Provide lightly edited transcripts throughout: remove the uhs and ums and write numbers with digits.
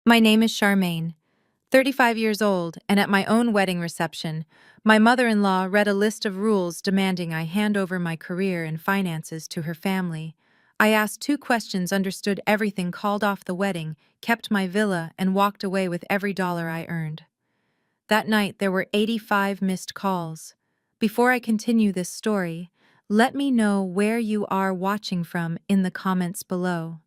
My name is Charmaine, 35 years old, and at my own wedding reception, my mother-in-law read a list of rules demanding I hand over my career and finances to her family. I asked two questions, understood everything, called off the wedding, kept my villa, and walked away with every dollar I earned. That night, there were 85 missed calls. Before I continue this story, let me know where you are watching from in the comments below.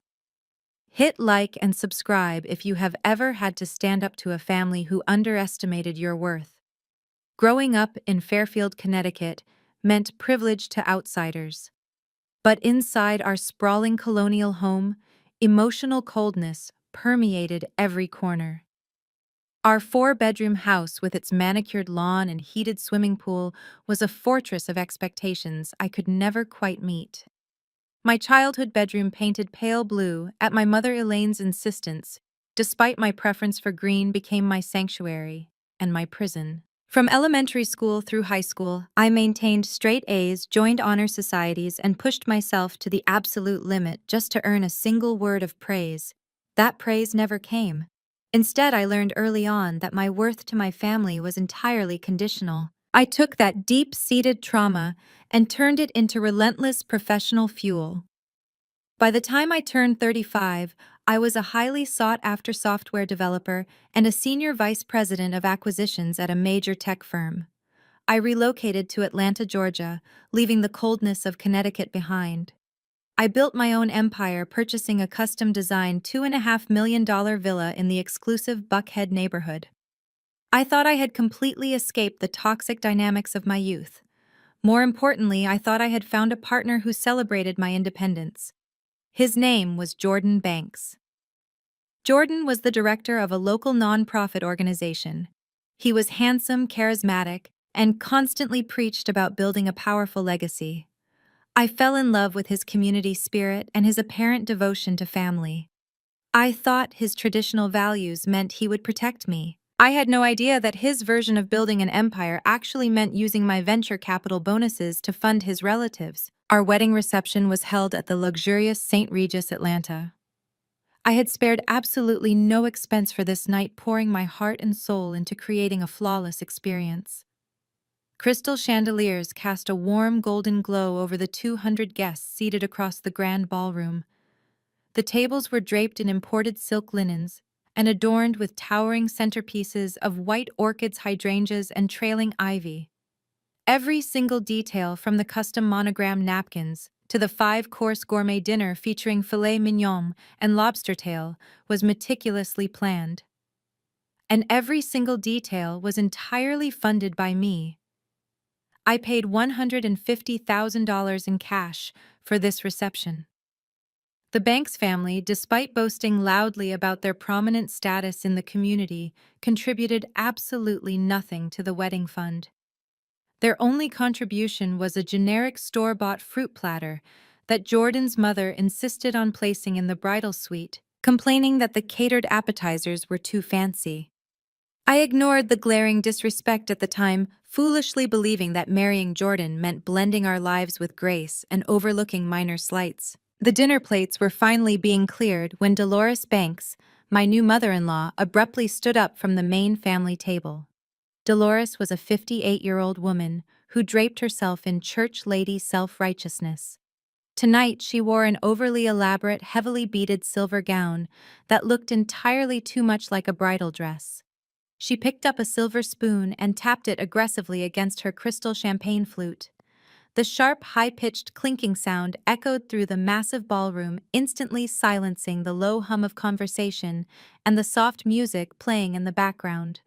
Hit like and subscribe if you have ever had to stand up to a family who underestimated your worth. Growing up in Fairfield, Connecticut, meant privilege to outsiders. But inside our sprawling colonial home, emotional coldness permeated every corner. Our four-bedroom house with its manicured lawn and heated swimming pool was a fortress of expectations I could never quite meet. My childhood bedroom painted pale blue at my mother Elaine's insistence, despite my preference for green, became my sanctuary and my prison. From elementary school through high school, I maintained straight A's, joined honor societies, and pushed myself to the absolute limit just to earn a single word of praise. That praise never came. Instead, I learned early on that my worth to my family was entirely conditional. I took that deep-seated trauma and turned it into relentless professional fuel. By the time I turned 35, I was a highly sought-after software developer and a senior vice president of acquisitions at a major tech firm. I relocated to Atlanta, Georgia, leaving the coldness of Connecticut behind. I built my own empire, purchasing a custom-designed $2.5 million villa in the exclusive Buckhead neighborhood. I thought I had completely escaped the toxic dynamics of my youth. More importantly, I thought I had found a partner who celebrated my independence. His name was Jordan Banks. Jordan was the director of a local nonprofit organization. He was handsome, charismatic, and constantly preached about building a powerful legacy. I fell in love with his community spirit and his apparent devotion to family. I thought his traditional values meant he would protect me. I had no idea that his version of building an empire actually meant using my venture capital bonuses to fund his relatives. Our wedding reception was held at the luxurious St. Regis, Atlanta. I had spared absolutely no expense for this night, pouring my heart and soul into creating a flawless experience. Crystal chandeliers cast a warm golden glow over the 200 guests seated across the grand ballroom. The tables were draped in imported silk linens and adorned with towering centerpieces of white orchids, hydrangeas, and trailing ivy. Every single detail, from the custom monogram napkins to the 5-course gourmet dinner featuring filet mignon and lobster tail, was meticulously planned. And every single detail was entirely funded by me. I paid $150,000 in cash for this reception. The Banks family, despite boasting loudly about their prominent status in the community, contributed absolutely nothing to the wedding fund. Their only contribution was a generic store-bought fruit platter that Jordan's mother insisted on placing in the bridal suite, complaining that the catered appetizers were too fancy. I ignored the glaring disrespect at the time, foolishly believing that marrying Jordan meant blending our lives with grace and overlooking minor slights. The dinner plates were finally being cleared when Dolores Banks, my new mother-in-law, abruptly stood up from the main family table. Dolores was a 58-year-old woman who draped herself in church lady self-righteousness. Tonight, she wore an overly elaborate, heavily beaded silver gown that looked entirely too much like a bridal dress. She picked up a silver spoon and tapped it aggressively against her crystal champagne flute. The sharp, high-pitched clinking sound echoed through the massive ballroom, instantly silencing the low hum of conversation and the soft music playing in the background.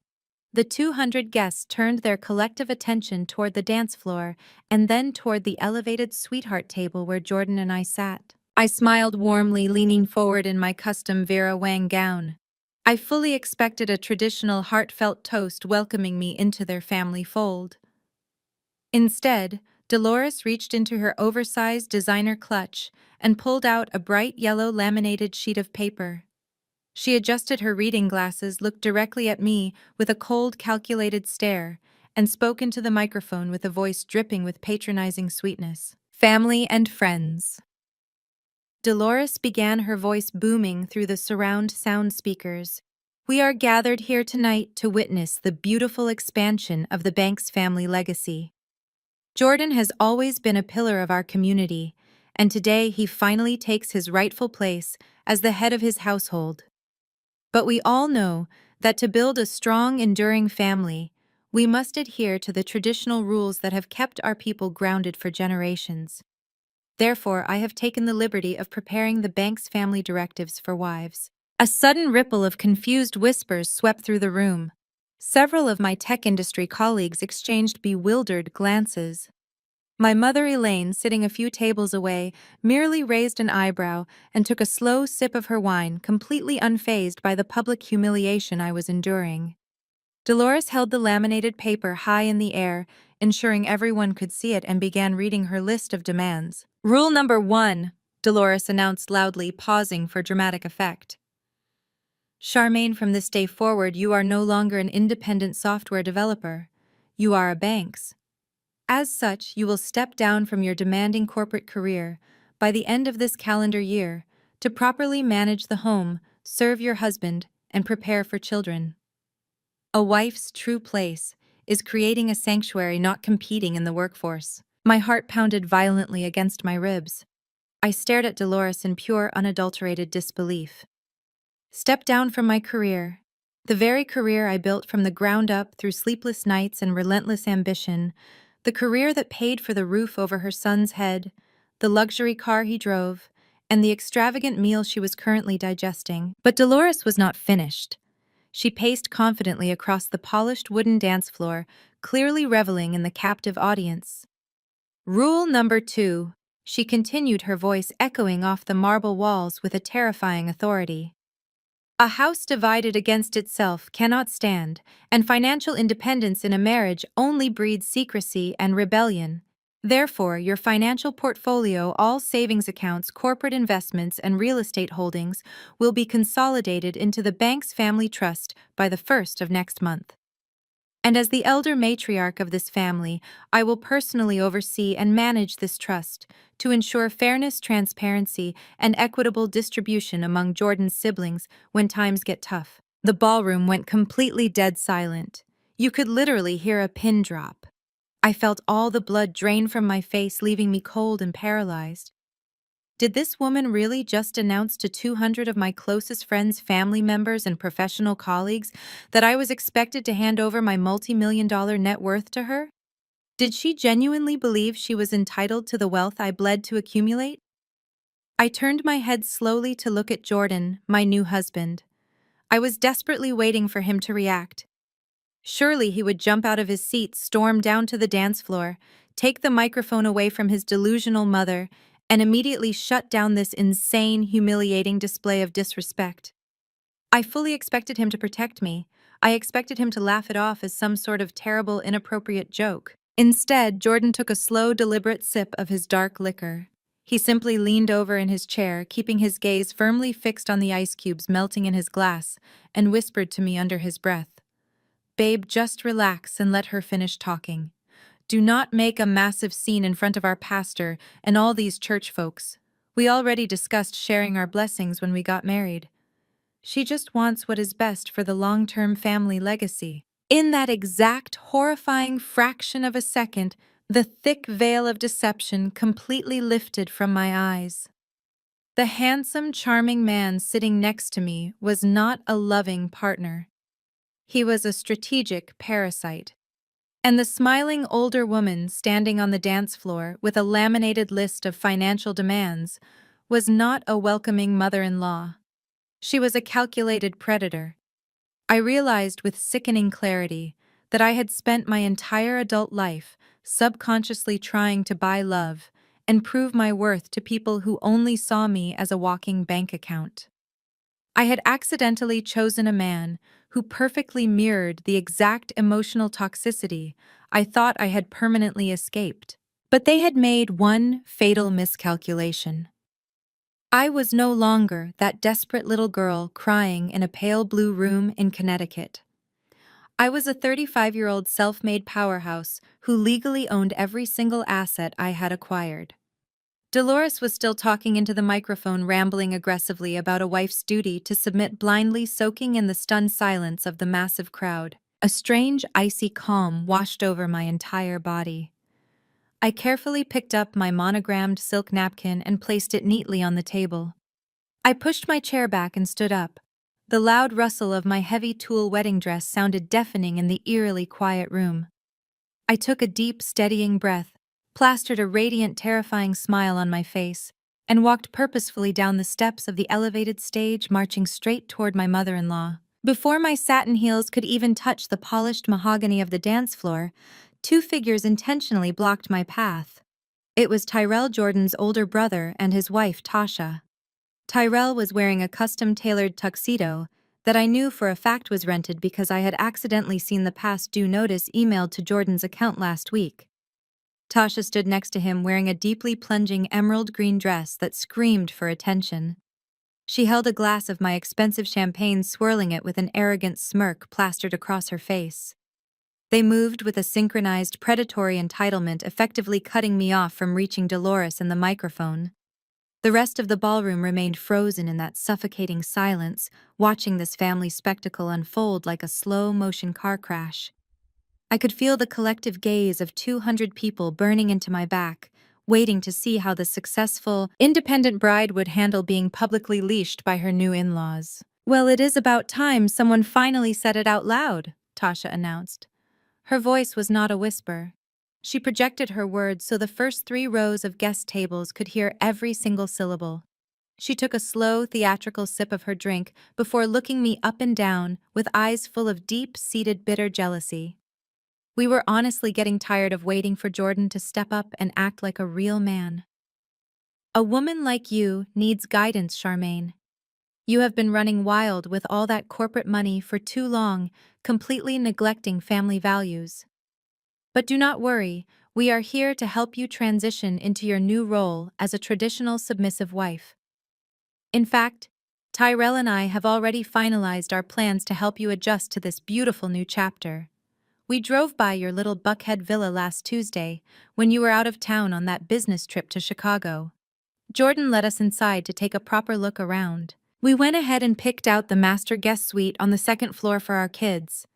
The 200 guests turned their collective attention toward the dance floor and then toward the elevated sweetheart table where Jordan and I sat. I smiled warmly, leaning forward in my custom Vera Wang gown. I fully expected a traditional heartfelt toast welcoming me into their family fold. Instead, Dolores reached into her oversized designer clutch and pulled out a bright yellow laminated sheet of paper. She adjusted her reading glasses, looked directly at me with a cold, calculated stare, and spoke into the microphone with a voice dripping with patronizing sweetness. Family and friends. Dolores began, her voice booming through the surround sound speakers. We are gathered here tonight to witness the beautiful expansion of the Banks family legacy. Jordan has always been a pillar of our community, and today he finally takes his rightful place as the head of his household. But we all know that to build a strong, enduring family, we must adhere to the traditional rules that have kept our people grounded for generations. Therefore, I have taken the liberty of preparing the Banks family directives for wives. A sudden ripple of confused whispers swept through the room. Several of my tech industry colleagues exchanged bewildered glances. My mother Elaine, sitting a few tables away, merely raised an eyebrow and took a slow sip of her wine, completely unfazed by the public humiliation I was enduring. Dolores held the laminated paper high in the air, ensuring everyone could see it, and began reading her list of demands. Rule number 1, Dolores announced loudly, pausing for dramatic effect. Charmaine, from this day forward, you are no longer an independent software developer. You are a Banks. As such, you will step down from your demanding corporate career by the end of this calendar year to properly manage the home, serve your husband, and prepare for children. A wife's true place is creating a sanctuary, not competing in the workforce. My heart pounded violently against my ribs. I stared at Dolores in pure, unadulterated disbelief. Step down from my career, the very career I built from the ground up through sleepless nights and relentless ambition, the career that paid for the roof over her son's head, the luxury car he drove, and the extravagant meal she was currently digesting. But Dolores was not finished. She paced confidently across the polished wooden dance floor, clearly reveling in the captive audience. Rule number 2, she continued, her voice echoing off the marble walls with a terrifying authority. A house divided against itself cannot stand, and financial independence in a marriage only breeds secrecy and rebellion. Therefore, your financial portfolio, all savings accounts, corporate investments, and real estate holdings will be consolidated into the Banks Family Trust by the 1st of next month. And as the elder matriarch of this family, I will personally oversee and manage this trust to ensure fairness, transparency, and equitable distribution among Jordan's siblings when times get tough. The ballroom went completely dead silent. You could literally hear a pin drop. I felt all the blood drain from my face, leaving me cold and paralyzed. Did this woman really just announce to 200 of my closest friends, family members, and professional colleagues that I was expected to hand over my multi-million-dollar net worth to her? Did she genuinely believe she was entitled to the wealth I bled to accumulate? I turned my head slowly to look at Jordan, my new husband. I was desperately waiting for him to react. Surely he would jump out of his seat, storm down to the dance floor, take the microphone away from his delusional mother, and immediately shut down this insane, humiliating display of disrespect. I fully expected him to protect me. I expected him to laugh it off as some sort of terrible, inappropriate joke. Instead, Jordan took a slow, deliberate sip of his dark liquor. He simply leaned over in his chair, keeping his gaze firmly fixed on the ice cubes melting in his glass, and whispered to me under his breath, "Babe, just relax and let her finish talking. Do not make a massive scene in front of our pastor and all these church folks. We already discussed sharing our blessings when we got married. She just wants what is best for the long-term family legacy." In that exact horrifying fraction of a second, the thick veil of deception completely lifted from my eyes. The handsome, charming man sitting next to me was not a loving partner. He was a strategic parasite. And the smiling older woman standing on the dance floor with a laminated list of financial demands was not a welcoming mother-in-law. She was a calculated predator. I realized with sickening clarity that I had spent my entire adult life subconsciously trying to buy love and prove my worth to people who only saw me as a walking bank account. I had accidentally chosen a man who perfectly mirrored the exact emotional toxicity I thought I had permanently escaped. But they had made one fatal miscalculation. I was no longer that desperate little girl crying in a pale blue room in Connecticut. I was a 35-year-old self-made powerhouse who legally owned every single asset I had acquired. Dolores was still talking into the microphone, rambling aggressively about a wife's duty to submit blindly, soaking in the stunned silence of the massive crowd. A strange, icy calm washed over my entire body. I carefully picked up my monogrammed silk napkin and placed it neatly on the table. I pushed my chair back and stood up. The loud rustle of my heavy tulle wedding dress sounded deafening in the eerily quiet room. I took a deep, steadying breath, plastered a radiant, terrifying smile on my face, and walked purposefully down the steps of the elevated stage, marching straight toward my mother-in-law. Before my satin heels could even touch the polished mahogany of the dance floor, two figures intentionally blocked my path. It was Tyrell Jordan's older brother and his wife, Tasha. Tyrell was wearing a custom-tailored tuxedo that I knew for a fact was rented because I had accidentally seen the past due notice emailed to Jordan's account last week. Tasha stood next to him wearing a deeply plunging emerald green dress that screamed for attention. She held a glass of my expensive champagne, swirling it with an arrogant smirk plastered across her face. They moved with a synchronized predatory entitlement, effectively cutting me off from reaching Dolores and the microphone. The rest of the ballroom remained frozen in that suffocating silence, watching this family spectacle unfold like a slow-motion car crash. I could feel the collective gaze of 200 people burning into my back, waiting to see how the successful, independent bride would handle being publicly leashed by her new in-laws. "Well, it is about time someone finally said it out loud," Tasha announced. Her voice was not a whisper. She projected her words so the first 3 rows of guest tables could hear every single syllable. She took a slow, theatrical sip of her drink before looking me up and down with eyes full of deep-seated bitter jealousy. We were honestly getting tired of waiting for Jordan to step up and act like a real man. "A woman like you needs guidance, Charmaine. You have been running wild with all that corporate money for too long, completely neglecting family values. But do not worry, we are here to help you transition into your new role as a traditional submissive wife. In fact, Tyrell and I have already finalized our plans to help you adjust to this beautiful new chapter. We drove by your little Buckhead villa last Tuesday when you were out of town on that business trip to Chicago. Jordan led us inside to take a proper look around. We went ahead and picked out the master guest suite on the 2nd floor for our kids.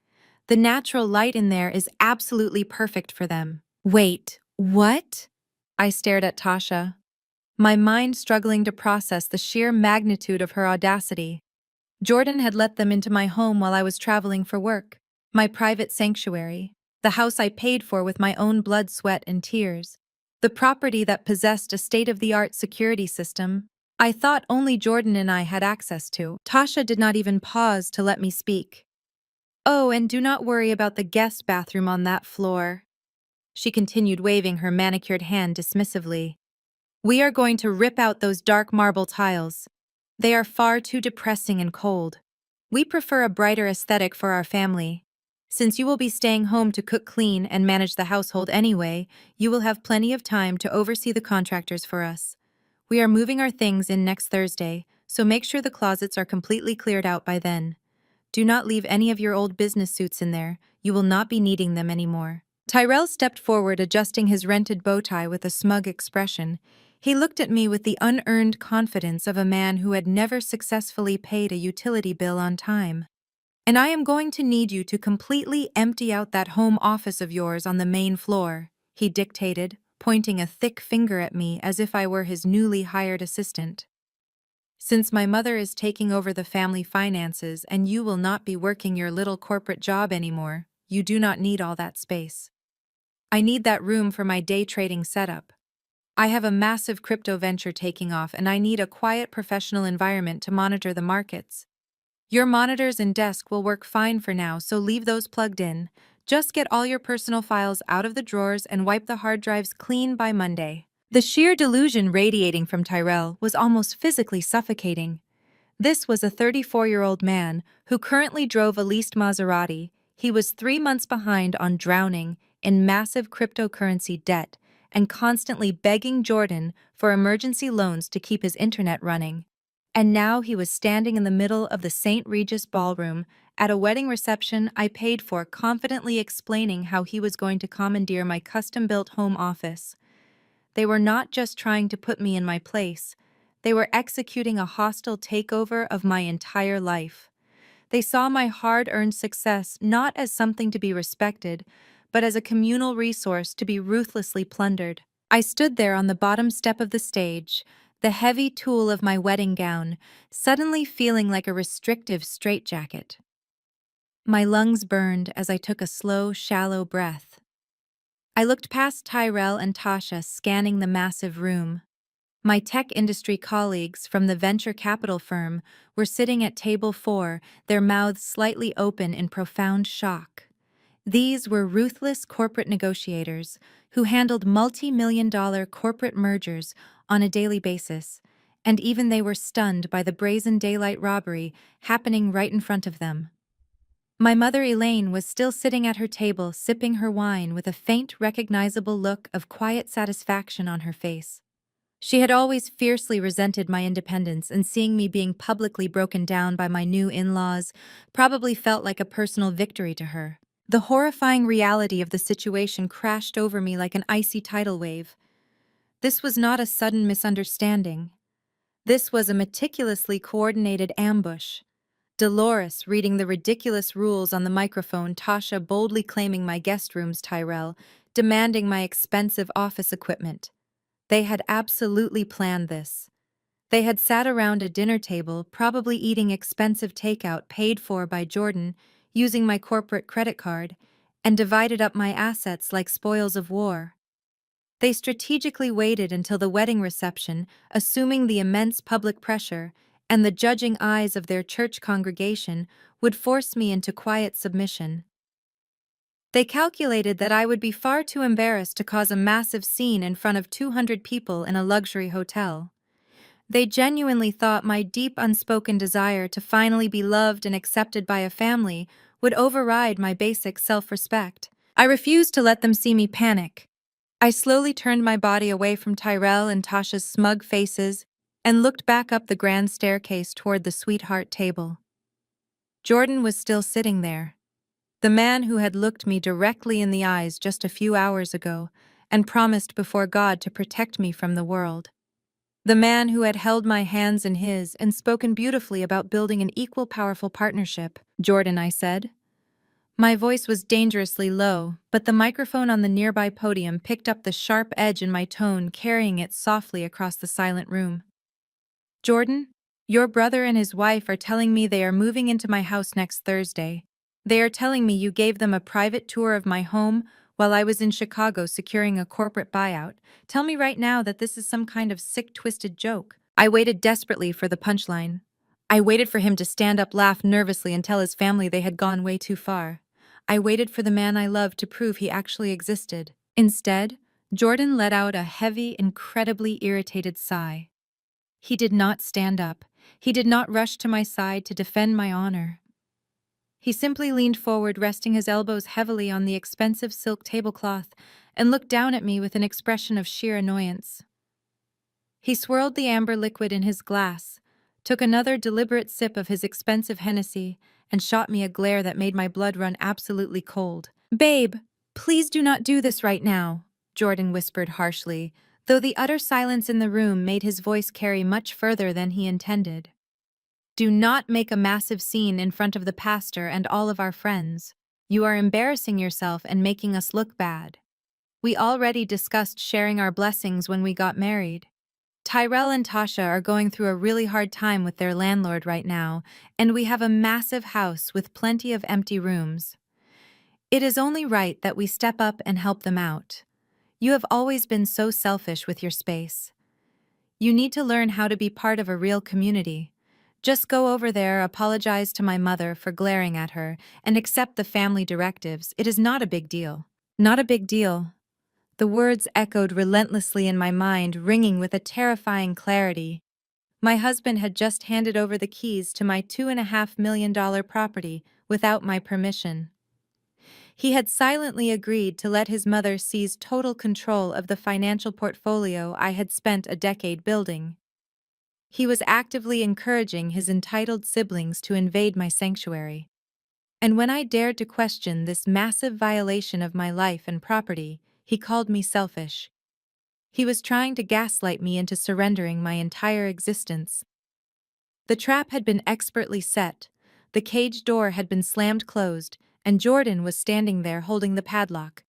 The natural light in there is absolutely perfect for them." "Wait, what?" I stared at Tasha, my mind struggling to process the sheer magnitude of her audacity. Jordan had let them into my home while I was traveling for work, my private sanctuary, the house I paid for with my own blood, sweat, and tears, the property that possessed a state-of-the-art security system I thought only Jordan and I had access to. Tasha did not even pause to let me speak. "Oh, and do not worry about the guest bathroom on that floor," she continued, waving her manicured hand dismissively. "We are going to rip out those dark marble tiles. They are far too depressing and cold. We prefer a brighter aesthetic for our family. Since you will be staying home to cook, clean, and manage the household anyway, you will have plenty of time to oversee the contractors for us. We are moving our things in next Thursday, so make sure the closets are completely cleared out by then. Do not leave any of your old business suits in there, you will not be needing them anymore." Tyrell stepped forward, adjusting his rented bow tie with a smug expression. He looked at me with the unearned confidence of a man who had never successfully paid a utility bill on time. "And I am going to need you to completely empty out that home office of yours on the main floor," he dictated, pointing a thick finger at me as if I were his newly hired assistant. "Since my mother is taking over the family finances and you will not be working your little corporate job anymore, you do not need all that space. I need that room for my day trading setup. I have a massive crypto venture taking off and I need a quiet professional environment to monitor the markets. Your monitors and desk will work fine for now, so leave those plugged in. Just get all your personal files out of the drawers and wipe the hard drives clean by Monday." The sheer delusion radiating from Tyrell was almost physically suffocating. This was a 34-year-old man who currently drove a leased Maserati. He was 3 months behind on drowning in massive cryptocurrency debt and constantly begging Jordan for emergency loans to keep his internet running. And now he was standing in the middle of the St. Regis ballroom at a wedding reception I paid for, confidently explaining how he was going to commandeer my custom-built home office. They were not just trying to put me in my place, they were executing a hostile takeover of my entire life. They saw my hard-earned success not as something to be respected, but as a communal resource to be ruthlessly plundered. I stood there on the bottom step of the stage, the heavy tulle of my wedding gown, suddenly feeling like a restrictive straitjacket. My lungs burned as I took a slow, shallow breath. I looked past Tyrell and Tasha scanning the massive room. My tech industry colleagues from the venture capital firm were sitting at table 4, their mouths slightly open in profound shock. These were ruthless corporate negotiators who handled multi-million-dollar corporate mergers on a daily basis, and even they were stunned by the brazen daylight robbery happening right in front of them. My mother Elaine was still sitting at her table sipping her wine with a faint, recognizable look of quiet satisfaction on her face. She had always fiercely resented my independence, and seeing me being publicly broken down by my new in-laws probably felt like a personal victory to her. The horrifying reality of the situation crashed over me like an icy tidal wave. This was not a sudden misunderstanding. This was a meticulously coordinated ambush. Dolores reading the ridiculous rules on the microphone, Tasha boldly claiming my guest rooms, Tyrell, demanding my expensive office equipment. They had absolutely planned this. They had sat around a dinner table, probably eating expensive takeout paid for by Jordan, using my corporate credit card, and divided up my assets like spoils of war. They strategically waited until the wedding reception, assuming the immense public pressure and the judging eyes of their church congregation would force me into quiet submission. They calculated that I would be far too embarrassed to cause a massive scene in front of 200 people in a luxury hotel. They genuinely thought my deep unspoken desire to finally be loved and accepted by a family would override my basic self-respect. I refused to let them see me panic. I slowly turned my body away from Tyrell and Tasha's smug faces and looked back up the grand staircase toward the sweetheart table. Jordan was still sitting there, the man who had looked me directly in the eyes just a few hours ago and promised before God to protect me from the world. The man who had held my hands in his and spoken beautifully about building an equal powerful partnership. Jordan, I said. My voice was dangerously low, but the microphone on the nearby podium picked up the sharp edge in my tone, carrying it softly across the silent room. Jordan, your brother and his wife are telling me they are moving into my house next Thursday. They are telling me you gave them a private tour of my home while I was in Chicago securing a corporate buyout. Tell me right now that this is some kind of sick, twisted joke. I waited desperately for the punchline. I waited for him to stand up, laugh nervously, and tell his family they had gone way too far. I waited for the man I loved to prove he actually existed. Instead, Jordan let out a heavy, incredibly irritated sigh. He did not stand up. He did not rush to my side to defend my honor. He simply leaned forward, resting his elbows heavily on the expensive silk tablecloth, and looked down at me with an expression of sheer annoyance. He swirled the amber liquid in his glass, took another deliberate sip of his expensive Hennessy, and shot me a glare that made my blood run absolutely cold. "Babe, please do not do this right now," Jordan whispered harshly, though the utter silence in the room made his voice carry much further than he intended. "Do not make a massive scene in front of the pastor and all of our friends. You are embarrassing yourself and making us look bad. We already discussed sharing our blessings when we got married. Tyrell and Tasha are going through a really hard time with their landlord right now, and we have a massive house with plenty of empty rooms. It is only right that we step up and help them out. You have always been so selfish with your space. You need to learn how to be part of a real community. Just go over there, apologize to my mother for glaring at her, and accept the family directives. It is not a big deal." Not a big deal. The words echoed relentlessly in my mind, ringing with a terrifying clarity. My husband had just handed over the keys to my $2.5 million property without my permission. He had silently agreed to let his mother seize total control of the financial portfolio I had spent a decade building. He was actively encouraging his entitled siblings to invade my sanctuary. And when I dared to question this massive violation of my life and property, he called me selfish. He was trying to gaslight me into surrendering my entire existence. The trap had been expertly set, the cage door had been slammed closed, and Jordan was standing there holding the padlock.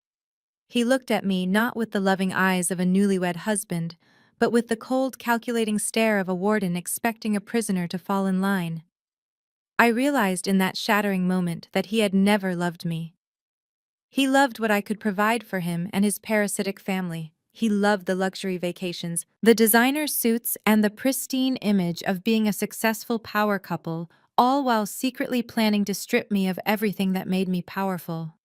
He looked at me not with the loving eyes of a newlywed husband, but with the cold, calculating stare of a warden expecting a prisoner to fall in line. I realized in that shattering moment that he had never loved me. He loved what I could provide for him and his parasitic family. He loved the luxury vacations, the designer suits, and the pristine image of being a successful power couple, all while secretly planning to strip me of everything that made me powerful.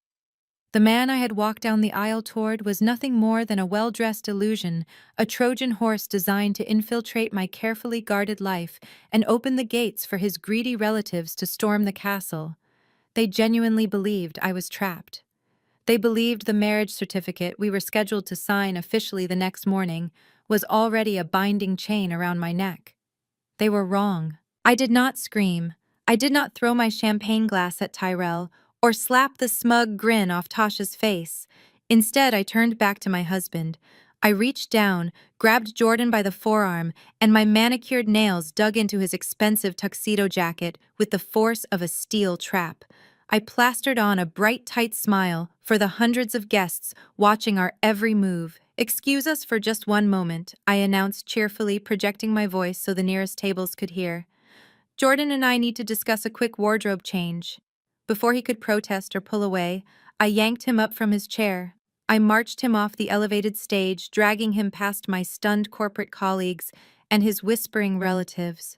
The man I had walked down the aisle toward was nothing more than a well-dressed illusion, a Trojan horse designed to infiltrate my carefully guarded life and open the gates for his greedy relatives to storm the castle. They genuinely believed I was trapped. They believed the marriage certificate we were scheduled to sign officially the next morning was already a binding chain around my neck. They were wrong. I did not scream. I did not throw my champagne glass at Tyrell or slap the smug grin off Tasha's face. Instead, I turned back to my husband. I reached down, grabbed Jordan by the forearm, and my manicured nails dug into his expensive tuxedo jacket with the force of a steel trap. I plastered on a bright, tight smile for the hundreds of guests watching our every move. "Excuse us for just one moment," I announced cheerfully, projecting my voice so the nearest tables could hear. "Jordan and I need to discuss a quick wardrobe change." Before he could protest or pull away, I yanked him up from his chair. I marched him off the elevated stage, dragging him past my stunned corporate colleagues and his whispering relatives.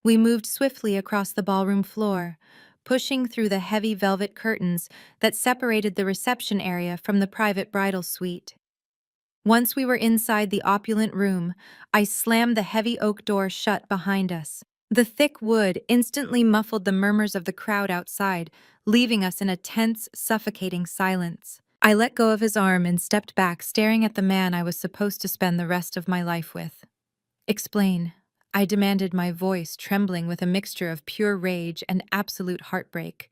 We moved swiftly across the ballroom floor, pushing through the heavy velvet curtains that separated the reception area from the private bridal suite. Once we were inside the opulent room, I slammed the heavy oak door shut behind us. The thick wood instantly muffled the murmurs of the crowd outside, leaving us in a tense, suffocating silence. I let go of his arm and stepped back, staring at the man I was supposed to spend the rest of my life with. "Explain," I demanded, my voice trembling with a mixture of pure rage and absolute heartbreak.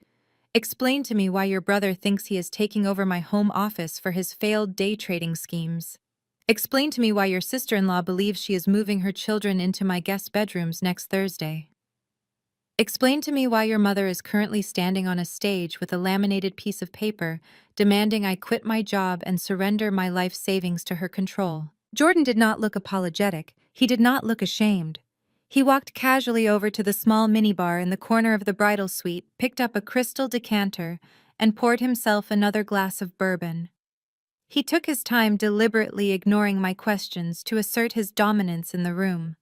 "Explain to me why your brother thinks he is taking over my home office for his failed day trading schemes. Explain to me why your sister-in-law believes she is moving her children into my guest bedrooms next Thursday. Explain to me why your mother is currently standing on a stage with a laminated piece of paper, demanding I quit my job and surrender my life savings to her control." Jordan did not look apologetic. He did not look ashamed. He walked casually over to the small minibar in the corner of the bridal suite, picked up a crystal decanter, and poured himself another glass of bourbon. He took his time, deliberately ignoring my questions to assert his dominance in the room.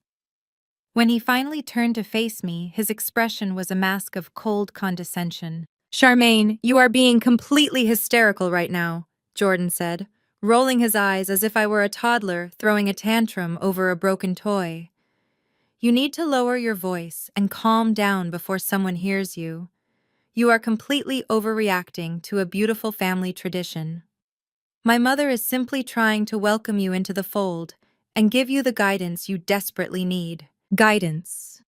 When he finally turned to face me, his expression was a mask of cold condescension. "Charmaine, you are being completely hysterical right now," Jordan said, rolling his eyes as if I were a toddler throwing a tantrum over a broken toy. "You need to lower your voice and calm down before someone hears you. You are completely overreacting to a beautiful family tradition. My mother is simply trying to welcome you into the fold and give you the guidance you desperately need." Guidance.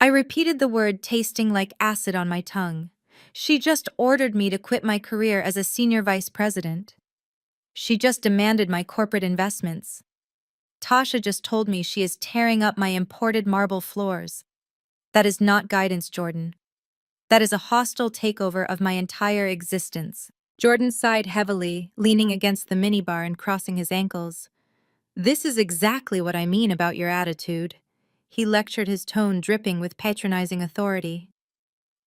I repeated the word, tasting like acid on my tongue. She just ordered me to quit my career as a senior vice president. She just demanded my corporate investments. Tasha just told me she is tearing up my imported marble floors. That is not guidance, Jordan. That is a hostile takeover of my entire existence. Jordan sighed heavily, leaning against the minibar and crossing his ankles. "This is exactly what I mean about your attitude." He lectured, his tone dripping with patronizing authority.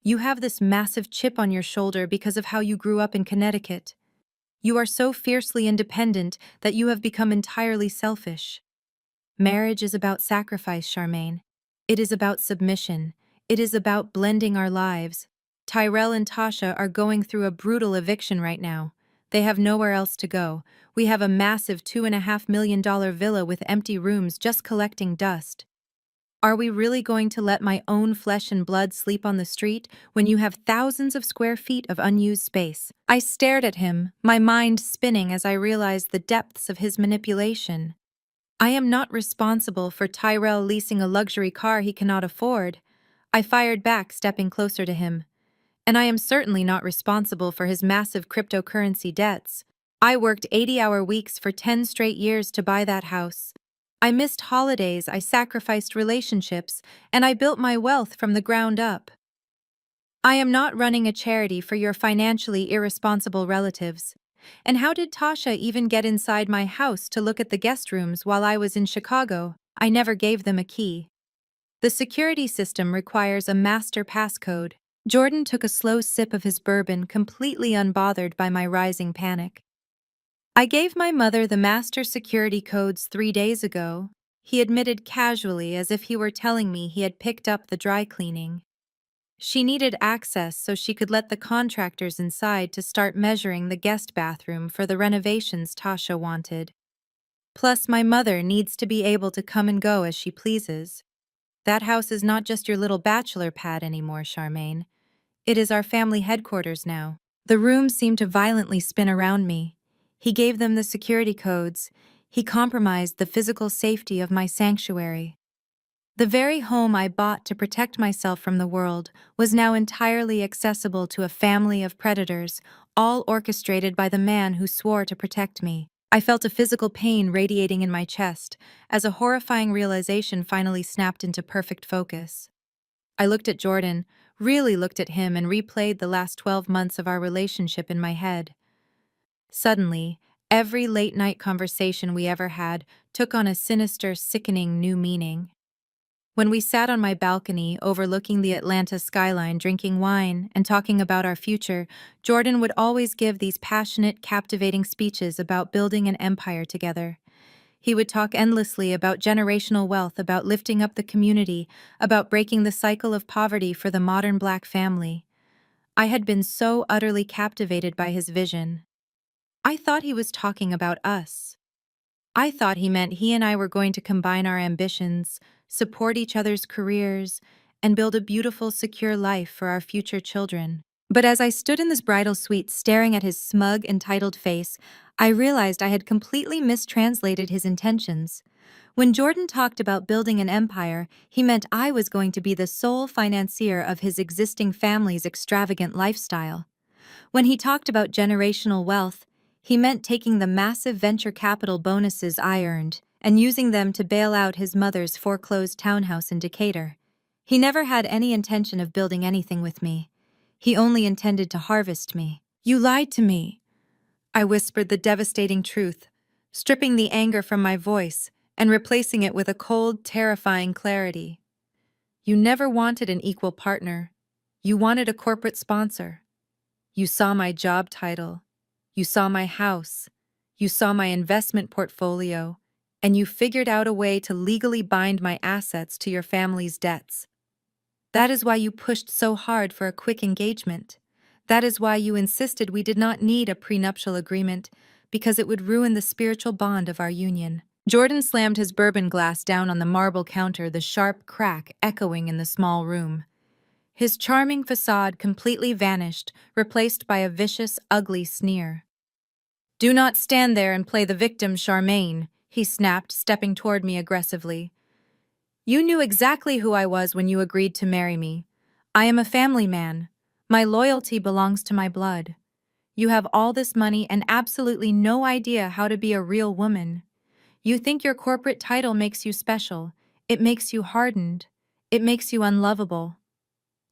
"You have this massive chip on your shoulder because of how you grew up in Connecticut. You are so fiercely independent that you have become entirely selfish. Marriage is about sacrifice, Charmaine. It is about submission. It is about blending our lives. Tyrell and Tasha are going through a brutal eviction right now. They have nowhere else to go. We have a massive $2.5 million villa with empty rooms just collecting dust. Are we really going to let my own flesh and blood sleep on the street when you have thousands of square feet of unused space?" I stared at him, my mind spinning as I realized the depths of his manipulation. "I am not responsible for Tyrell leasing a luxury car he cannot afford," I fired back, stepping closer to him. "And I am certainly not responsible for his massive cryptocurrency debts. I worked 80-hour weeks for 10 straight years to buy that house. I missed holidays, I sacrificed relationships, and I built my wealth from the ground up. I am not running a charity for your financially irresponsible relatives. And how did Tasha even get inside my house to look at the guest rooms while I was in Chicago? I never gave them a key. The security system requires a master passcode. Jordan took a slow sip of his bourbon, completely unbothered by my rising panic. I gave my mother the master security codes 3 days ago, he admitted casually, as if he were telling me he had picked up the dry cleaning. She needed access so she could let the contractors inside to start measuring the guest bathroom for the renovations Tasha wanted. Plus, my mother needs to be able to come and go as she pleases. That house is not just your little bachelor pad anymore, Charmaine. It is our family headquarters now. The room seemed to violently spin around me. He gave them the security codes. He compromised the physical safety of my sanctuary. The very home I bought to protect myself from the world was now entirely accessible to a family of predators, all orchestrated by the man who swore to protect me. I felt a physical pain radiating in my chest as a horrifying realization finally snapped into perfect focus. I looked at Jordan, really looked at him, and replayed the last 12 months of our relationship in my head. Suddenly, every late-night conversation we ever had took on a sinister, sickening new meaning. When we sat on my balcony overlooking the Atlanta skyline drinking wine and talking about our future, Jordan would always give these passionate, captivating speeches about building an empire together. He would talk endlessly about generational wealth, about lifting up the community, about breaking the cycle of poverty for the modern Black family. I had been so utterly captivated by his vision. I thought he was talking about us. I thought he meant he and I were going to combine our ambitions, support each other's careers, and build a beautiful, secure life for our future children. But as I stood in this bridal suite staring at his smug, entitled face, I realized I had completely mistranslated his intentions. When Jordan talked about building an empire, he meant I was going to be the sole financier of his existing family's extravagant lifestyle. When he talked about generational wealth, he meant taking the massive venture capital bonuses I earned and using them to bail out his mother's foreclosed townhouse in Decatur. He never had any intention of building anything with me. He only intended to harvest me. "You lied to me," I whispered the devastating truth, stripping the anger from my voice and replacing it with a cold, terrifying clarity. "You never wanted an equal partner. You wanted a corporate sponsor. You saw my job title. You saw my house. You saw my investment portfolio. And you figured out a way to legally bind my assets to your family's debts. That is why you pushed so hard for a quick engagement. That is why you insisted we did not need a prenuptial agreement, because it would ruin the spiritual bond of our union." Jordan slammed his bourbon glass down on the marble counter, the sharp crack echoing in the small room. His charming facade completely vanished, replaced by a vicious, ugly sneer. "Do not stand there and play the victim, Charmaine," he snapped, stepping toward me aggressively. "You knew exactly who I was when you agreed to marry me. I am a family man. My loyalty belongs to my blood. You have all this money and absolutely no idea how to be a real woman. You think your corporate title makes you special. It makes you hardened. It makes you unlovable.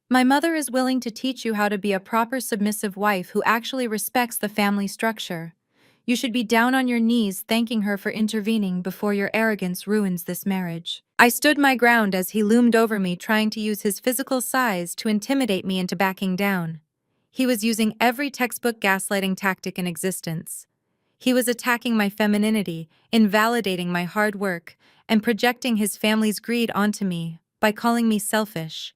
My mother is willing to teach you how to be a proper submissive wife who actually respects the family structure. You should be down on your knees thanking her for intervening before your arrogance ruins this marriage." I stood my ground as he loomed over me, trying to use his physical size to intimidate me into backing down. He was using every textbook gaslighting tactic in existence. He was attacking my femininity, invalidating my hard work, and projecting his family's greed onto me by calling me selfish.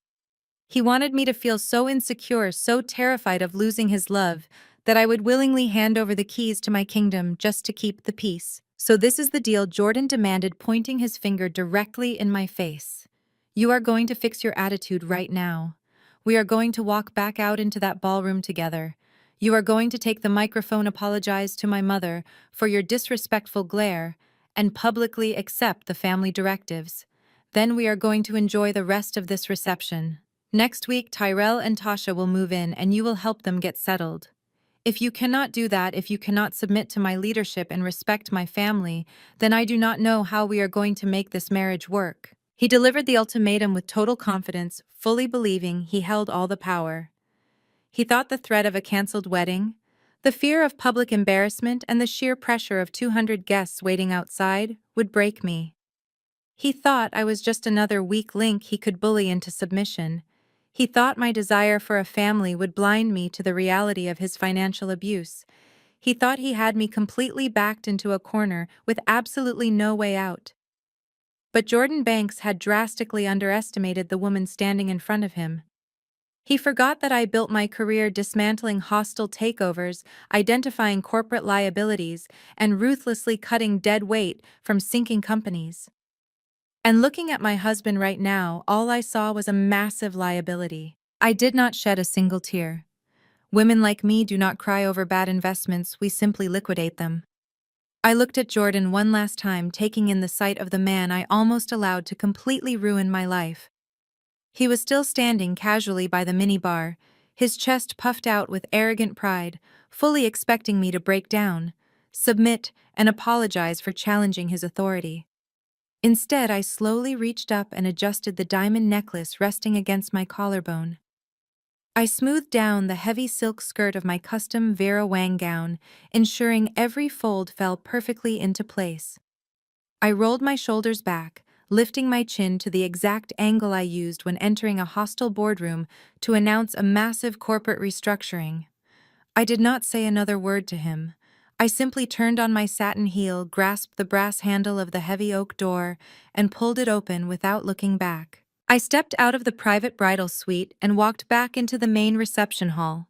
He wanted me to feel so insecure, so terrified of losing his love, that I would willingly hand over the keys to my kingdom just to keep the peace. "So this is the deal," Jordan demanded, pointing his finger directly in my face. "You are going to fix your attitude right now. We are going to walk back out into that ballroom together. You are going to take the microphone, apologize to my mother for your disrespectful glare, and publicly accept the family directives. Then we are going to enjoy the rest of this reception. Next week, Tyrell and Tasha will move in and you will help them get settled. If you cannot do that, if you cannot submit to my leadership and respect my family, then I do not know how we are going to make this marriage work." He delivered the ultimatum with total confidence, fully believing he held all the power. He thought the threat of a cancelled wedding, the fear of public embarrassment, and the sheer pressure of 200 guests waiting outside would break me. He thought I was just another weak link he could bully into submission. He thought my desire for a family would blind me to the reality of his financial abuse. He thought he had me completely backed into a corner with absolutely no way out. But Jordan Banks had drastically underestimated the woman standing in front of him. He forgot that I built my career dismantling hostile takeovers, identifying corporate liabilities, and ruthlessly cutting dead weight from sinking companies. And looking at my husband right now, all I saw was a massive liability. I did not shed a single tear. Women like me do not cry over bad investments, we simply liquidate them. I looked at Jordan one last time, taking in the sight of the man I almost allowed to completely ruin my life. He was still standing casually by the minibar, his chest puffed out with arrogant pride, fully expecting me to break down, submit, and apologize for challenging his authority. Instead, I slowly reached up and adjusted the diamond necklace resting against my collarbone. I smoothed down the heavy silk skirt of my custom Vera Wang gown, ensuring every fold fell perfectly into place. I rolled my shoulders back, lifting my chin to the exact angle I used when entering a hostile boardroom to announce a massive corporate restructuring. I did not say another word to him. I simply turned on my satin heel, grasped the brass handle of the heavy oak door, and pulled it open without looking back. I stepped out of the private bridal suite and walked back into the main reception hall.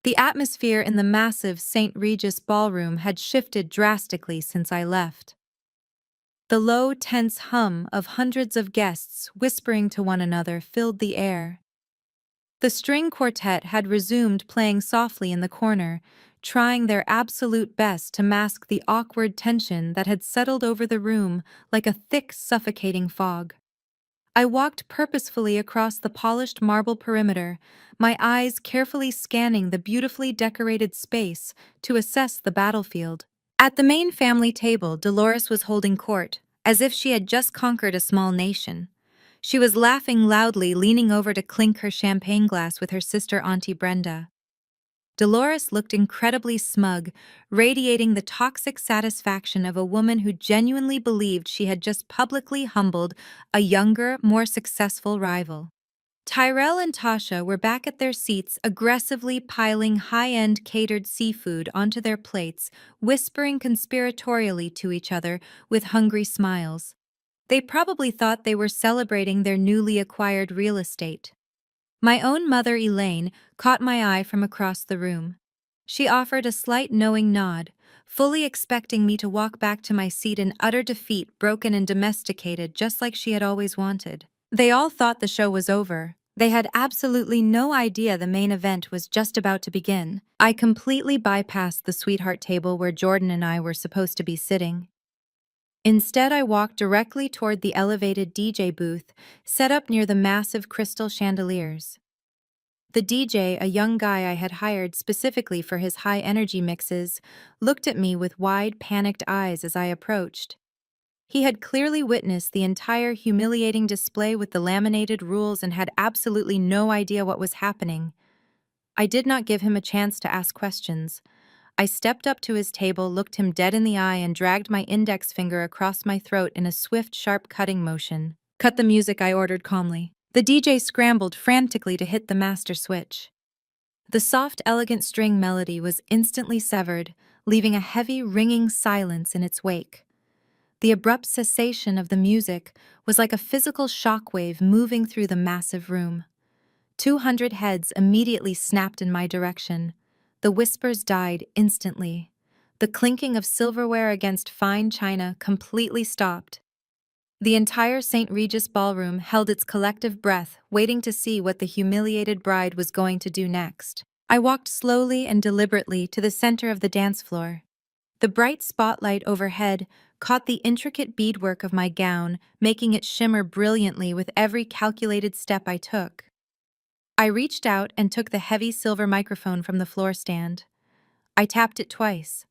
The atmosphere in the massive St. Regis ballroom had shifted drastically since I left. The low, tense hum of hundreds of guests whispering to one another filled the air. The string quartet had resumed playing softly in the corner, trying their absolute best to mask the awkward tension that had settled over the room like a thick, suffocating fog. I walked purposefully across the polished marble perimeter, my eyes carefully scanning the beautifully decorated space to assess the battlefield. At the main family table, Dolores was holding court, as if she had just conquered a small nation. She was laughing loudly, leaning over to clink her champagne glass with her sister Auntie Brenda. Dolores looked incredibly smug, radiating the toxic satisfaction of a woman who genuinely believed she had just publicly humbled a younger, more successful rival. Tyrell and Tasha were back at their seats, aggressively piling high-end catered seafood onto their plates, whispering conspiratorially to each other with hungry smiles. They probably thought they were celebrating their newly acquired real estate. My own mother, Elaine, caught my eye from across the room. She offered a slight knowing nod, fully expecting me to walk back to my seat in utter defeat, broken and domesticated, just like she had always wanted. They all thought the show was over. They had absolutely no idea the main event was just about to begin. I completely bypassed the sweetheart table where Jordan and I were supposed to be sitting. Instead, I walked directly toward the elevated DJ booth set up near the massive crystal chandeliers. The DJ, a young guy I had hired specifically for his high-energy mixes, looked at me with wide, panicked eyes as I approached. He had clearly witnessed the entire humiliating display with the laminated rules and had absolutely no idea what was happening. I did not give him a chance to ask questions. I stepped up to his table, looked him dead in the eye, and dragged my index finger across my throat in a swift, sharp cutting motion. "Cut the music," I ordered calmly. The DJ scrambled frantically to hit the master switch. The soft, elegant string melody was instantly severed, leaving a heavy, ringing silence in its wake. The abrupt cessation of the music was like a physical shockwave moving through the massive room. 200 heads immediately snapped in my direction. The whispers died instantly. The clinking of silverware against fine china completely stopped. The entire St. Regis ballroom held its collective breath, waiting to see what the humiliated bride was going to do next. I walked slowly and deliberately to the center of the dance floor. The bright spotlight overhead caught the intricate beadwork of my gown, making it shimmer brilliantly with every calculated step I took. I reached out and took the heavy silver microphone from the floor stand. I tapped it twice.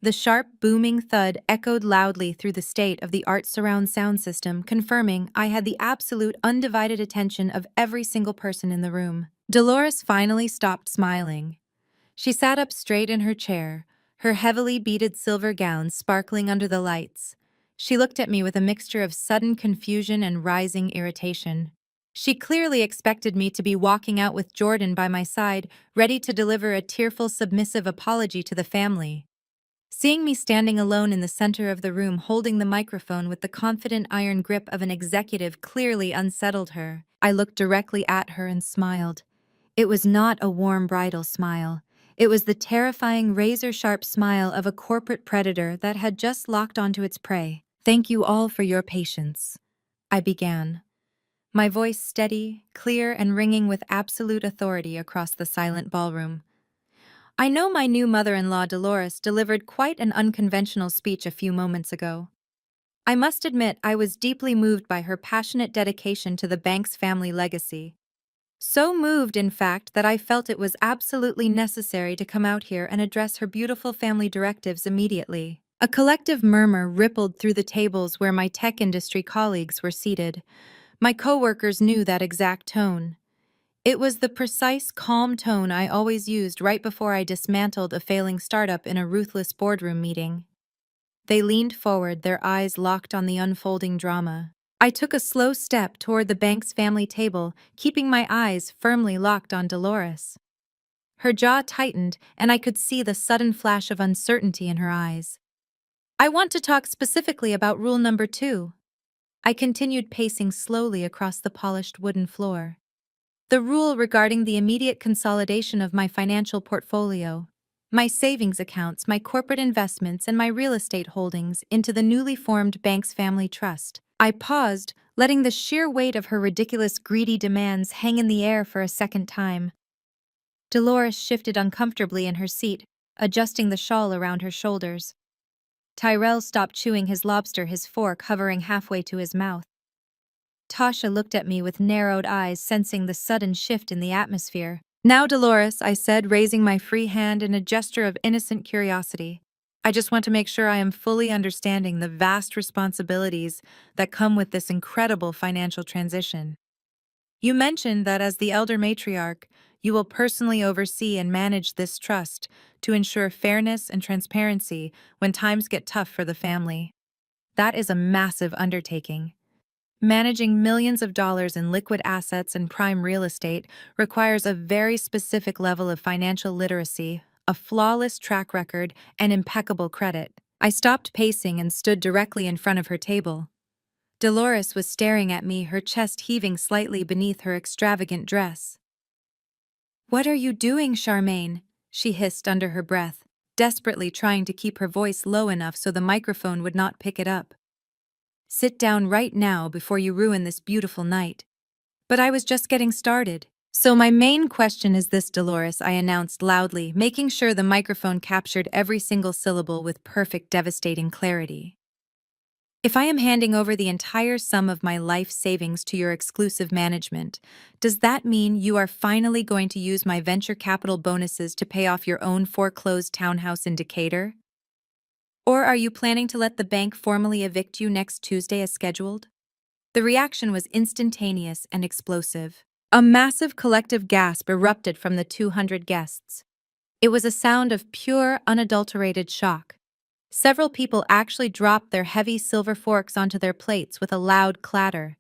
The sharp, booming thud echoed loudly through the state-of-the-art surround sound system, confirming I had the absolute undivided attention of every single person in the room. Dolores finally stopped smiling. She sat up straight in her chair, her heavily beaded silver gown sparkling under the lights. She looked at me with a mixture of sudden confusion and rising irritation. She clearly expected me to be walking out with Jordan by my side, ready to deliver a tearful, submissive apology to the family. Seeing me standing alone in the center of the room holding the microphone with the confident iron grip of an executive clearly unsettled her. I looked directly at her and smiled. It was not a warm bridal smile. It was the terrifying razor-sharp smile of a corporate predator that had just locked onto its prey. "Thank you all for your patience," I began, my voice steady, clear, and ringing with absolute authority across the silent ballroom. I know my new mother-in-law Dolores delivered quite an unconventional speech a few moments ago. I must admit I was deeply moved by her passionate dedication to the bank's family legacy. So moved, in fact, that I felt it was absolutely necessary to come out here and address her beautiful family directives immediately. A collective murmur rippled through the tables where my tech industry colleagues were seated. My coworkers knew that exact tone. It was the precise, calm tone I always used right before I dismantled a failing startup in a ruthless boardroom meeting. They leaned forward, their eyes locked on the unfolding drama. I took a slow step toward the bank's family table, keeping my eyes firmly locked on Dolores. Her jaw tightened, and I could see the sudden flash of uncertainty in her eyes. "I want to talk specifically about rule number 2. I continued pacing slowly across the polished wooden floor. "The rule regarding the immediate consolidation of my financial portfolio, my savings accounts, my corporate investments, and my real estate holdings into the newly formed bank's family trust." I paused, letting the sheer weight of her ridiculous, greedy demands hang in the air for a second time. Dolores shifted uncomfortably in her seat, adjusting the shawl around her shoulders. Tyrell stopped chewing his lobster, his fork hovering halfway to his mouth. Tasha looked at me with narrowed eyes, sensing the sudden shift in the atmosphere. "Now, Dolores," I said, raising my free hand in a gesture of innocent curiosity. "I just want to make sure I am fully understanding the vast responsibilities that come with this incredible financial transition. You mentioned that as the elder matriarch, you will personally oversee and manage this trust to ensure fairness and transparency when times get tough for the family. That is a massive undertaking. Managing millions of dollars in liquid assets and prime real estate requires a very specific level of financial literacy, a flawless track record, and impeccable credit." I stopped pacing and stood directly in front of her table. Dolores was staring at me, her chest heaving slightly beneath her extravagant dress. "What are you doing, Charmaine?" she hissed under her breath, desperately trying to keep her voice low enough so the microphone would not pick it up. "Sit down right now before you ruin this beautiful night." But I was just getting started. "So my main question is this, Dolores," I announced loudly, making sure the microphone captured every single syllable with perfect, devastating clarity. "If I am handing over the entire sum of my life savings to your exclusive management, does that mean you are finally going to use my venture capital bonuses to pay off your own foreclosed townhouse in Decatur? Or are you planning to let the bank formally evict you next Tuesday as scheduled?" The reaction was instantaneous and explosive. A massive collective gasp erupted from the 200 guests. It was a sound of pure, unadulterated shock. Several people actually dropped their heavy silver forks onto their plates with a loud clatter.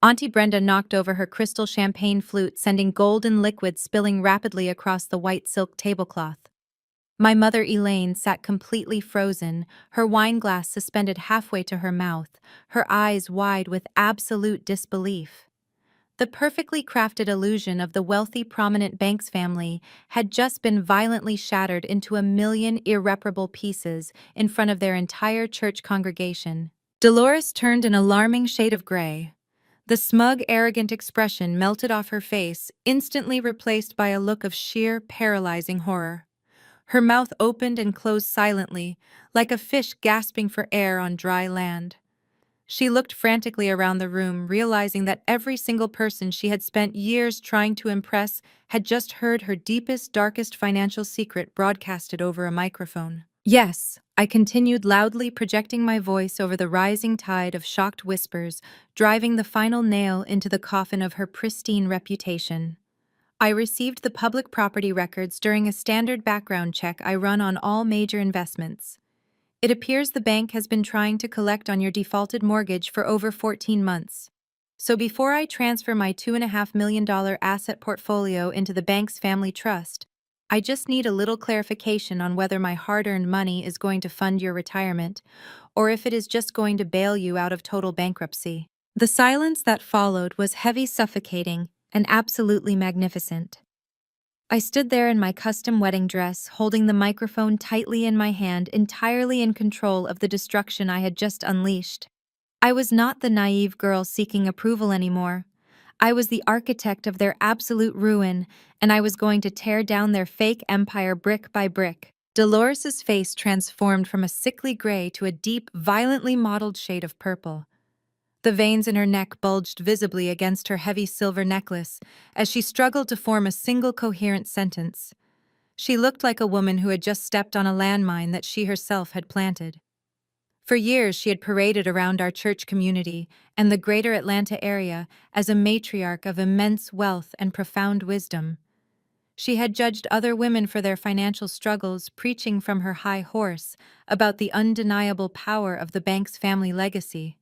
Auntie Brenda knocked over her crystal champagne flute, sending golden liquid spilling rapidly across the white silk tablecloth. My mother Elaine sat completely frozen, her wine glass suspended halfway to her mouth, her eyes wide with absolute disbelief. The perfectly crafted illusion of the wealthy, prominent Banks family had just been violently shattered into a million irreparable pieces in front of their entire church congregation. Dolores turned an alarming shade of gray. The smug, arrogant expression melted off her face, instantly replaced by a look of sheer, paralyzing horror. Her mouth opened and closed silently, like a fish gasping for air on dry land. She looked frantically around the room, realizing that every single person she had spent years trying to impress had just heard her deepest, darkest financial secret broadcasted over a microphone. Yes, I continued loudly, projecting my voice over the rising tide of shocked whispers, driving the final nail into the coffin of her pristine reputation. I received the public property records during a standard background check I run on all major investments. It appears the bank has been trying to collect on your defaulted mortgage for over 14 months. So before I transfer my $2.5 million asset portfolio into the bank's family trust, I just need a little clarification on whether my hard-earned money is going to fund your retirement, or if it is just going to bail you out of total bankruptcy. The silence that followed was heavy, suffocating, and absolutely magnificent. I stood there in my custom wedding dress, holding the microphone tightly in my hand, entirely in control of the destruction I had just unleashed. I was not the naive girl seeking approval anymore. I was the architect of their absolute ruin, and I was going to tear down their fake empire brick by brick. Dolores's face transformed from a sickly gray to a deep, violently mottled shade of purple. The veins in her neck bulged visibly against her heavy silver necklace as she struggled to form a single coherent sentence. She looked like a woman who had just stepped on a landmine that she herself had planted. For years, she had paraded around our church community and the greater Atlanta area as a matriarch of immense wealth and profound wisdom. She had judged other women for their financial struggles, preaching from her high horse about the undeniable power of the bank's family legacy.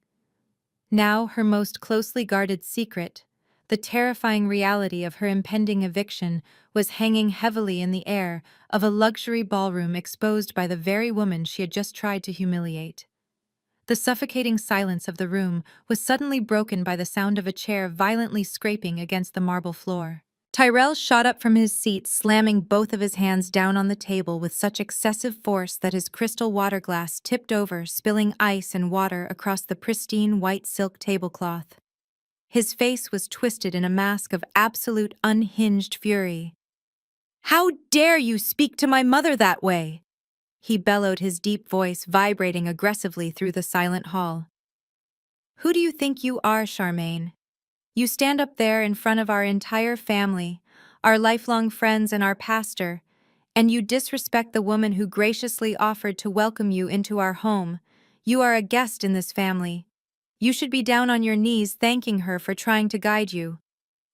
Now her most closely guarded secret, the terrifying reality of her impending eviction, was hanging heavily in the air of a luxury ballroom exposed by the very woman she had just tried to humiliate. The suffocating silence of the room was suddenly broken by the sound of a chair violently scraping against the marble floor. Tyrell shot up from his seat, slamming both of his hands down on the table with such excessive force that his crystal water glass tipped over, spilling ice and water across the pristine white silk tablecloth. His face was twisted in a mask of absolute unhinged fury. "How dare you speak to my mother that way?" he bellowed, his deep voice vibrating aggressively through the silent hall. "Who do you think you are, Charmaine? You stand up there in front of our entire family, our lifelong friends and our pastor, and you disrespect the woman who graciously offered to welcome you into our home. You are a guest in this family. You should be down on your knees thanking her for trying to guide you.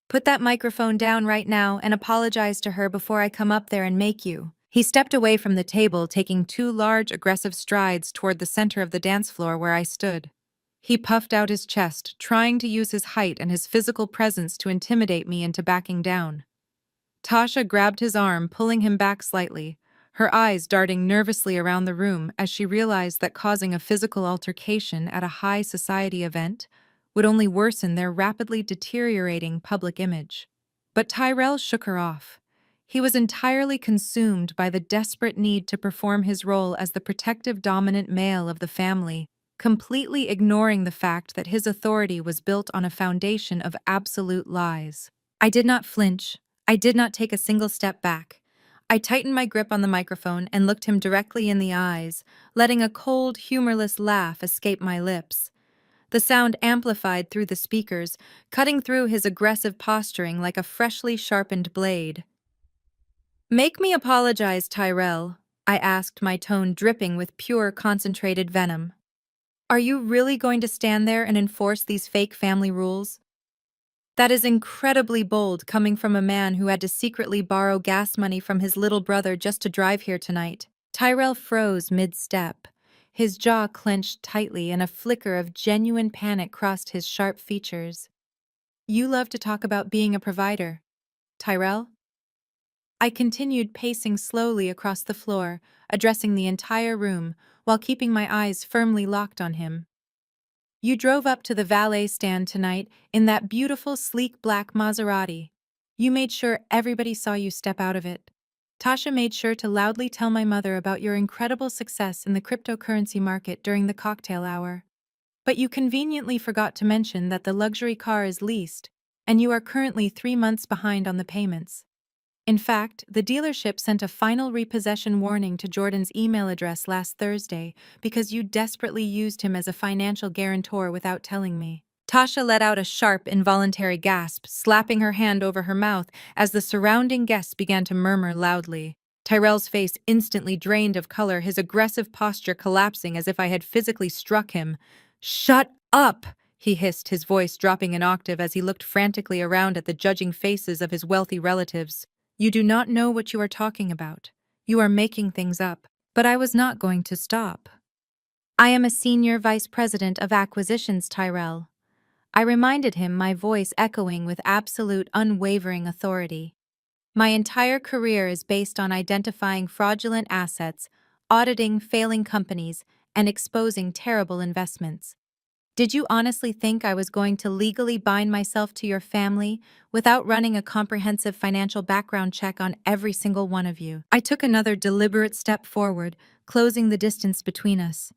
Put that microphone down right now and apologize to her before I come up there and make you." He stepped away from the table, taking 2 large, aggressive strides toward the center of the dance floor where I stood. He puffed out his chest, trying to use his height and his physical presence to intimidate me into backing down. Tasha grabbed his arm, pulling him back slightly, her eyes darting nervously around the room as she realized that causing a physical altercation at a high society event would only worsen their rapidly deteriorating public image. But Tyrell shook her off. He was entirely consumed by the desperate need to perform his role as the protective dominant male of the family, completely ignoring the fact that his authority was built on a foundation of absolute lies. I did not flinch. I did not take a single step back. I tightened my grip on the microphone and looked him directly in the eyes, letting a cold, humorless laugh escape my lips. The sound amplified through the speakers, cutting through his aggressive posturing like a freshly sharpened blade. "Make me apologize, Tyrell," I asked, my tone dripping with pure, concentrated venom. "Are you really going to stand there and enforce these fake family rules? That is incredibly bold coming from a man who had to secretly borrow gas money from his little brother just to drive here tonight." Tyrell froze mid-step. His jaw clenched tightly and a flicker of genuine panic crossed his sharp features. "You love to talk about being a provider, Tyrell?" I continued pacing slowly across the floor, addressing the entire room, while keeping my eyes firmly locked on him. "You drove up to the valet stand tonight in that beautiful, sleek black Maserati. You made sure everybody saw you step out of it. Tasha made sure to loudly tell my mother about your incredible success in the cryptocurrency market during the cocktail hour. But you conveniently forgot to mention that the luxury car is leased, and you are currently 3 months behind on the payments. In fact, the dealership sent a final repossession warning to Jordan's email address last Thursday because you desperately used him as a financial guarantor without telling me. Tasha let out a sharp, involuntary gasp, slapping her hand over her mouth as the surrounding guests began to murmur loudly. Tyrell's face instantly drained of color, his aggressive posture collapsing as if I had physically struck him. "Shut up!" he hissed, his voice dropping an octave as he looked frantically around at the judging faces of his wealthy relatives. "You do not know what you are talking about. You are making things up." But I was not going to stop. "I am a senior vice president of acquisitions, Tyrell." I reminded him, my voice echoing with absolute, unwavering authority. "My entire career is based on identifying fraudulent assets, auditing failing companies, and exposing terrible investments. Did you honestly think I was going to legally bind myself to your family without running a comprehensive financial background check on every single one of you?" I took another deliberate step forward, closing the distance between us.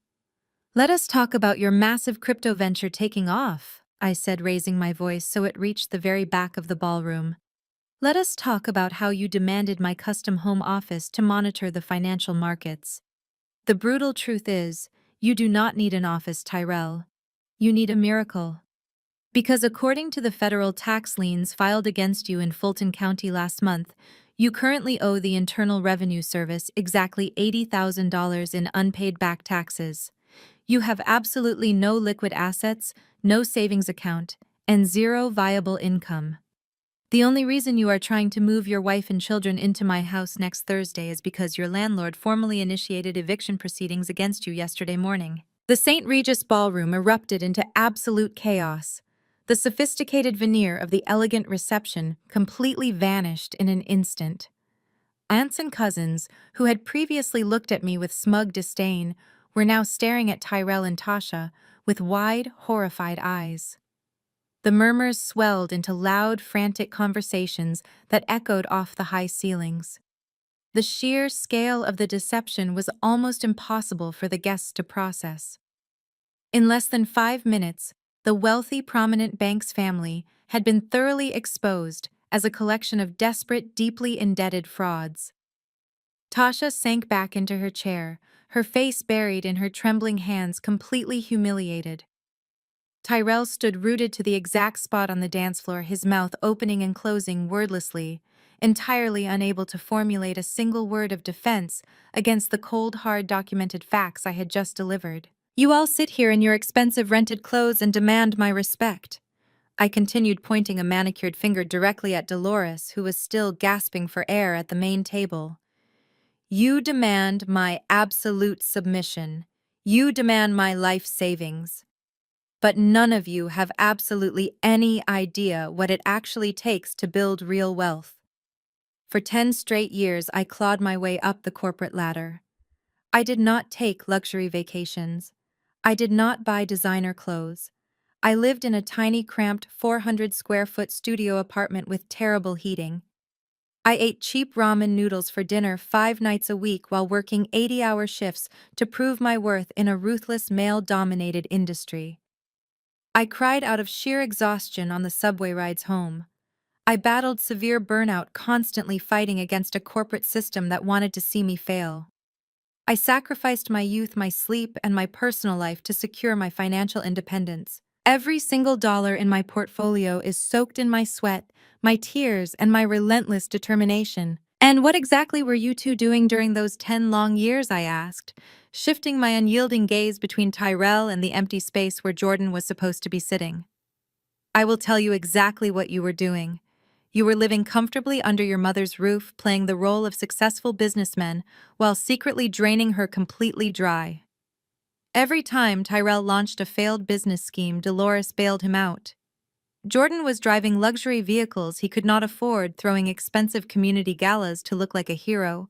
"Let us talk about your massive crypto venture taking off," I said, raising my voice so it reached the very back of the ballroom. "Let us talk about how you demanded my custom home office to monitor the financial markets. The brutal truth is, you do not need an office, Tyrell. You need a miracle. Because according to the federal tax liens filed against you in Fulton County last month, you currently owe the Internal Revenue Service exactly $80,000 in unpaid back taxes. You have absolutely no liquid assets, no savings account, and zero viable income. The only reason you are trying to move your wife and children into my house next Thursday is because your landlord formally initiated eviction proceedings against you yesterday morning." The St. Regis ballroom erupted into absolute chaos. The sophisticated veneer of the elegant reception completely vanished in an instant. Aunts and cousins, who had previously looked at me with smug disdain, were now staring at Tyrell and Tasha with wide, horrified eyes. The murmurs swelled into loud, frantic conversations that echoed off the high ceilings. The sheer scale of the deception was almost impossible for the guests to process. In less than 5 minutes, the wealthy, prominent Banks family had been thoroughly exposed as a collection of desperate, deeply indebted frauds. Tasha sank back into her chair, her face buried in her trembling hands, completely humiliated. Tyrell stood rooted to the exact spot on the dance floor, his mouth opening and closing wordlessly, entirely unable to formulate a single word of defense against the cold, hard documented facts I had just delivered. "You all sit here in your expensive rented clothes and demand my respect." I continued, pointing a manicured finger directly at Dolores, who was still gasping for air at the main table. "You demand my absolute submission. You demand my life savings. But none of you have absolutely any idea what it actually takes to build real wealth. For 10 straight years, I clawed my way up the corporate ladder. I did not take luxury vacations. I did not buy designer clothes. I lived in a tiny, cramped 400-square-foot studio apartment with terrible heating. I ate cheap ramen noodles for dinner 5 nights a week while working 80-hour shifts to prove my worth in a ruthless, male-dominated industry. I cried out of sheer exhaustion on the subway rides home. I battled severe burnout, constantly fighting against a corporate system that wanted to see me fail. I sacrificed my youth, my sleep, and my personal life to secure my financial independence. Every single dollar in my portfolio is soaked in my sweat, my tears, and my relentless determination. "And what exactly were you two doing during those 10 long years?" I asked, shifting my unyielding gaze between Tyrell and the empty space where Jordan was supposed to be sitting. "I will tell you exactly what you were doing. You were living comfortably under your mother's roof, playing the role of successful businessmen, while secretly draining her completely dry. Every time Tyrell launched a failed business scheme, Dolores bailed him out. Jordan was driving luxury vehicles he could not afford, throwing expensive community galas to look like a hero,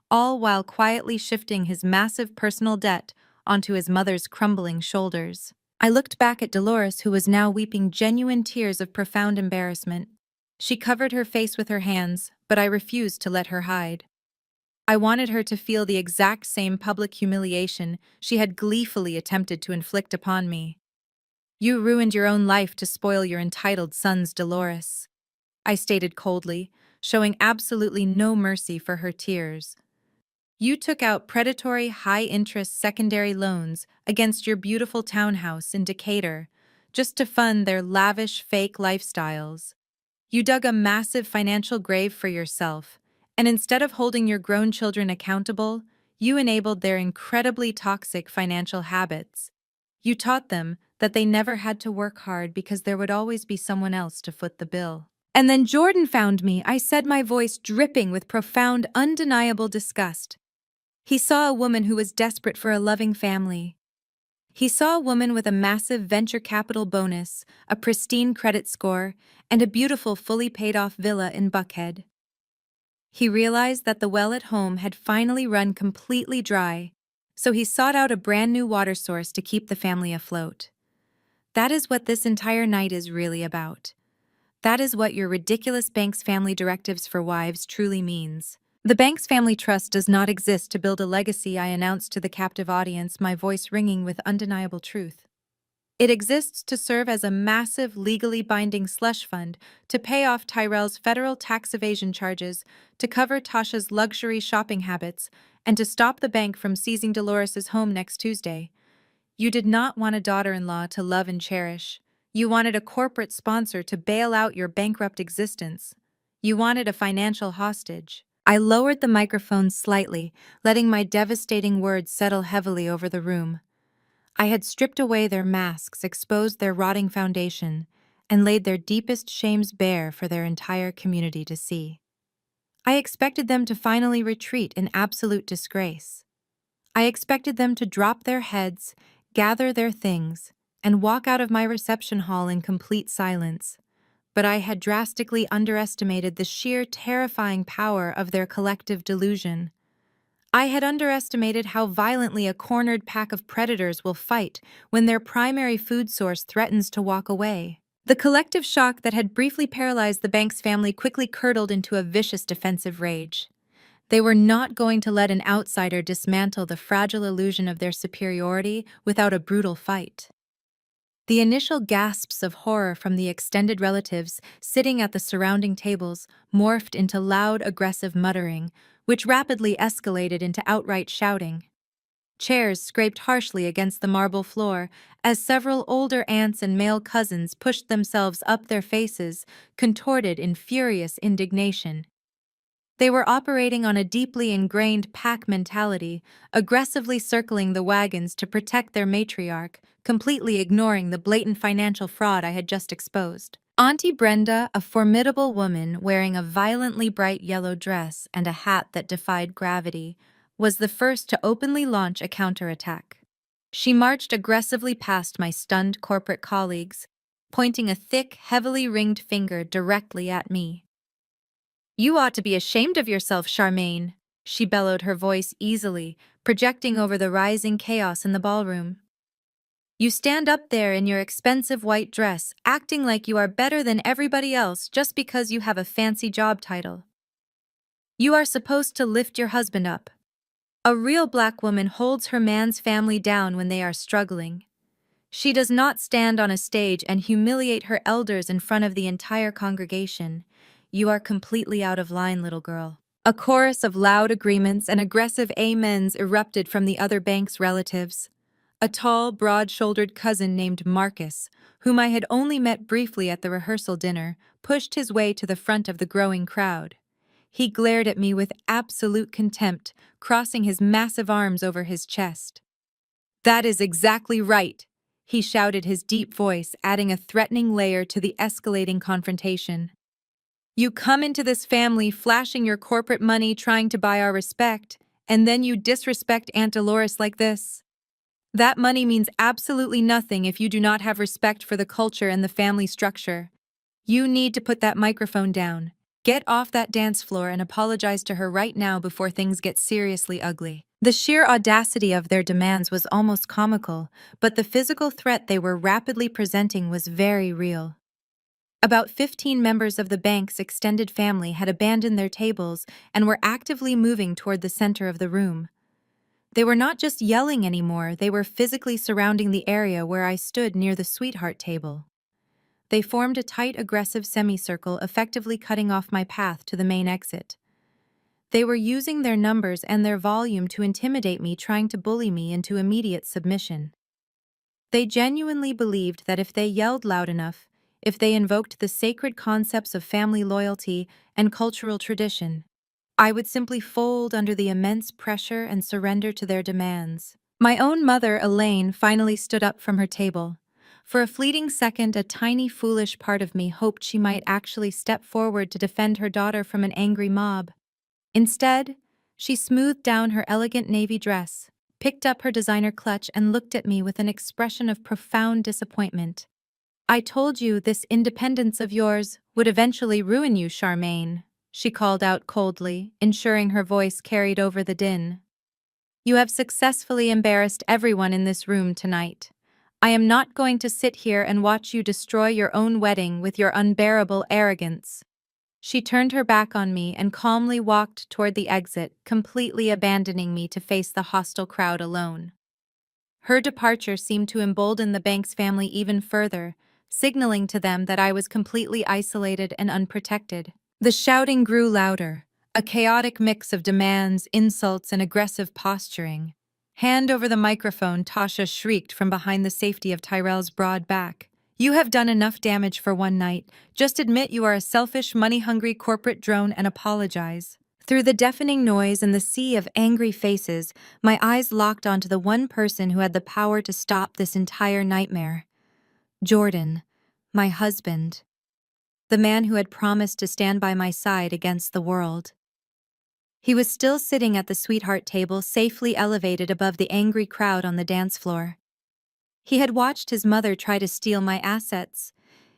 all while quietly shifting his massive personal debt onto his mother's crumbling shoulders." I looked back at Dolores, who was now weeping genuine tears of profound embarrassment. She covered her face with her hands, but I refused to let her hide. I wanted her to feel the exact same public humiliation she had gleefully attempted to inflict upon me. "You ruined your own life to spoil your entitled son's, Dolores," I stated coldly, showing absolutely no mercy for her tears. You took out predatory high-interest secondary loans against your beautiful townhouse in Decatur just to fund their lavish fake lifestyles. You dug a massive financial grave for yourself, and instead of holding your grown children accountable, you enabled their incredibly toxic financial habits. You taught them that they never had to work hard because there would always be someone else to foot the bill. And then Jordan found me, I said, my voice dripping with profound, undeniable disgust. He saw a woman who was desperate for a loving family. He saw a woman with a massive venture capital bonus, a pristine credit score, and a beautiful fully paid-off villa in Buckhead. He realized that the well at home had finally run completely dry, so he sought out a brand new water source to keep the family afloat. That is what this entire night is really about. That is what your ridiculous Banks Family Directives for Wives truly means. The Banks Family Trust does not exist to build a legacy, I announced to the captive audience, my voice ringing with undeniable truth. It exists to serve as a massive, legally binding slush fund to pay off Tyrell's federal tax evasion charges, to cover Tasha's luxury shopping habits, and to stop the bank from seizing Dolores's home next Tuesday. You did not want a daughter-in-law to love and cherish. You wanted a corporate sponsor to bail out your bankrupt existence. You wanted a financial hostage. I lowered the microphone slightly, letting my devastating words settle heavily over the room. I had stripped away their masks, exposed their rotting foundation, and laid their deepest shames bare for their entire community to see. I expected them to finally retreat in absolute disgrace. I expected them to drop their heads, gather their things, and walk out of my reception hall in complete silence. But I had drastically underestimated the sheer terrifying power of their collective delusion. I had underestimated how violently a cornered pack of predators will fight when their primary food source threatens to walk away. The collective shock that had briefly paralyzed the Banks family quickly curdled into a vicious defensive rage. They were not going to let an outsider dismantle the fragile illusion of their superiority without a brutal fight. The initial gasps of horror from the extended relatives sitting at the surrounding tables morphed into loud, aggressive muttering, which rapidly escalated into outright shouting. Chairs scraped harshly against the marble floor as several older aunts and male cousins pushed themselves up their faces, contorted in furious indignation. They were operating on a deeply ingrained pack mentality, aggressively circling the wagons to protect their matriarch, completely ignoring the blatant financial fraud I had just exposed. Auntie Brenda, a formidable woman wearing a violently bright yellow dress and a hat that defied gravity, was the first to openly launch a counterattack. She marched aggressively past my stunned corporate colleagues, pointing a thick, heavily ringed finger directly at me. "You ought to be ashamed of yourself, Charmaine," she bellowed, her voice easily, projecting over the rising chaos in the ballroom. "You stand up there in your expensive white dress, acting like you are better than everybody else just because you have a fancy job title. You are supposed to lift your husband up. A real black woman holds her man's family down when they are struggling. She does not stand on a stage and humiliate her elders in front of the entire congregation. You are completely out of line, little girl." A chorus of loud agreements and aggressive amens erupted from the other Banks relatives. A tall, broad-shouldered cousin named Marcus, whom I had only met briefly at the rehearsal dinner, pushed his way to the front of the growing crowd. He glared at me with absolute contempt, crossing his massive arms over his chest. "That is exactly right," he shouted, his deep voice adding a threatening layer to the escalating confrontation. "You come into this family flashing your corporate money trying to buy our respect, and then you disrespect Aunt Dolores like this. That money means absolutely nothing if you do not have respect for the culture and the family structure. You need to put that microphone down. Get off that dance floor and apologize to her right now before things get seriously ugly." The sheer audacity of their demands was almost comical, but the physical threat they were rapidly presenting was very real. About 15 members of the bank's extended family had abandoned their tables and were actively moving toward the center of the room. They were not just yelling anymore, they were physically surrounding the area where I stood near the sweetheart table. They formed a tight, aggressive semicircle, effectively cutting off my path to the main exit. They were using their numbers and their volume to intimidate me, trying to bully me into immediate submission. They genuinely believed that if they yelled loud enough, if they invoked the sacred concepts of family loyalty and cultural tradition, I would simply fold under the immense pressure and surrender to their demands. My own mother, Elaine, finally stood up from her table. For a fleeting second, a tiny, foolish part of me hoped she might actually step forward to defend her daughter from an angry mob. Instead, she smoothed down her elegant navy dress, picked up her designer clutch, and looked at me with an expression of profound disappointment. "I told you this independence of yours would eventually ruin you, Charmaine," she called out coldly, ensuring her voice carried over the din. "You have successfully embarrassed everyone in this room tonight. I am not going to sit here and watch you destroy your own wedding with your unbearable arrogance." She turned her back on me and calmly walked toward the exit, completely abandoning me to face the hostile crowd alone. Her departure seemed to embolden the Banks family even further, signaling to them that I was completely isolated and unprotected. The shouting grew louder, a chaotic mix of demands, insults, and aggressive posturing. "Hand over the microphone," Tasha shrieked from behind the safety of Tyrell's broad back. "You have done enough damage for one night. Just admit you are a selfish, money-hungry corporate drone and apologize." Through the deafening noise and the sea of angry faces, my eyes locked onto the one person who had the power to stop this entire nightmare. Jordan, my husband. The man who had promised to stand by my side against the world. He was still sitting at the sweetheart table, safely elevated above the angry crowd on the dance floor. He had watched his mother try to steal my assets.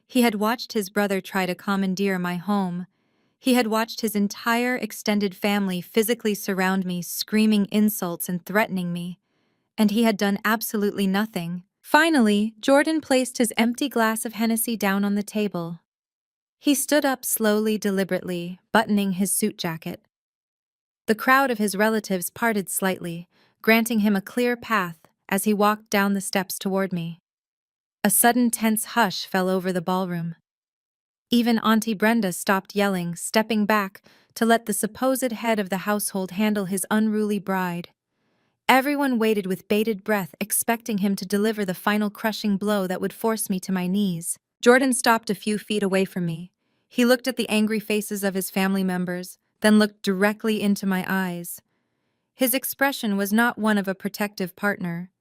He had watched his brother try to commandeer my home. He had watched his entire extended family physically surround me, screaming insults and threatening me. And he had done absolutely nothing. Finally, Jordan placed his empty glass of Hennessy down on the table. He stood up slowly, deliberately, buttoning his suit jacket. The crowd of his relatives parted slightly, granting him a clear path as he walked down the steps toward me. A sudden tense hush fell over the ballroom. Even Auntie Brenda stopped yelling, stepping back to let the supposed head of the household handle his unruly bride. Everyone waited with bated breath, expecting him to deliver the final crushing blow that would force me to my knees. Jordan stopped a few feet away from me. He looked at the angry faces of his family members, then looked directly into my eyes. His expression was not one of a protective partner.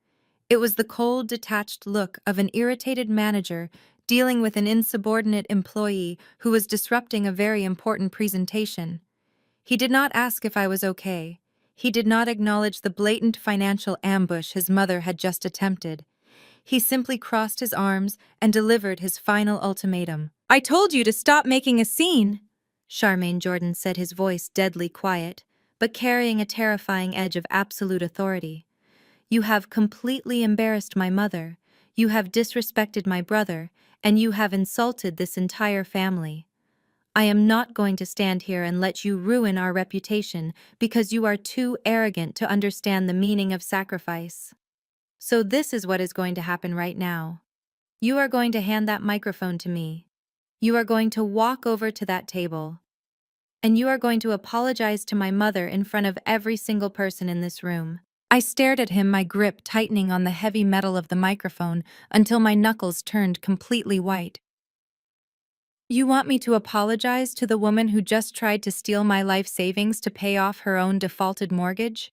It was the cold, detached look of an irritated manager dealing with an insubordinate employee who was disrupting a very important presentation. He did not ask if I was okay. He did not acknowledge the blatant financial ambush his mother had just attempted. He simply crossed his arms and delivered his final ultimatum. "I told you to stop making a scene," Charmaine Jordan said, his voice deadly quiet, but carrying a terrifying edge of absolute authority. "You have completely embarrassed my mother, you have disrespected my brother, and you have insulted this entire family. I am not going to stand here and let you ruin our reputation because you are too arrogant to understand the meaning of sacrifice. So this is what is going to happen right now. You are going to hand that microphone to me. You are going to walk over to that table. And you are going to apologize to my mother in front of every single person in this room." I stared at him, my grip tightening on the heavy metal of the microphone until my knuckles turned completely white. "You want me to apologize to the woman who just tried to steal my life savings to pay off her own defaulted mortgage?"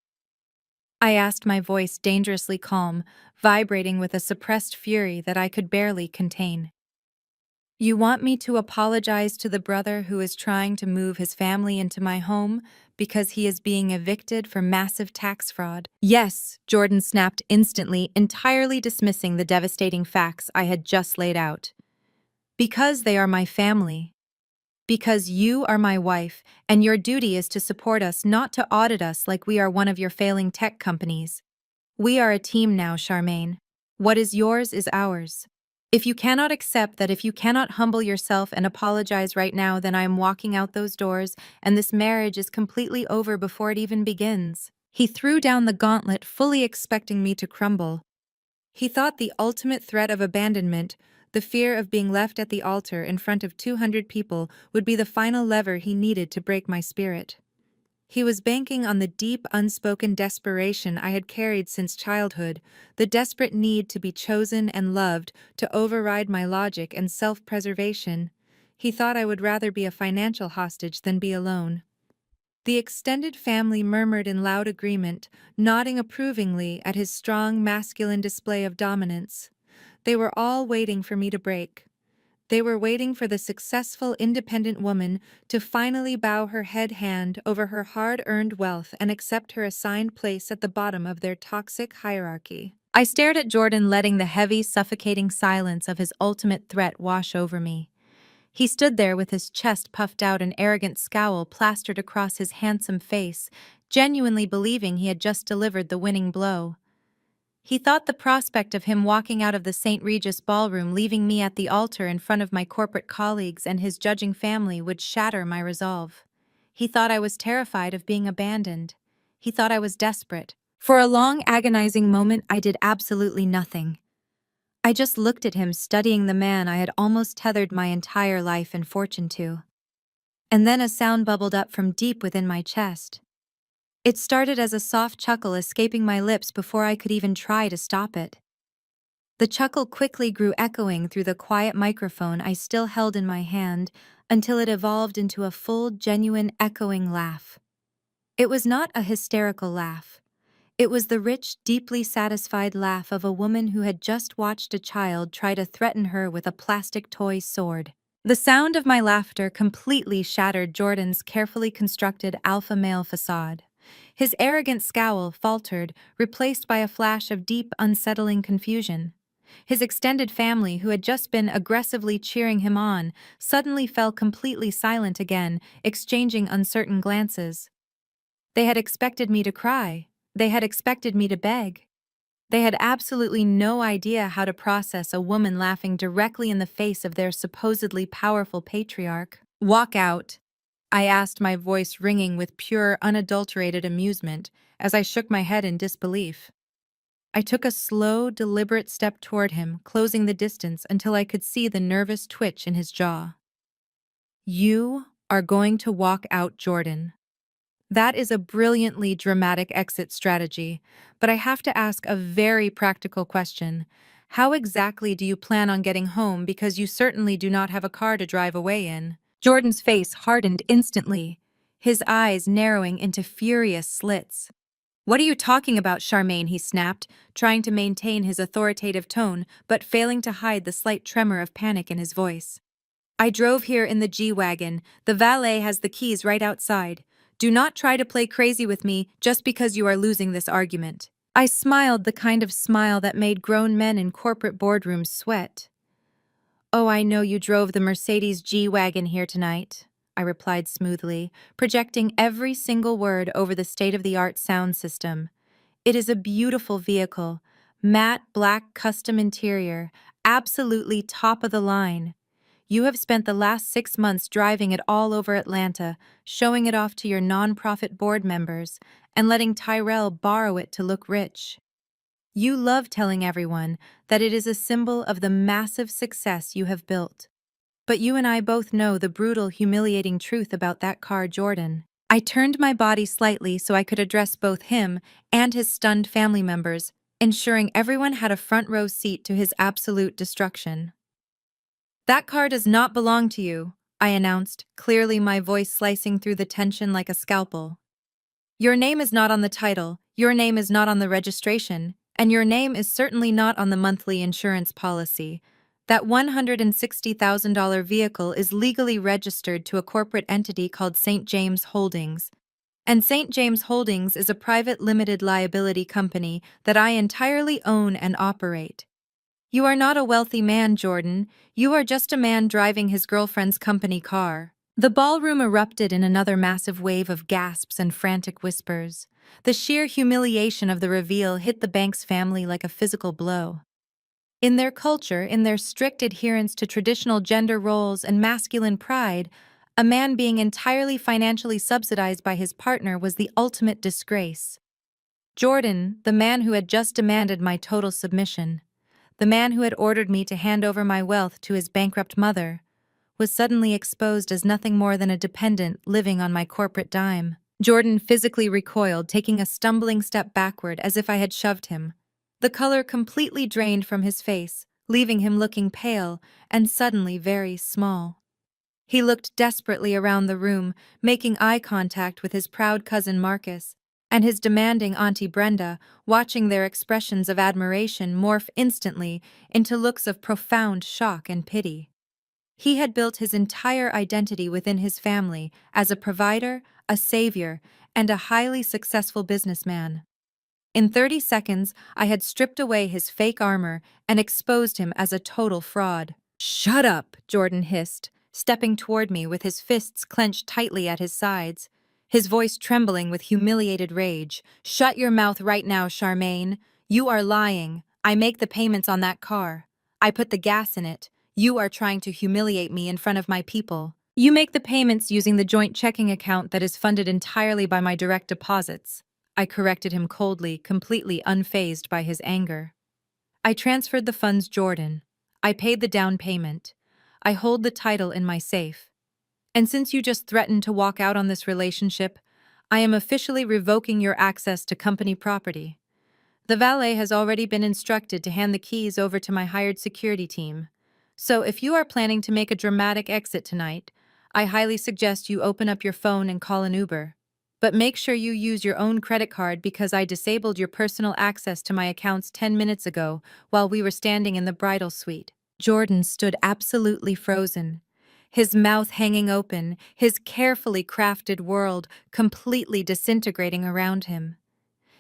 I asked, my voice dangerously calm, vibrating with a suppressed fury that I could barely contain. "You want me to apologize to the brother who is trying to move his family into my home because he is being evicted for massive tax fraud?" "Yes," Jordan snapped instantly, entirely dismissing the devastating facts I had just laid out. "Because they are my family. Because you are my wife, and your duty is to support us, not to audit us like we are one of your failing tech companies. We are a team now, Charmaine. What is yours is ours. If you cannot accept that, if you cannot humble yourself and apologize right now, then I am walking out those doors, and this marriage is completely over before it even begins." He threw down the gauntlet, fully expecting me to crumble. He thought the ultimate threat of abandonment, The fear of being left at the altar in front of 200 people would be the final lever he needed to break my spirit. He was banking on the deep, unspoken desperation I had carried since childhood, the desperate need to be chosen and loved to override my logic and self-preservation. He thought I would rather be a financial hostage than be alone. The extended family murmured in loud agreement, nodding approvingly at his strong, masculine display of dominance. They were all waiting for me to break. They were waiting for the successful, independent woman to finally bow her head hand over her hard-earned wealth and accept her assigned place at the bottom of their toxic hierarchy. I stared at Jordan, letting the heavy, suffocating silence of his ultimate threat wash over me. He stood there with his chest puffed out, an arrogant scowl plastered across his handsome face, genuinely believing he had just delivered the winning blow. He thought the prospect of him walking out of the St. Regis ballroom, leaving me at the altar in front of my corporate colleagues and his judging family, would shatter my resolve. He thought I was terrified of being abandoned. He thought I was desperate. For a long, agonizing moment, I did absolutely nothing. I just looked at him, studying the man I had almost tethered my entire life and fortune to. And then a sound bubbled up from deep within my chest. It started as a soft chuckle escaping my lips before I could even try to stop it. The chuckle quickly grew, echoing through the quiet microphone I still held in my hand, until it evolved into a full, genuine, echoing laugh. It was not a hysterical laugh. It was the rich, deeply satisfied laugh of a woman who had just watched a child try to threaten her with a plastic toy sword. The sound of my laughter completely shattered Jordan's carefully constructed alpha male facade. His arrogant scowl faltered, replaced by a flash of deep, unsettling confusion. His extended family, who had just been aggressively cheering him on, suddenly fell completely silent again, exchanging uncertain glances. They had expected me to cry. They had expected me to beg. They had absolutely no idea how to process a woman laughing directly in the face of their supposedly powerful patriarch. "Walk out," I asked, my voice ringing with pure, unadulterated amusement as I shook my head in disbelief. I took a slow, deliberate step toward him, closing the distance until I could see the nervous twitch in his jaw. "You are going to walk out, Jordan." That is a brilliantly dramatic exit strategy, but I have to ask a very practical question. How exactly do you plan on getting home, because you certainly do not have a car to drive away in? Jordan's face hardened instantly, his eyes narrowing into furious slits. "What are you talking about, Charmaine?" he snapped, trying to maintain his authoritative tone but failing to hide the slight tremor of panic in his voice. "I drove here in the G-Wagon. The valet has the keys right outside. Do not try to play crazy with me just because you are losing this argument." I smiled, the kind of smile that made grown men in corporate boardrooms sweat. "Oh, I know you drove the Mercedes G-Wagon here tonight," I replied smoothly, projecting every single word over the state-of-the-art sound system. "It is a beautiful vehicle, matte black custom interior, absolutely top of the line. You have spent the last 6 months driving it all over Atlanta, showing it off to your nonprofit board members, and letting Tyrell borrow it to look rich. You love telling everyone that it is a symbol of the massive success you have built. But you and I both know the brutal, humiliating truth about that car, Jordan." I turned my body slightly so I could address both him and his stunned family members, ensuring everyone had a front row seat to his absolute destruction. "That car does not belong to you," I announced, clearly my voice slicing through the tension like a scalpel. "Your name is not on the title, your name is not on the registration, and your name is certainly not on the monthly insurance policy. That $160,000 vehicle is legally registered to a corporate entity called St. James Holdings. And St. James Holdings is a private limited liability company that I entirely own and operate. You are not a wealthy man, Jordan. You are just a man driving his girlfriend's company car." The ballroom erupted in another massive wave of gasps and frantic whispers. The sheer humiliation of the reveal hit the Banks family like a physical blow. In their culture, in their strict adherence to traditional gender roles and masculine pride, a man being entirely financially subsidized by his partner was the ultimate disgrace. Jordan, the man who had just demanded my total submission. The man who had ordered me to hand over my wealth to his bankrupt mother was suddenly exposed as nothing more than a dependent living on my corporate dime. Jordan physically recoiled, taking a stumbling step backward as if I had shoved him. The color completely drained from his face, leaving him looking pale and suddenly very small. He looked desperately around the room, making eye contact with his proud cousin Marcus and his demanding Auntie Brenda, watching their expressions of admiration morph instantly into looks of profound shock and pity. He had built his entire identity within his family as a provider, a savior, and a highly successful businessman. In 30 seconds, I had stripped away his fake armor and exposed him as a total fraud. "Shut up," Jordan hissed, stepping toward me with his fists clenched tightly at his sides, his voice trembling with humiliated rage. "Shut your mouth right now, Charmaine. You are lying. I make the payments on that car. I put the gas in it. You are trying to humiliate me in front of my people. You make the payments using the joint checking account that is funded entirely by my direct deposits." I corrected him coldly, completely unfazed by his anger. "I transferred the funds, Jordan. I paid the down payment. I hold the title in my safe. And since you just threatened to walk out on this relationship, I am officially revoking your access to company property. The valet has already been instructed to hand the keys over to my hired security team. So if you are planning to make a dramatic exit tonight, I highly suggest you open up your phone and call an Uber. But make sure you use your own credit card because I disabled your personal access to my accounts 10 minutes ago while we were standing in the bridal suite." Jordan stood absolutely frozen, his mouth hanging open, his carefully crafted world completely disintegrating around him.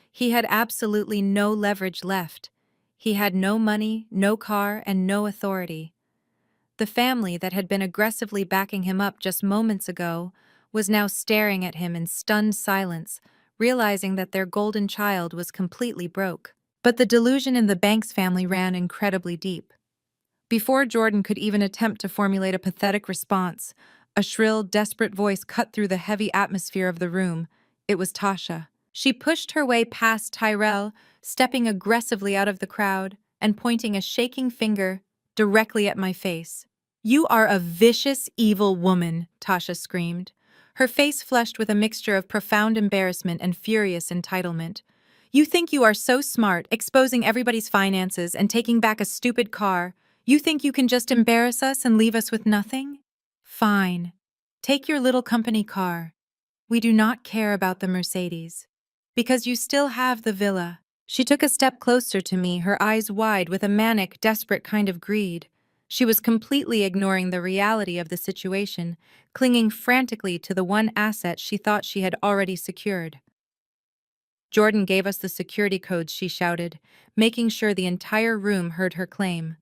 He had absolutely no leverage left. He had no money, no car, and no authority. The family that had been aggressively backing him up just moments ago was now staring at him in stunned silence, realizing that their golden child was completely broke. But the delusion in the Banks family ran incredibly deep. Before Jordan could even attempt to formulate a pathetic response, a shrill, desperate voice cut through the heavy atmosphere of the room. It was Tasha. She pushed her way past Tyrell, stepping aggressively out of the crowd and pointing a shaking finger directly at my face. "You are a vicious, evil woman," Tasha screamed, her face flushed with a mixture of profound embarrassment and furious entitlement. "You think you are so smart, exposing everybody's finances and taking back a stupid car. You think you can just embarrass us and leave us with nothing? Fine. Take your little company car. We do not care about the Mercedes. Because you still have the villa." She took a step closer to me, her eyes wide with a manic, desperate kind of greed. She was completely ignoring the reality of the situation, clinging frantically to the one asset she thought she had already secured. "Jordan gave us the security codes," she shouted, making sure the entire room heard her claim.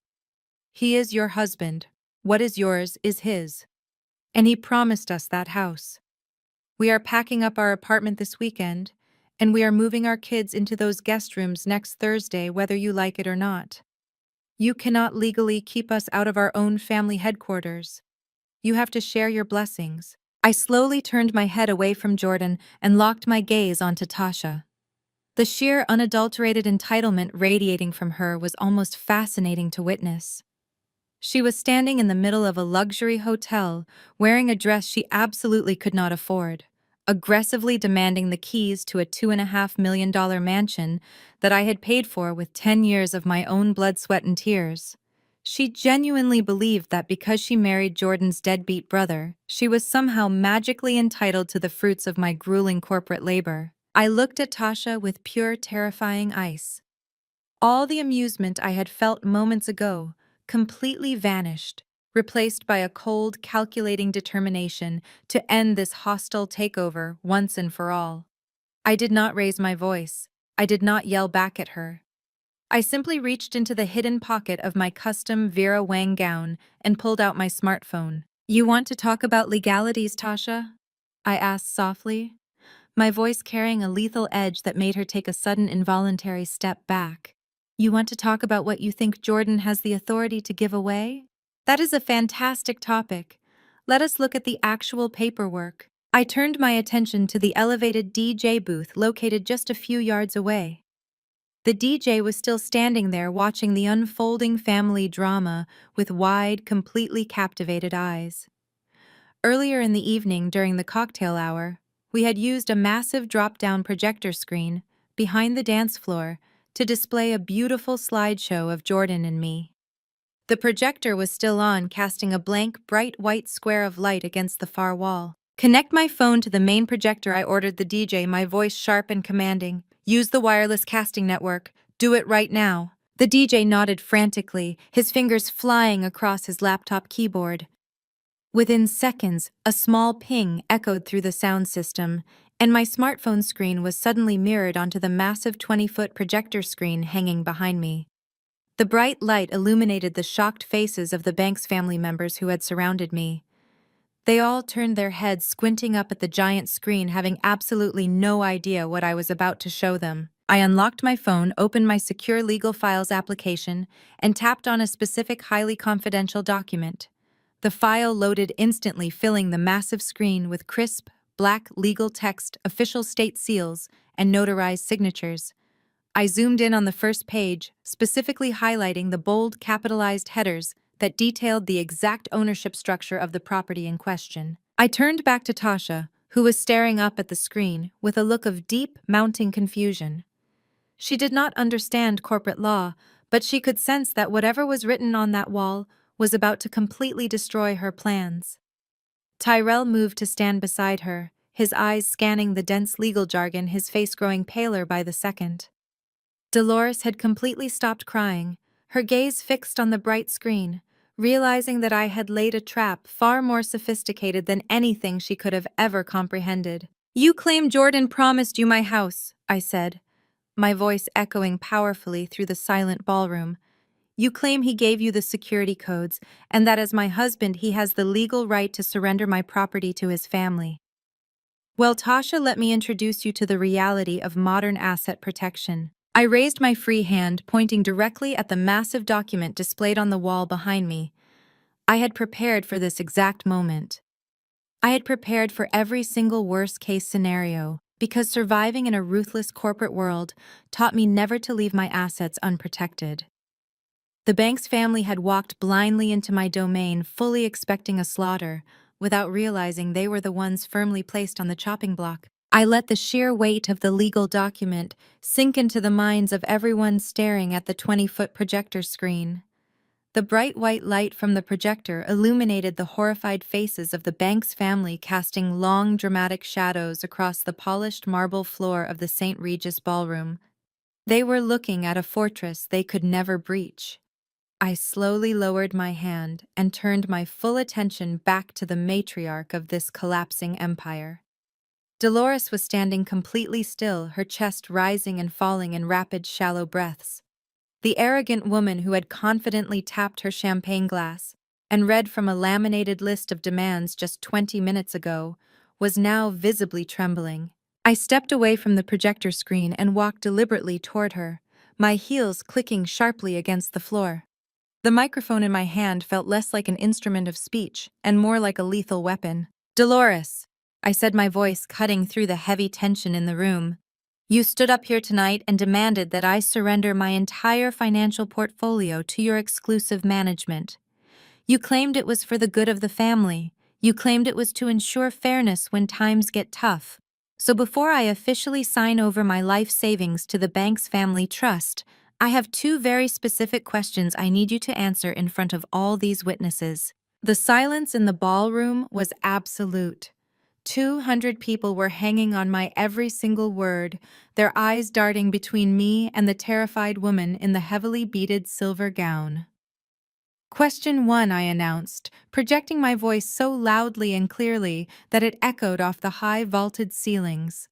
"He is your husband. What is yours is his. And he promised us that house. We are packing up our apartment this weekend, and we are moving our kids into those guest rooms next Thursday, whether you like it or not. You cannot legally keep us out of our own family headquarters. You have to share your blessings." I slowly turned my head away from Jordan and locked my gaze onto Tasha. The sheer, unadulterated entitlement radiating from her was almost fascinating to witness. She was standing in the middle of a luxury hotel, wearing a dress she absolutely could not afford, aggressively demanding the keys to a $2.5 million mansion that I had paid for with 10 years of my own blood, sweat, and tears. She genuinely believed that because she married Jordan's deadbeat brother, she was somehow magically entitled to the fruits of my grueling corporate labor. I looked at Tasha with pure, terrifying eyes. All the amusement I had felt moments ago completely vanished, replaced by a cold, calculating determination to end this hostile takeover once and for all. I did not raise my voice. I did not yell back at her. I simply reached into the hidden pocket of my custom Vera Wang gown and pulled out my smartphone. "You want to talk about legalities, Tasha?" I asked softly, my voice carrying a lethal edge that made her take a sudden involuntary step back. "You want to talk about what you think Jordan has the authority to give away? That is a fantastic topic. Let us look at the actual paperwork." I turned my attention to the elevated DJ booth located just a few yards away. The DJ was still standing there watching the unfolding family drama with wide, completely captivated eyes. Earlier in the evening, during the cocktail hour, we had used a massive drop-down projector screen behind the dance floor to display a beautiful slideshow of Jordan and me. The projector was still on, casting a blank, bright white square of light against the far wall. "Connect my phone to the main projector," I ordered the DJ, my voice sharp and commanding. "Use the wireless casting network. Do it right now." The DJ nodded frantically, his fingers flying across his laptop keyboard. Within seconds, a small ping echoed through the sound system, and my smartphone screen was suddenly mirrored onto the massive 20-foot projector screen hanging behind me. The bright light illuminated the shocked faces of the Banks family members who had surrounded me. They all turned their heads, squinting up at the giant screen, having absolutely no idea what I was about to show them. I unlocked my phone, opened my secure legal files application, and tapped on a specific highly confidential document. The file loaded instantly, filling the massive screen with crisp, black legal text, official state seals, and notarized signatures. I zoomed in on the first page, specifically highlighting the bold capitalized headers that detailed the exact ownership structure of the property in question. I turned back to Tasha, who was staring up at the screen with a look of deep, mounting confusion. She did not understand corporate law, but she could sense that whatever was written on that wall was about to completely destroy her plans. Tyrell moved to stand beside her, his eyes scanning the dense legal jargon, his face growing paler by the second. Dolores had completely stopped crying, her gaze fixed on the bright screen, realizing that I had laid a trap far more sophisticated than anything she could have ever comprehended. "You claim Jordan promised you my house," I said, my voice echoing powerfully through the silent ballroom. "You claim he gave you the security codes, and that as my husband he has the legal right to surrender my property to his family. Well, Tasha, let me introduce you to the reality of modern asset protection." I raised my free hand, pointing directly at the massive document displayed on the wall behind me. I had prepared for this exact moment. I had prepared for every single worst-case scenario, because surviving in a ruthless corporate world taught me never to leave my assets unprotected. The Banks family had walked blindly into my domain, fully expecting a slaughter, without realizing they were the ones firmly placed on the chopping block. I let the sheer weight of the legal document sink into the minds of everyone staring at the 20-foot projector screen. The bright white light from the projector illuminated the horrified faces of the Banks family, casting long, dramatic shadows across the polished marble floor of the St. Regis ballroom. They were looking at a fortress they could never breach. I slowly lowered my hand and turned my full attention back to the matriarch of this collapsing empire. Dolores was standing completely still, her chest rising and falling in rapid, shallow breaths. The arrogant woman who had confidently tapped her champagne glass and read from a laminated list of demands just 20 minutes ago was now visibly trembling. I stepped away from the projector screen and walked deliberately toward her, my heels clicking sharply against the floor. The microphone in my hand felt less like an instrument of speech and more like a lethal weapon. "Dolores," I said, my voice cutting through the heavy tension in the room, "you stood up here tonight and demanded that I surrender my entire financial portfolio to your exclusive management. You claimed it was for the good of the family. You claimed it was to ensure fairness when times get tough. So before I officially sign over my life savings to the Banks Family Trust, I have two very specific questions I need you to answer in front of all these witnesses." The silence in the ballroom was absolute. 200 people were hanging on my every single word, their eyes darting between me and the terrified woman in the heavily beaded silver gown. "Question 1, I announced, projecting my voice so loudly and clearly that it echoed off the high vaulted ceilings.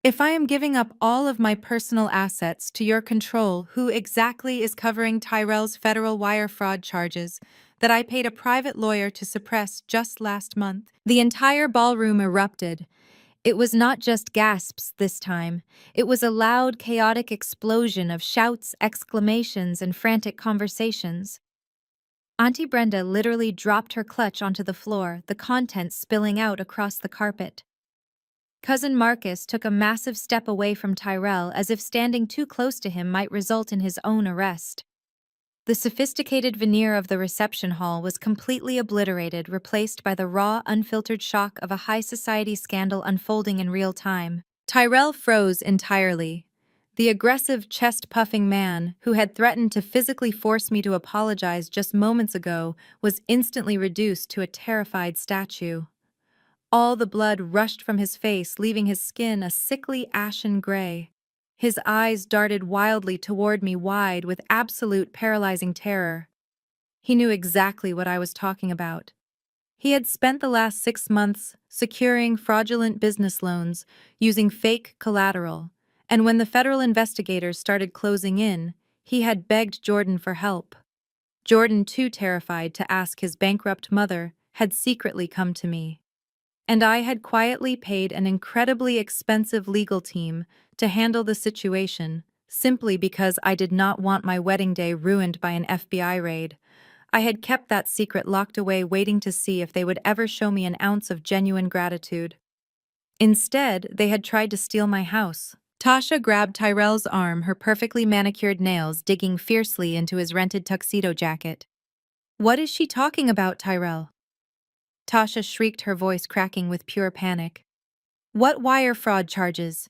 If I am giving up all of my personal assets to your control, who exactly is covering Tyrell's federal wire fraud charges that I paid a private lawyer to suppress just last month?" The entire ballroom erupted. It was not just gasps this time. It was a loud, chaotic explosion of shouts, exclamations, and frantic conversations. Auntie Brenda literally dropped her clutch onto the floor, the contents spilling out across the carpet. Cousin Marcus took a massive step away from Tyrell as if standing too close to him might result in his own arrest. The sophisticated veneer of the reception hall was completely obliterated, replaced by the raw, unfiltered shock of a high society scandal unfolding in real time. Tyrell froze entirely. The aggressive, chest-puffing man, who had threatened to physically force me to apologize just moments ago, was instantly reduced to a terrified statue. All the blood rushed from his face, leaving his skin a sickly ashen gray. His eyes darted wildly toward me, wide with absolute paralyzing terror. He knew exactly what I was talking about. He had spent the last 6 months securing fraudulent business loans using fake collateral, and when the federal investigators started closing in, he had begged Jordan for help. Jordan, too terrified to ask his bankrupt mother, had secretly come to me. And I had quietly paid an incredibly expensive legal team to handle the situation, simply because I did not want my wedding day ruined by an FBI raid. I had kept that secret locked away, waiting to see if they would ever show me an ounce of genuine gratitude. Instead, they had tried to steal my house. Tasha grabbed Tyrell's arm, her perfectly manicured nails digging fiercely into his rented tuxedo jacket. "What is she talking about, Tyrell?" Tasha shrieked, her voice cracking with pure panic. "What wire fraud charges?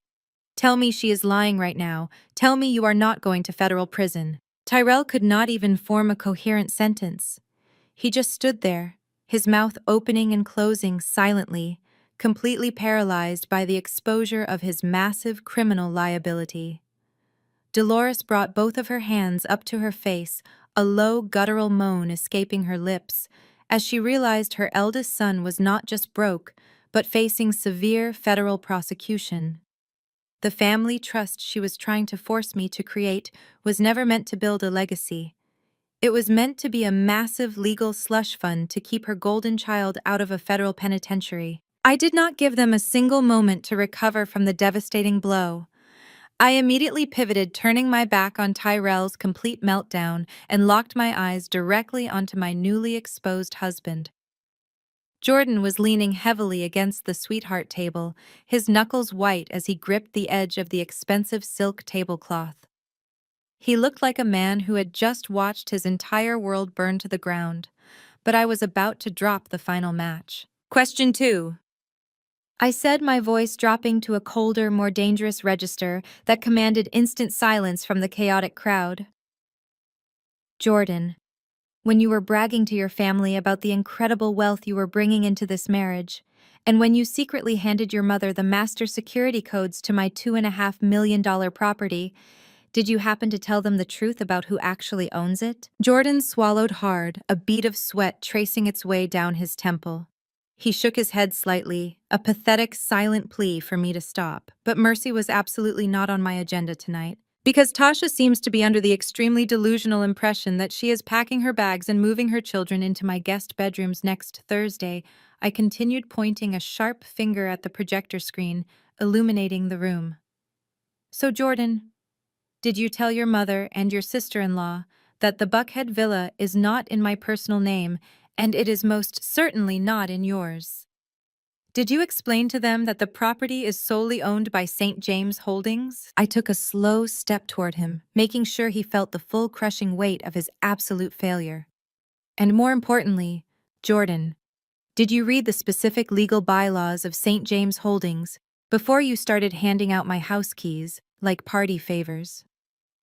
Tell me she is lying right now. Tell me you are not going to federal prison." Tyrell could not even form a coherent sentence. He just stood there, his mouth opening and closing silently, completely paralyzed by the exposure of his massive criminal liability. Dolores brought both of her hands up to her face, a low, guttural moan escaping her lips, as she realized her eldest son was not just broke, but facing severe federal prosecution. The family trust she was trying to force me to create was never meant to build a legacy. It was meant to be a massive legal slush fund to keep her golden child out of a federal penitentiary. I did not give them a single moment to recover from the devastating blow. I immediately pivoted, turning my back on Tyrell's complete meltdown, and locked my eyes directly onto my newly exposed husband. Jordan was leaning heavily against the sweetheart table, his knuckles white as he gripped the edge of the expensive silk tablecloth. He looked like a man who had just watched his entire world burn to the ground, but I was about to drop the final match. "Question 2. I said, my voice dropping to a colder, more dangerous register that commanded instant silence from the chaotic crowd. "Jordan, when you were bragging to your family about the incredible wealth you were bringing into this marriage, and when you secretly handed your mother the master security codes to my $2.5 million property, did you happen to tell them the truth about who actually owns it?" Jordan swallowed hard, a bead of sweat tracing its way down his temple. He shook his head slightly, a pathetic, silent plea for me to stop, but mercy was absolutely not on my agenda tonight. Because Tasha seems to be under the extremely delusional impression that she is packing her bags and moving her children into my guest bedrooms next Thursday, I continued, pointing a sharp finger at the projector screen, illuminating the room. "So, Jordan, did you tell your mother and your sister-in-law that the Buckhead Villa is not in my personal name, and it is most certainly not in yours? Did you explain to them that the property is solely owned by St. James Holdings?" I took a slow step toward him, making sure he felt the full crushing weight of his absolute failure. "And more importantly, Jordan, did you read the specific legal bylaws of St. James Holdings before you started handing out my house keys like party favors?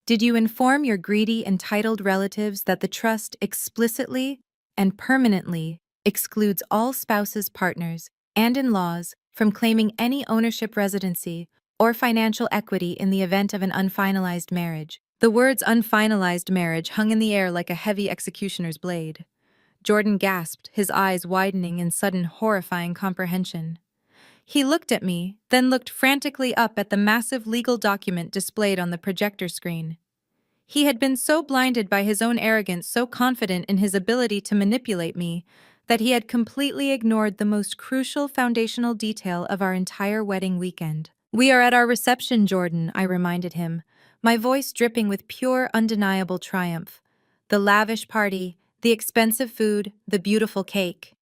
Did you inform your greedy, entitled relatives that the trust explicitly and permanently excludes all spouses, partners, and in-laws from claiming any ownership, residency, or financial equity in the event of an unfinalized marriage?" The words "unfinalized marriage" hung in the air like a heavy executioner's blade. Jordan gasped, his eyes widening in sudden, horrifying comprehension. He looked at me, then looked frantically up at the massive legal document displayed on the projector screen. He had been so blinded by his own arrogance, so confident in his ability to manipulate me, that he had completely ignored the most crucial foundational detail of our entire wedding weekend. "We are at our reception, Jordan," I reminded him, my voice dripping with pure, undeniable triumph. "The lavish party, the expensive food, the beautiful cake.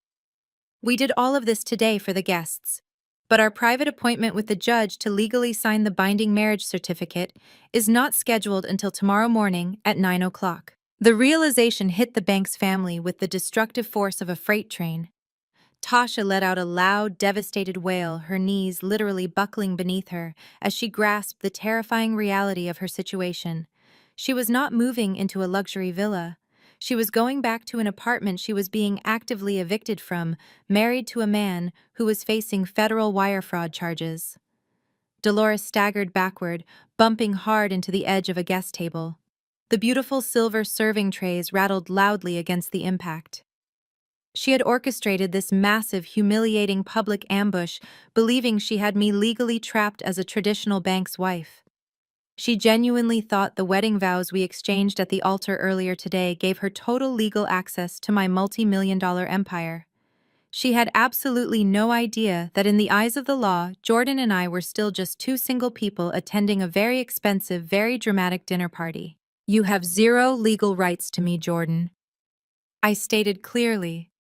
We did all of this today for the guests. but our private appointment with the judge to legally sign the binding marriage certificate is not scheduled until tomorrow morning at 9 o'clock. The realization hit the Banks family with the destructive force of a freight train. Tasha let out a loud, devastated wail, her knees literally buckling beneath her as she grasped the terrifying reality of her situation. She was not moving into a luxury villa. She was going back to an apartment she was being actively evicted from, married to a man who was facing federal wire fraud charges. Dolores staggered backward, bumping hard into the edge of a guest table. The beautiful silver serving trays rattled loudly against the impact. She had orchestrated this massive, humiliating public ambush, believing she had me legally trapped as a traditional Banks wife. She genuinely thought the wedding vows we exchanged at the altar earlier today gave her total legal access to my multi-million-dollar empire. She had absolutely no idea that in the eyes of the law, Jordan and I were still just two single people attending a very expensive, very dramatic dinner party. "You have zero legal rights to me, Jordan," I stated clearly,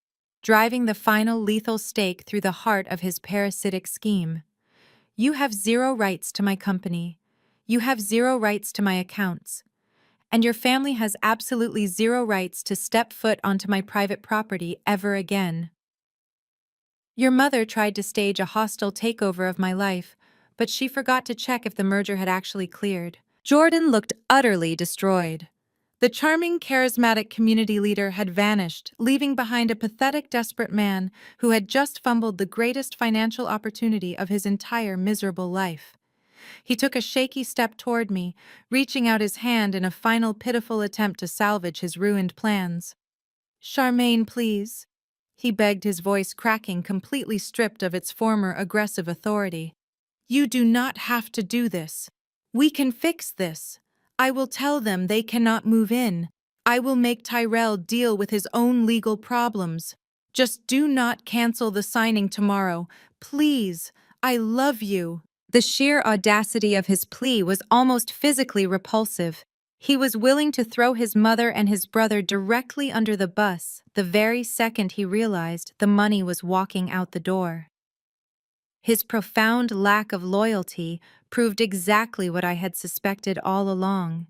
driving the final lethal stake through the heart of his parasitic scheme. "You have zero rights to my company. You have zero rights to my accounts. And your family has absolutely zero rights to step foot onto my private property ever again. Your mother tried to stage a hostile takeover of my life, but she forgot to check if the merger had actually cleared." Jordan looked utterly destroyed. The charming, charismatic community leader had vanished, leaving behind a pathetic, desperate man who had just fumbled the greatest financial opportunity of his entire miserable life. He took a shaky step toward me, reaching out his hand in a final pitiful attempt to salvage his ruined plans. "Charmaine, please," he begged, his voice cracking, completely stripped of its former aggressive authority. "You do not have to do this. We can fix this. I will tell them they cannot move in. I will make Tyrell deal with his own legal problems. Just do not cancel the signing tomorrow. Please, I love you." The sheer audacity of his plea was almost physically repulsive. He was willing to throw his mother and his brother directly under the bus the very second he realized the money was walking out the door. His profound lack of loyalty proved exactly what I had suspected all along.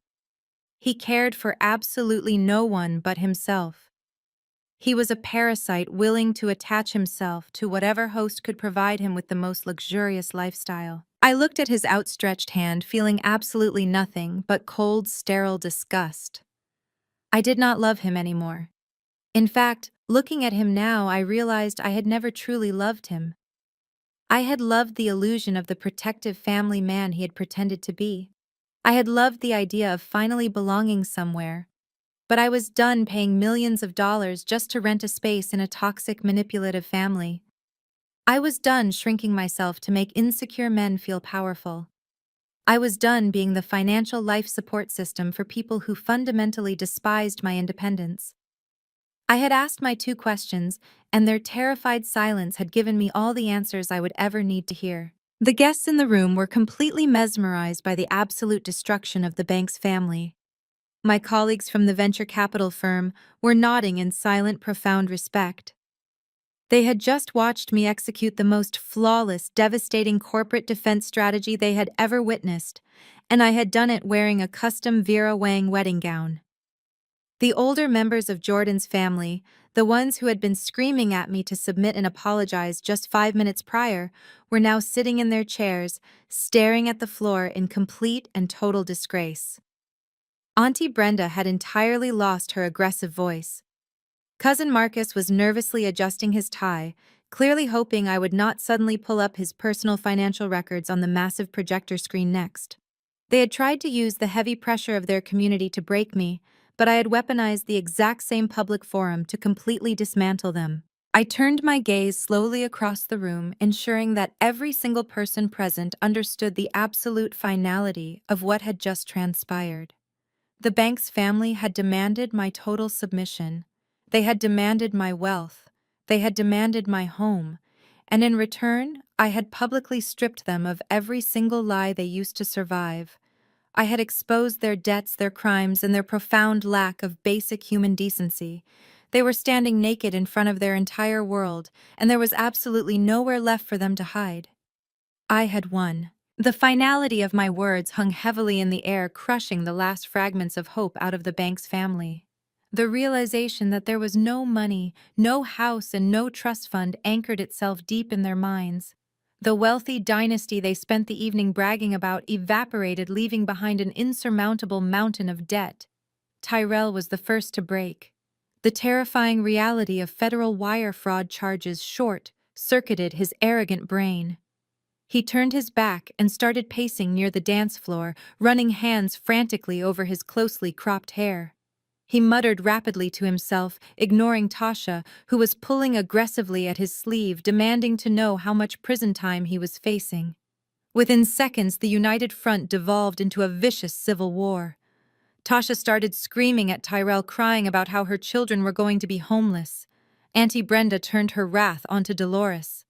He cared for absolutely no one but himself. He was a parasite willing to attach himself to whatever host could provide him with the most luxurious lifestyle. I looked at his outstretched hand, feeling absolutely nothing but cold, sterile disgust. I did not love him anymore. In fact, looking at him now, I realized I had never truly loved him. I had loved the illusion of the protective family man he had pretended to be. I had loved the idea of finally belonging somewhere. But I was done paying millions of dollars just to rent a space in a toxic, manipulative family. I was done shrinking myself to make insecure men feel powerful. I was done being the financial life support system for people who fundamentally despised my independence. I had asked my two questions, and their terrified silence had given me all the answers I would ever need to hear. The guests in the room were completely mesmerized by the absolute destruction of the Banks family. My colleagues from the venture capital firm were nodding in silent, profound respect. They had just watched me execute the most flawless, devastating corporate defense strategy they had ever witnessed, and I had done it wearing a custom Vera Wang wedding gown. The older members of Jordan's family, the ones who had been screaming at me to submit and apologize just 5 minutes prior, were now sitting in their chairs, staring at the floor in complete and total disgrace. Auntie Brenda had entirely lost her aggressive voice. Cousin Marcus was nervously adjusting his tie, clearly hoping I would not suddenly pull up his personal financial records on the massive projector screen next. They had tried to use the heavy pressure of their community to break me, but I had weaponized the exact same public forum to completely dismantle them. I turned my gaze slowly across the room, ensuring that every single person present understood the absolute finality of what had just transpired. The Banks family had demanded my total submission. They had demanded my wealth. They had demanded my home. And in return, I had publicly stripped them of every single lie they used to survive. I had exposed their debts, their crimes, and their profound lack of basic human decency. They were standing naked in front of their entire world, and there was absolutely nowhere left for them to hide. I had won. The finality of my words hung heavily in the air, crushing the last fragments of hope out of the bank's family. The realization that there was no money, no house, and no trust fund anchored itself deep in their minds. The wealthy dynasty they spent the evening bragging about evaporated, leaving behind an insurmountable mountain of debt. Tyrell was the first to break. The terrifying reality of federal wire fraud charges short-circuited his arrogant brain. He turned his back and started pacing near the dance floor, running hands frantically over his closely cropped hair. He muttered rapidly to himself, ignoring Tasha, who was pulling aggressively at his sleeve, demanding to know how much prison time he was facing. Within seconds, the united front devolved into a vicious civil war. Tasha started screaming at Tyrell, crying about how her children were going to be homeless. Auntie Brenda turned her wrath onto Dolores.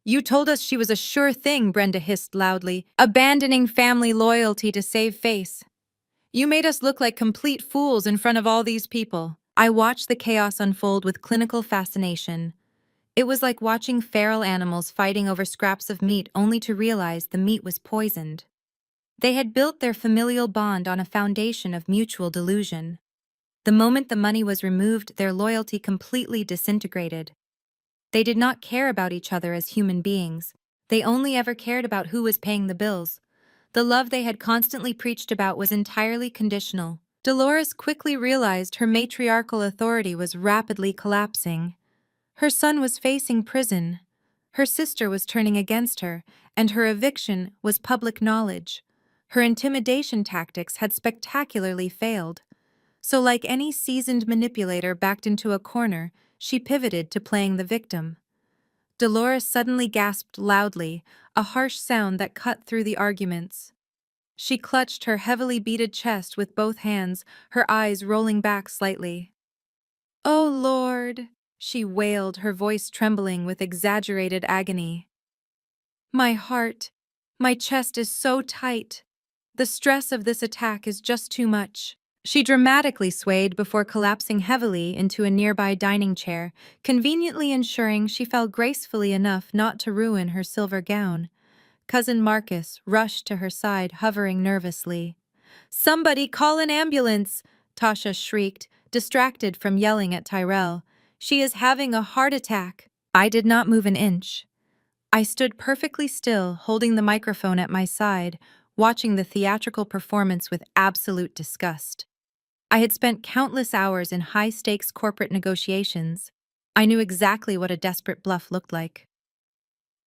"You told us she was a sure thing," Brenda hissed loudly, abandoning family loyalty to save face. "You made us look like complete fools in front of all these people." I watched the chaos unfold with clinical fascination. It was like watching feral animals fighting over scraps of meat only to realize the meat was poisoned. They had built their familial bond on a foundation of mutual delusion. The moment the money was removed, their loyalty completely disintegrated. They did not care about each other as human beings. They only ever cared about who was paying the bills. The love they had constantly preached about was entirely conditional. Dolores quickly realized her matriarchal authority was rapidly collapsing. Her son was facing prison. Her sister was turning against her, and her eviction was public knowledge. Her intimidation tactics had spectacularly failed. So, like any seasoned manipulator backed into a corner, she pivoted to playing the victim. Dolores suddenly gasped loudly, a harsh sound that cut through the arguments. She clutched her heavily beaded chest with both hands, her eyes rolling back slightly. "Oh, Lord," she wailed, her voice trembling with exaggerated agony. "My heart, my chest is so tight. The stress of this attack is just too much." She dramatically swayed before collapsing heavily into a nearby dining chair, conveniently ensuring she fell gracefully enough not to ruin her silver gown. Cousin Marcus rushed to her side, hovering nervously. "Somebody call an ambulance!" Tasha shrieked, distracted from yelling at Tyrell. "She is having a heart attack." I did not move an inch. I stood perfectly still, holding the microphone at my side, watching the theatrical performance with absolute disgust. I had spent countless hours in high-stakes corporate negotiations. I knew exactly what a desperate bluff looked like.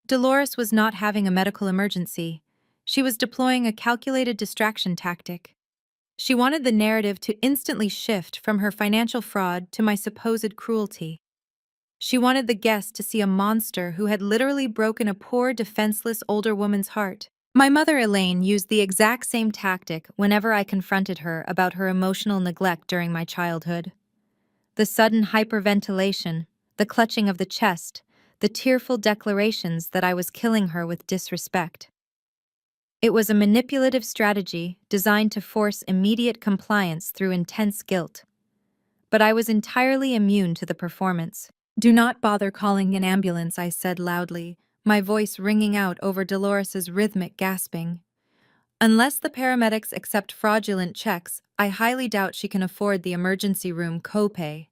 Dolores was not having a medical emergency. She was deploying a calculated distraction tactic. She wanted the narrative to instantly shift from her financial fraud to my supposed cruelty. She wanted the guests to see a monster who had literally broken a poor, defenseless older woman's heart. My mother, Elaine, used the exact same tactic whenever I confronted her about her emotional neglect during my childhood. The sudden hyperventilation, the clutching of the chest, the tearful declarations that I was killing her with disrespect. It was a manipulative strategy designed to force immediate compliance through intense guilt. But I was entirely immune to the performance. "Do not bother calling an ambulance," I said loudly, my voice ringing out over Dolores's rhythmic gasping. "Unless the paramedics accept fraudulent checks, I highly doubt she can afford the emergency room copay.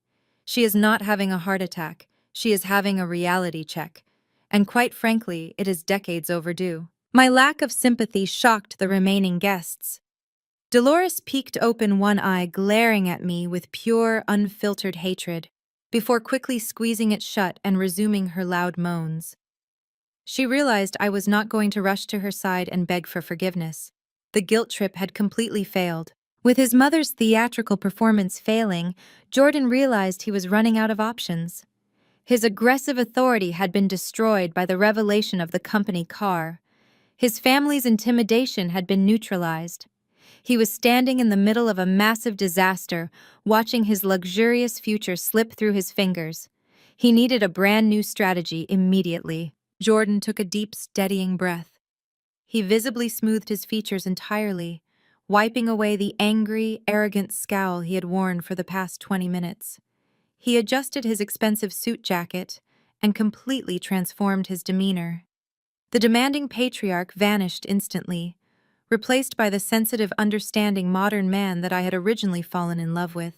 She is not having a heart attack, she is having a reality check. And quite frankly, it is decades overdue." My lack of sympathy shocked the remaining guests. Dolores peeked open one eye, glaring at me with pure, unfiltered hatred, before quickly squeezing it shut and resuming her loud moans. She realized I was not going to rush to her side and beg for forgiveness. The guilt trip had completely failed. With his mother's theatrical performance failing, Jordan realized he was running out of options. His aggressive authority had been destroyed by the revelation of the company car. His family's intimidation had been neutralized. He was standing in the middle of a massive disaster, watching his luxurious future slip through his fingers. He needed a brand new strategy immediately. Jordan took a deep, steadying breath. He visibly smoothed his features entirely, wiping away the angry, arrogant scowl he had worn for the past 20 minutes. He adjusted his expensive suit jacket and completely transformed his demeanor. The demanding patriarch vanished instantly, replaced by the sensitive, understanding modern man that I had originally fallen in love with.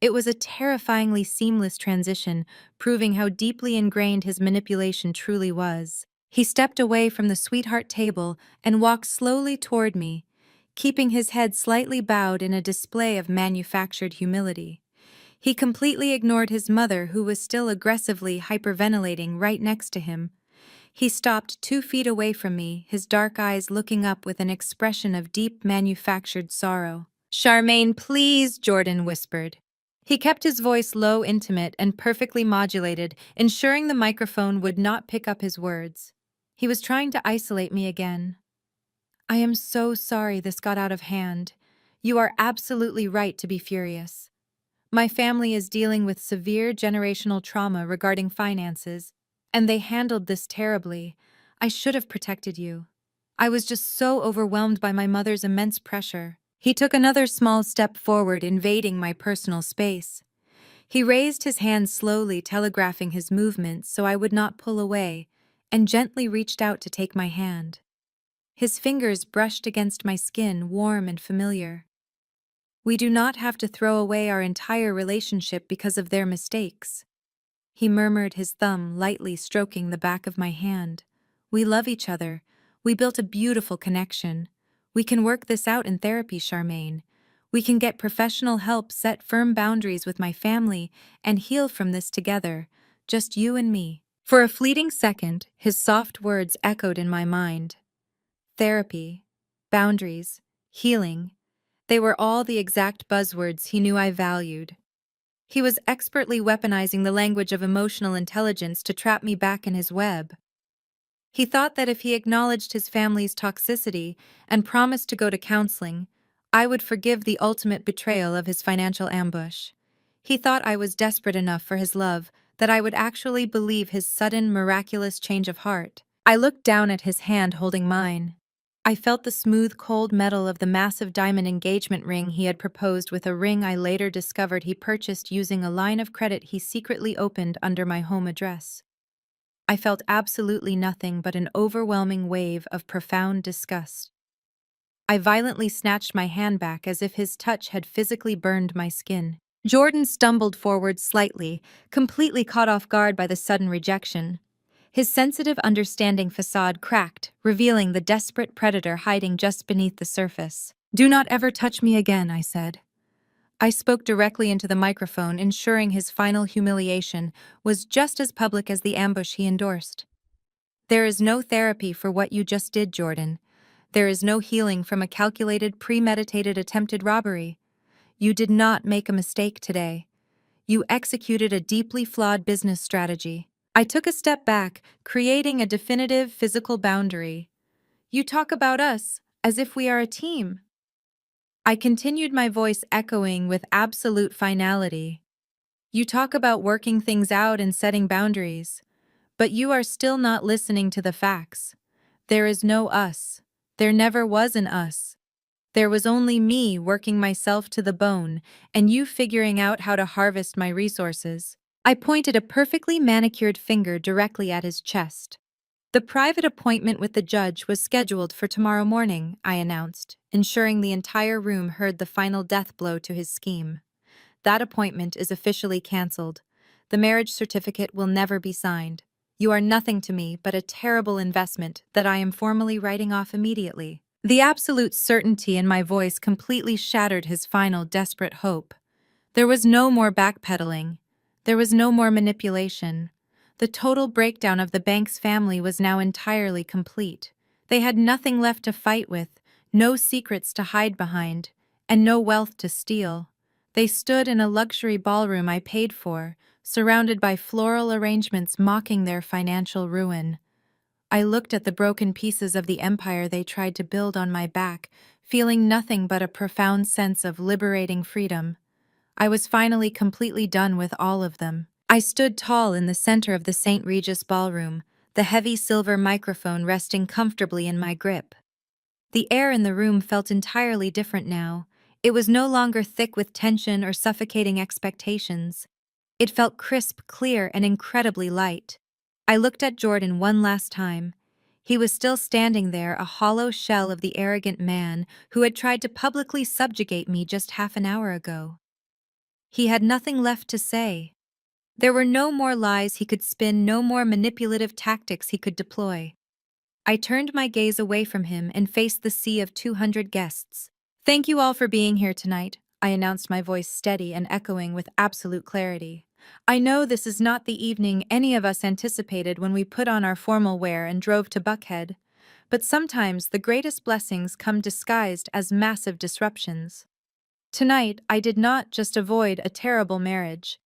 It was a terrifyingly seamless transition, proving how deeply ingrained his manipulation truly was. He stepped away from the sweetheart table and walked slowly toward me, keeping his head slightly bowed in a display of manufactured humility. He completely ignored his mother, who was still aggressively hyperventilating right next to him. He stopped 2 feet away from me, his dark eyes looking up with an expression of deep manufactured sorrow. "Charmaine, please," Jordan whispered. He kept his voice low, intimate, and perfectly modulated, ensuring the microphone would not pick up his words. He was trying to isolate me again. "I am so sorry this got out of hand. You are absolutely right to be furious. My family is dealing with severe generational trauma regarding finances, and they handled this terribly. I should have protected you. I was just so overwhelmed by my mother's immense pressure." He took another small step forward, invading my personal space. He raised his hand slowly, telegraphing his movements so I would not pull away, and gently reached out to take my hand. His fingers brushed against my skin, warm and familiar. "We do not have to throw away our entire relationship because of their mistakes," he murmured, his thumb lightly stroking the back of my hand. "We love each other. We built a beautiful connection. We can work this out in therapy, Charmaine. We can get professional help, set firm boundaries with my family, and heal from this together, just you and me." For a fleeting second, his soft words echoed in my mind. Therapy, boundaries, healing. They were all the exact buzzwords he knew I valued. He was expertly weaponizing the language of emotional intelligence to trap me back in his web. He thought that if he acknowledged his family's toxicity and promised to go to counseling, I would forgive the ultimate betrayal of his financial ambush. He thought I was desperate enough for his love that I would actually believe his sudden, miraculous change of heart. I looked down at his hand holding mine. I felt the smooth, cold metal of the massive diamond engagement ring he had proposed with, a ring I later discovered he purchased using a line of credit he secretly opened under my home address. I felt absolutely nothing but an overwhelming wave of profound disgust. I violently snatched my hand back as if his touch had physically burned my skin. Jordan stumbled forward slightly, completely caught off guard by the sudden rejection. His sensitive, understanding facade cracked, revealing the desperate predator hiding just beneath the surface. "Do not ever touch me again," I said. I spoke directly into the microphone, ensuring his final humiliation was just as public as the ambush he endorsed. "There is no therapy for what you just did, Jordan. There is no healing from a calculated, premeditated, attempted robbery. You did not make a mistake today. You executed a deeply flawed business strategy." I took a step back, creating a definitive physical boundary. "You talk about us as if we are a team." I continued, my voice echoing with absolute finality. "You talk about working things out and setting boundaries, but you are still not listening to the facts. There is no us. There never was an us. There was only me working myself to the bone, and you figuring out how to harvest my resources." I pointed a perfectly manicured finger directly at his chest. "The private appointment with the judge was scheduled for tomorrow morning," I announced, ensuring the entire room heard the final death blow to his scheme. "That appointment is officially canceled. The marriage certificate will never be signed. You are nothing to me but a terrible investment that I am formally writing off immediately." The absolute certainty in my voice completely shattered his final desperate hope. There was no more backpedaling. There was no more manipulation. The total breakdown of the Banks family was now entirely complete. They had nothing left to fight with, no secrets to hide behind, and no wealth to steal. They stood in a luxury ballroom I paid for, surrounded by floral arrangements mocking their financial ruin. I looked at the broken pieces of the empire they tried to build on my back, feeling nothing but a profound sense of liberating freedom. I was finally completely done with all of them. I stood tall in the center of the St. Regis ballroom, the heavy silver microphone resting comfortably in my grip. The air in the room felt entirely different now. It was no longer thick with tension or suffocating expectations. It felt crisp, clear, and incredibly light. I looked at Jordan one last time. He was still standing there, a hollow shell of the arrogant man who had tried to publicly subjugate me just half an hour ago. He had nothing left to say. There were no more lies he could spin, no more manipulative tactics he could deploy. I turned my gaze away from him and faced the sea of 200 guests. "Thank you all for being here tonight," I announced, my voice steady and echoing with absolute clarity. "I know this is not the evening any of us anticipated when we put on our formal wear and drove to Buckhead, but sometimes the greatest blessings come disguised as massive disruptions. Tonight, I did not just avoid a terrible marriage.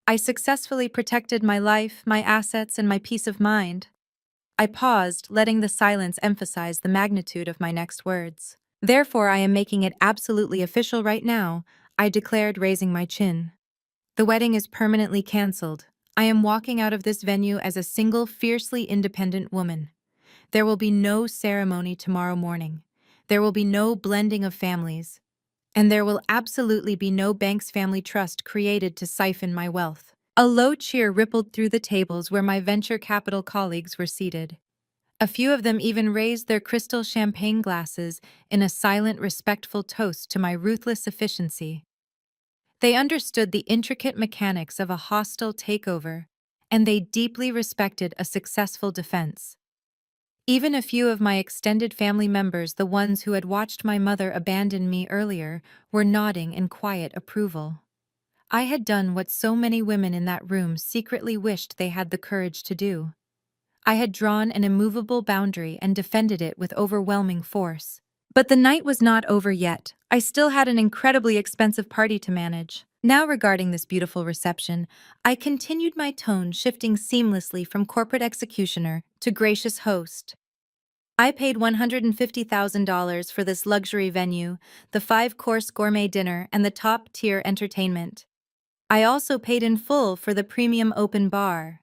I successfully protected my life, my assets, and my peace of mind." I paused, letting the silence emphasize the magnitude of my next words. "Therefore, I am making it absolutely official right now," I declared, raising my chin. "The wedding is permanently cancelled. I am walking out of this venue as a single, fiercely independent woman. There will be no ceremony tomorrow morning. There will be no blending of families. And there will absolutely be no Banks family trust created to siphon my wealth." A low cheer rippled through the tables where my venture capital colleagues were seated. A few of them even raised their crystal champagne glasses in a silent, respectful toast to my ruthless efficiency. They understood the intricate mechanics of a hostile takeover, and they deeply respected a successful defense. Even a few of my extended family members, the ones who had watched my mother abandon me earlier, were nodding in quiet approval. I had done what so many women in that room secretly wished they had the courage to do. I had drawn an immovable boundary and defended it with overwhelming force. But the night was not over yet. I still had an incredibly expensive party to manage. Now, regarding this beautiful reception, I continued my tone, shifting seamlessly from corporate executioner to gracious host. I paid $150,000 for this luxury venue, the 5-course gourmet dinner, and the top-tier entertainment. I also paid in full for the premium open bar.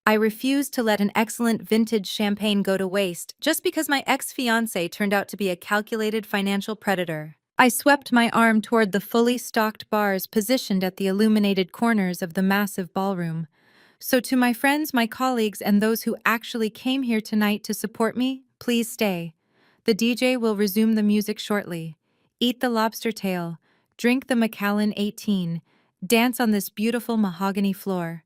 I refused to let an excellent vintage champagne go to waste just because my ex-fiancé turned out to be a calculated financial predator. I swept my arm toward the fully stocked bars positioned at the illuminated corners of the massive ballroom. "So to my friends, my colleagues, and those who actually came here tonight to support me, please stay. The DJ will resume the music shortly. Eat the lobster tail, drink the Macallan 18, dance on this beautiful mahogany floor.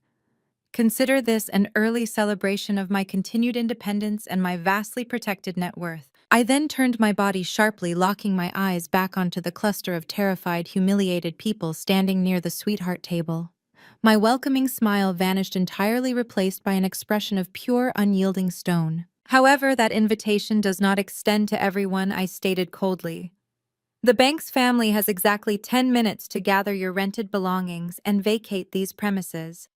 Consider this an early celebration of my continued independence and my vastly protected net worth." I then turned my body sharply, locking my eyes back onto the cluster of terrified, humiliated people standing near the sweetheart table. My welcoming smile vanished entirely, replaced by an expression of pure, unyielding stone. "However, that invitation does not extend to everyone," I stated coldly. "The Banks family has exactly 10 minutes to gather your rented belongings and vacate these premises.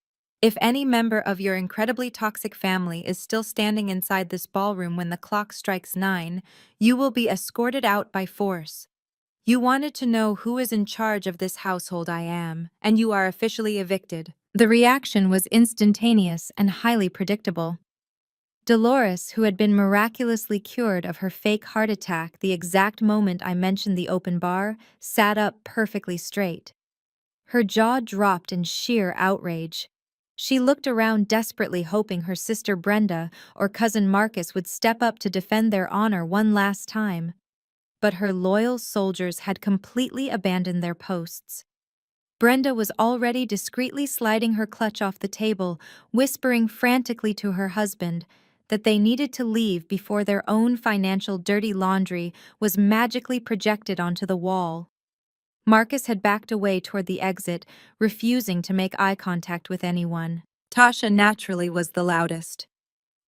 If any member of your incredibly toxic family is still standing inside this ballroom when the clock strikes 9, you will be escorted out by force. You wanted to know who is in charge of this household. I am, and you are officially evicted." The reaction was instantaneous and highly predictable. Dolores, who had been miraculously cured of her fake heart attack the exact moment I mentioned the open bar, sat up perfectly straight. Her jaw dropped in sheer outrage. She looked around desperately, hoping her sister Brenda or cousin Marcus would step up to defend their honor one last time. But her loyal soldiers had completely abandoned their posts. Brenda was already discreetly sliding her clutch off the table, whispering frantically to her husband that they needed to leave before their own financial dirty laundry was magically projected onto the wall. Marcus had backed away toward the exit, refusing to make eye contact with anyone. Tasha naturally was the loudest.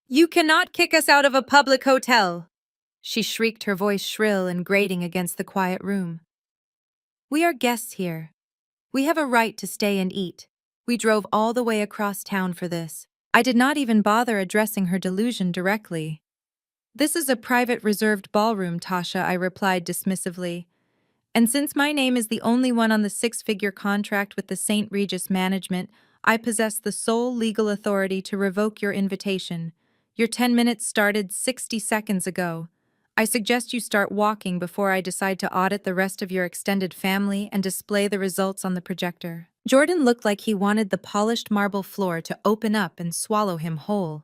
"You cannot kick us out of a public hotel!" she shrieked, her voice shrill and grating against the quiet room. "We are guests here. We have a right to stay and eat. We drove all the way across town for this." I did not even bother addressing her delusion directly. "This is a private reserved ballroom, Tasha," I replied dismissively. "And since my name is the only one on the 6-figure contract with the St. Regis management, I possess the sole legal authority to revoke your invitation. Your 10 minutes started 60 seconds ago. I suggest you start walking before I decide to audit the rest of your extended family and display the results on the projector." Jordan looked like he wanted the polished marble floor to open up and swallow him whole.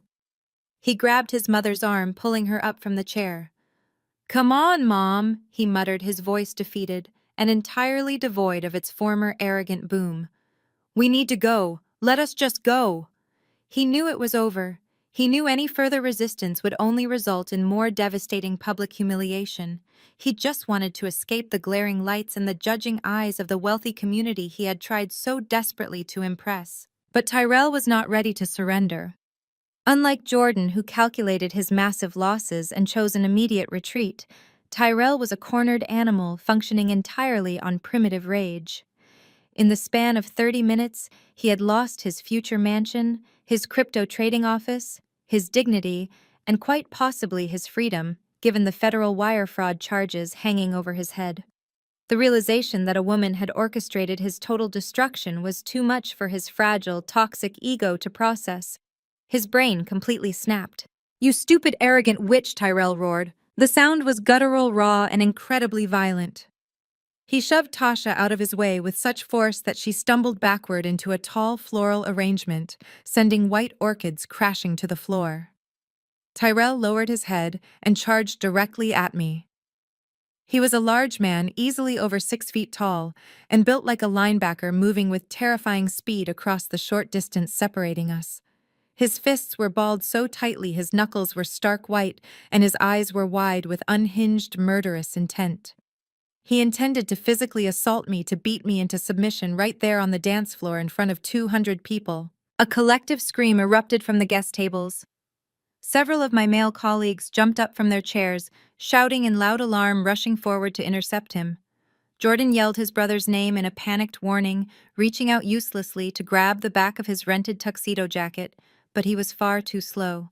He grabbed his mother's arm, pulling her up from the chair. "Come on, Mom," he muttered, his voice defeated and entirely devoid of its former arrogant boom. "We need to go. Let us just go." He knew it was over. He knew any further resistance would only result in more devastating public humiliation. He just wanted to escape the glaring lights and the judging eyes of the wealthy community he had tried so desperately to impress. But Tyrell was not ready to surrender. Unlike Jordan, who calculated his massive losses and chose an immediate retreat, Tyrell was a cornered animal functioning entirely on primitive rage. In the span of 30 minutes, he had lost his future mansion, his crypto trading office, his dignity, and quite possibly his freedom, given the federal wire fraud charges hanging over his head. The realization that a woman had orchestrated his total destruction was too much for his fragile, toxic ego to process. His brain completely snapped. "You stupid, arrogant witch," Tyrell roared. The sound was guttural, raw, and incredibly violent. He shoved Tasha out of his way with such force that she stumbled backward into a tall floral arrangement, sending white orchids crashing to the floor. Tyrell lowered his head and charged directly at me. He was a large man, easily over 6 feet tall, and built like a linebacker, moving with terrifying speed across the short distance separating us. His fists were balled so tightly his knuckles were stark white, and his eyes were wide with unhinged, murderous intent. He intended to physically assault me, to beat me into submission right there on the dance floor in front of 200 people. A collective scream erupted from the guest tables. Several of my male colleagues jumped up from their chairs, shouting in loud alarm, rushing forward to intercept him. Jordan yelled his brother's name in a panicked warning, reaching out uselessly to grab the back of his rented tuxedo jacket, but he was far too slow.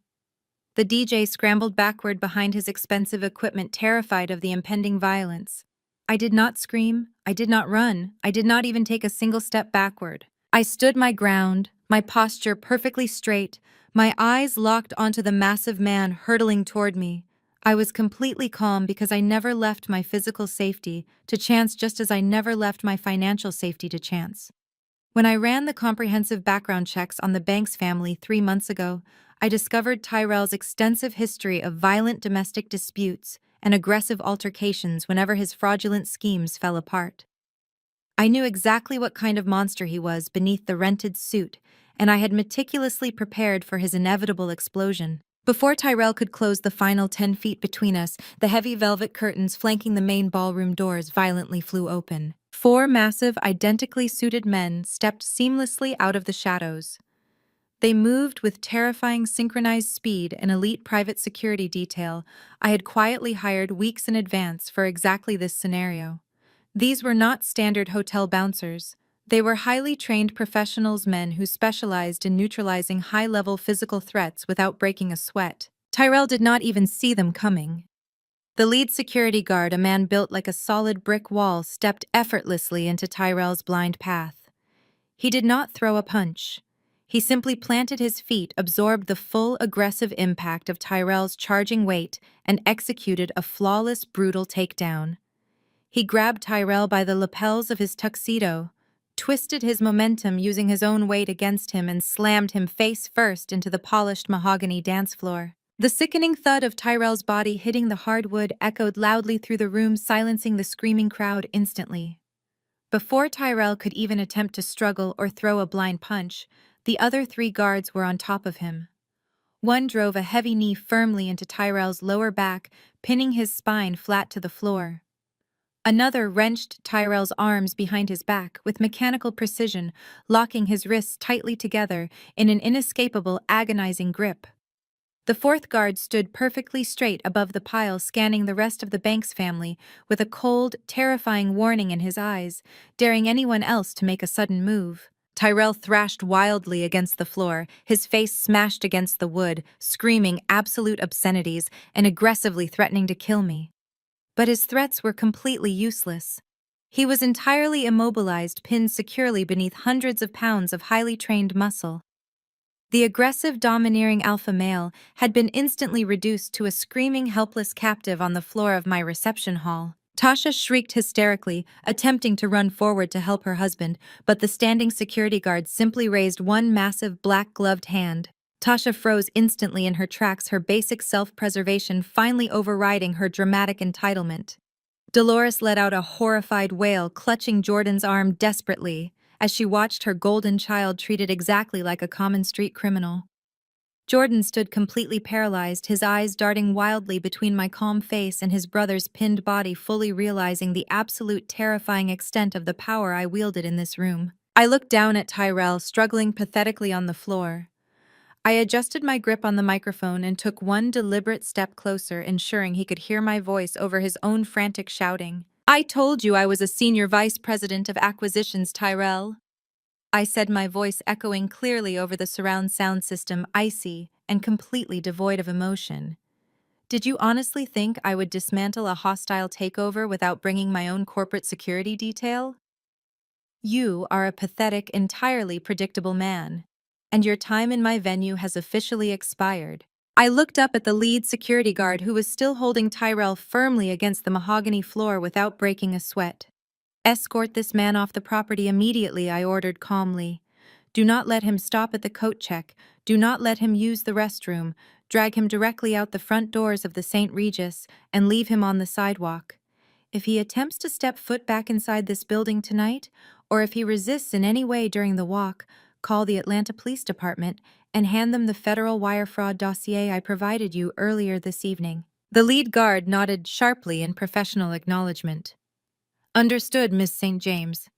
The DJ scrambled backward behind his expensive equipment, terrified of the impending violence. I did not scream, I did not run, I did not even take a single step backward. I stood my ground, my posture perfectly straight, my eyes locked onto the massive man hurtling toward me. I was completely calm because I never left my physical safety to chance, just as I never left my financial safety to chance. When I ran the comprehensive background checks on the Banks family 3 months ago, I discovered Tyrell's extensive history of violent domestic disputes and aggressive altercations whenever his fraudulent schemes fell apart. I knew exactly what kind of monster he was beneath the rented suit, and I had meticulously prepared for his inevitable explosion. Before Tyrell could close the final 10 feet between us, the heavy velvet curtains flanking the main ballroom doors violently flew open. 4 massive, identically suited men stepped seamlessly out of the shadows. They moved with terrifying synchronized speed, an elite private security detail I had quietly hired weeks in advance for exactly this scenario. These were not standard hotel bouncers. They were highly trained professionals, men who specialized in neutralizing high-level physical threats without breaking a sweat. Tyrell did not even see them coming. The lead security guard, a man built like a solid brick wall, stepped effortlessly into Tyrell's blind path. He did not throw a punch. He simply planted his feet, absorbed the full aggressive impact of Tyrell's charging weight, and executed a flawless, brutal takedown. He grabbed Tyrell by the lapels of his tuxedo, twisted his momentum using his own weight against him, and slammed him face first into the polished mahogany dance floor. The sickening thud of Tyrell's body hitting the hardwood echoed loudly through the room, silencing the screaming crowd instantly. Before Tyrell could even attempt to struggle or throw a blind punch, the other 3 guards were on top of him. One drove a heavy knee firmly into Tyrell's lower back, pinning his spine flat to the floor. Another wrenched Tyrell's arms behind his back with mechanical precision, locking his wrists tightly together in an inescapable, agonizing grip. The 4th guard stood perfectly straight above the pile, scanning the rest of the Banks family with a cold, terrifying warning in his eyes, daring anyone else to make a sudden move. Tyrell thrashed wildly against the floor, his face smashed against the wood, screaming absolute obscenities and aggressively threatening to kill me. But his threats were completely useless. He was entirely immobilized, pinned securely beneath hundreds of pounds of highly trained muscle. The aggressive, domineering alpha male had been instantly reduced to a screaming, helpless captive on the floor of my reception hall. Tasha shrieked hysterically, attempting to run forward to help her husband, but the standing security guard simply raised one massive black-gloved hand. Tasha froze instantly in her tracks, her basic self-preservation finally overriding her dramatic entitlement. Dolores let out a horrified wail, clutching Jordan's arm desperately, as she watched her golden child treated exactly like a common street criminal. Jordan stood completely paralyzed, his eyes darting wildly between my calm face and his brother's pinned body, fully realizing the absolute terrifying extent of the power I wielded in this room. I looked down at Tyrell, struggling pathetically on the floor. I adjusted my grip on the microphone and took one deliberate step closer, ensuring he could hear my voice over his own frantic shouting. "I told you I was a senior vice president of acquisitions, Tyrell," I said, my voice echoing clearly over the surround sound system, icy and completely devoid of emotion. "Did you honestly think I would dismantle a hostile takeover without bringing my own corporate security detail? You are a pathetic, entirely predictable man, and your time in my venue has officially expired." I looked up at the lead security guard, who was still holding Tyrell firmly against the mahogany floor without breaking a sweat. "Escort this man off the property immediately," I ordered calmly. "Do not let him stop at the coat check. Do not let him use the restroom. Drag him directly out the front doors of the St. Regis and leave him on the sidewalk. If he attempts to step foot back inside this building tonight, or if he resists in any way during the walk, call the Atlanta Police Department and hand them the federal wire fraud dossier I provided you earlier this evening." The lead guard nodded sharply in professional acknowledgement. "Understood, Miss St. James."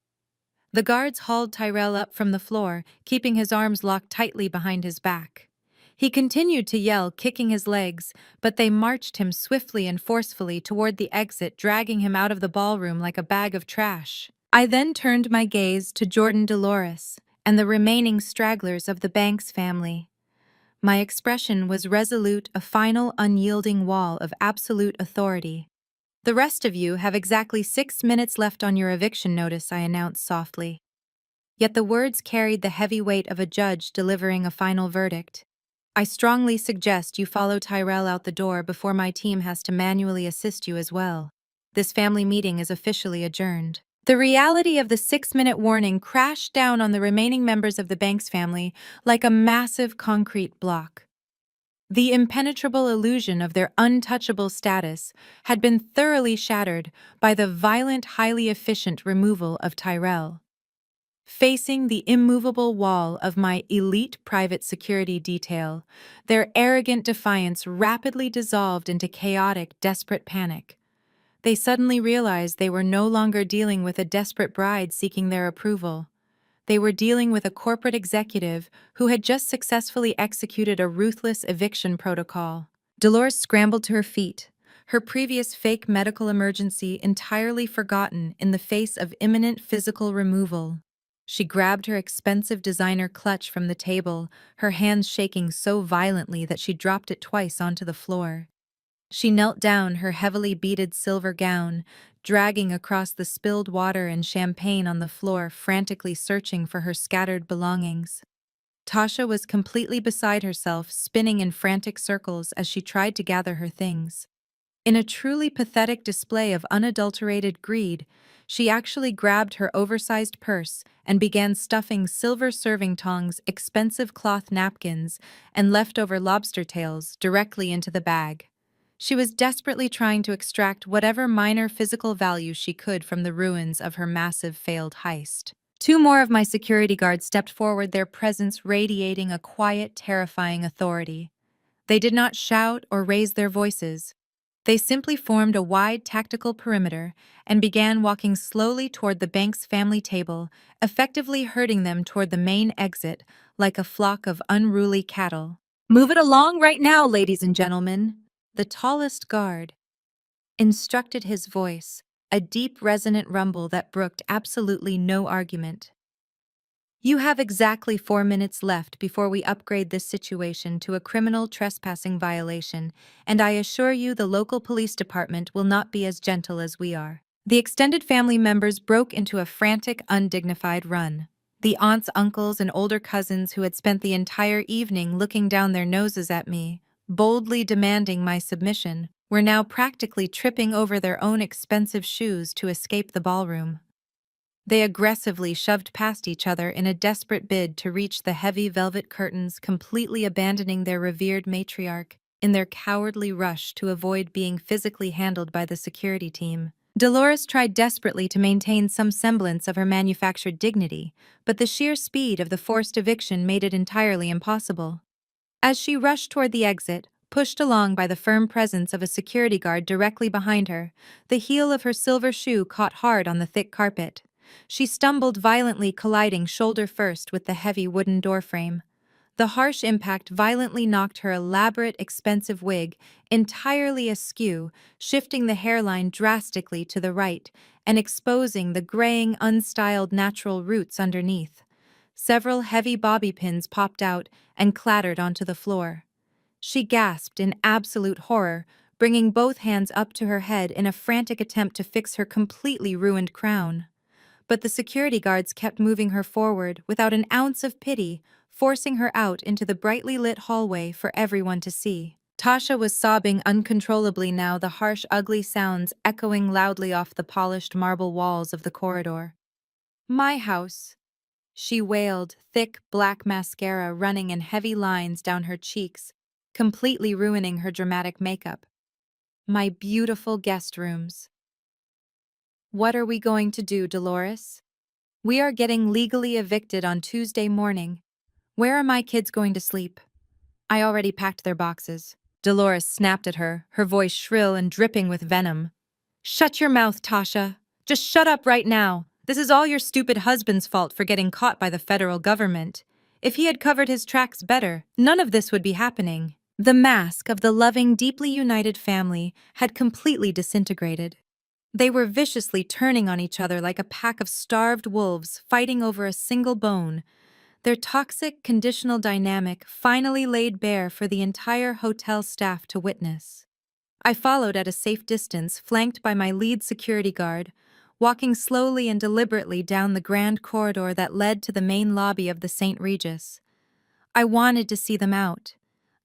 The guards hauled Tyrell up from the floor, keeping his arms locked tightly behind his back. He continued to yell, kicking his legs, but they marched him swiftly and forcefully toward the exit, dragging him out of the ballroom like a bag of trash. I then turned my gaze to Jordan, Dolores, and the remaining stragglers of the Banks family. My expression was resolute, a final, unyielding wall of absolute authority. "The rest of you have exactly 6 minutes left on your eviction notice," I announced softly. Yet the words carried the heavy weight of a judge delivering a final verdict. "I strongly suggest you follow Tyrell out the door before my team has to manually assist you as well. This family meeting is officially adjourned." The reality of the 6-minute warning crashed down on the remaining members of the Banks family like a massive concrete block. The impenetrable illusion of their untouchable status had been thoroughly shattered by the violent, highly efficient removal of Tyrell. Facing the immovable wall of my elite private security detail, their arrogant defiance rapidly dissolved into chaotic, desperate panic. They suddenly realized they were no longer dealing with a desperate bride seeking their approval. They were dealing with a corporate executive who had just successfully executed a ruthless eviction protocol. Dolores scrambled to her feet, her previous fake medical emergency entirely forgotten in the face of imminent physical removal. She grabbed her expensive designer clutch from the table, her hands shaking so violently that she dropped it twice onto the floor. She knelt down, her heavily beaded silver gown dragging across the spilled water and champagne on the floor, frantically searching for her scattered belongings. Tasha was completely beside herself, spinning in frantic circles as she tried to gather her things. In a truly pathetic display of unadulterated greed, she actually grabbed her oversized purse and began stuffing silver serving tongs, expensive cloth napkins, and leftover lobster tails directly into the bag. She was desperately trying to extract whatever minor physical value she could from the ruins of her massive failed heist. Two more of my security guards stepped forward, their presence radiating a quiet, terrifying authority. They did not shout or raise their voices. They simply formed a wide tactical perimeter and began walking slowly toward the Banks family table, effectively herding them toward the main exit like a flock of unruly cattle. "Move it along right now, ladies and gentlemen," the tallest guard instructed, his voice, a deep, resonant rumble that brooked absolutely no argument. "You have exactly 4 minutes left before we upgrade this situation to a criminal trespassing violation, and I assure you the local police department will not be as gentle as we are." The extended family members broke into a frantic, undignified run. The aunts, uncles, and older cousins who had spent the entire evening looking down their noses at me, boldly demanding my submission, were now practically tripping over their own expensive shoes to escape the ballroom. They aggressively shoved past each other in a desperate bid to reach the heavy velvet curtains, completely abandoning their revered matriarch in their cowardly rush to avoid being physically handled by the security team. Dolores tried desperately to maintain some semblance of her manufactured dignity, but the sheer speed of the forced eviction made it entirely impossible. As she rushed toward the exit, pushed along by the firm presence of a security guard directly behind her, the heel of her silver shoe caught hard on the thick carpet. She stumbled violently, colliding shoulder first with the heavy wooden doorframe. The harsh impact violently knocked her elaborate, expensive wig entirely askew, shifting the hairline drastically to the right and exposing the graying, unstyled natural roots underneath. Several heavy bobby pins popped out and clattered onto the floor. She gasped in absolute horror, bringing both hands up to her head in a frantic attempt to fix her completely ruined crown. But the security guards kept moving her forward without an ounce of pity, forcing her out into the brightly lit hallway for everyone to see. Tasha was sobbing uncontrollably now, the harsh, ugly sounds echoing loudly off the polished marble walls of the corridor. "My house," she wailed, thick black mascara running in heavy lines down her cheeks, completely ruining her dramatic makeup. "My beautiful guest rooms. What are we going to do, Dolores? We are getting legally evicted on Tuesday morning. Where are my kids going to sleep?" "I already packed their boxes." Dolores snapped at her, her voice shrill and dripping with venom. "Shut your mouth, Tasha. Just shut up right now. This is all your stupid husband's fault for getting caught by the federal government. If he had covered his tracks better, none of this would be happening." The mask of the loving, deeply united family had completely disintegrated. They were viciously turning on each other like a pack of starved wolves fighting over a single bone. Their toxic, conditional dynamic finally laid bare for the entire hotel staff to witness. I followed at a safe distance, flanked by my lead security guard, walking slowly and deliberately down the grand corridor that led to the main lobby of the St. Regis. I wanted to see them out.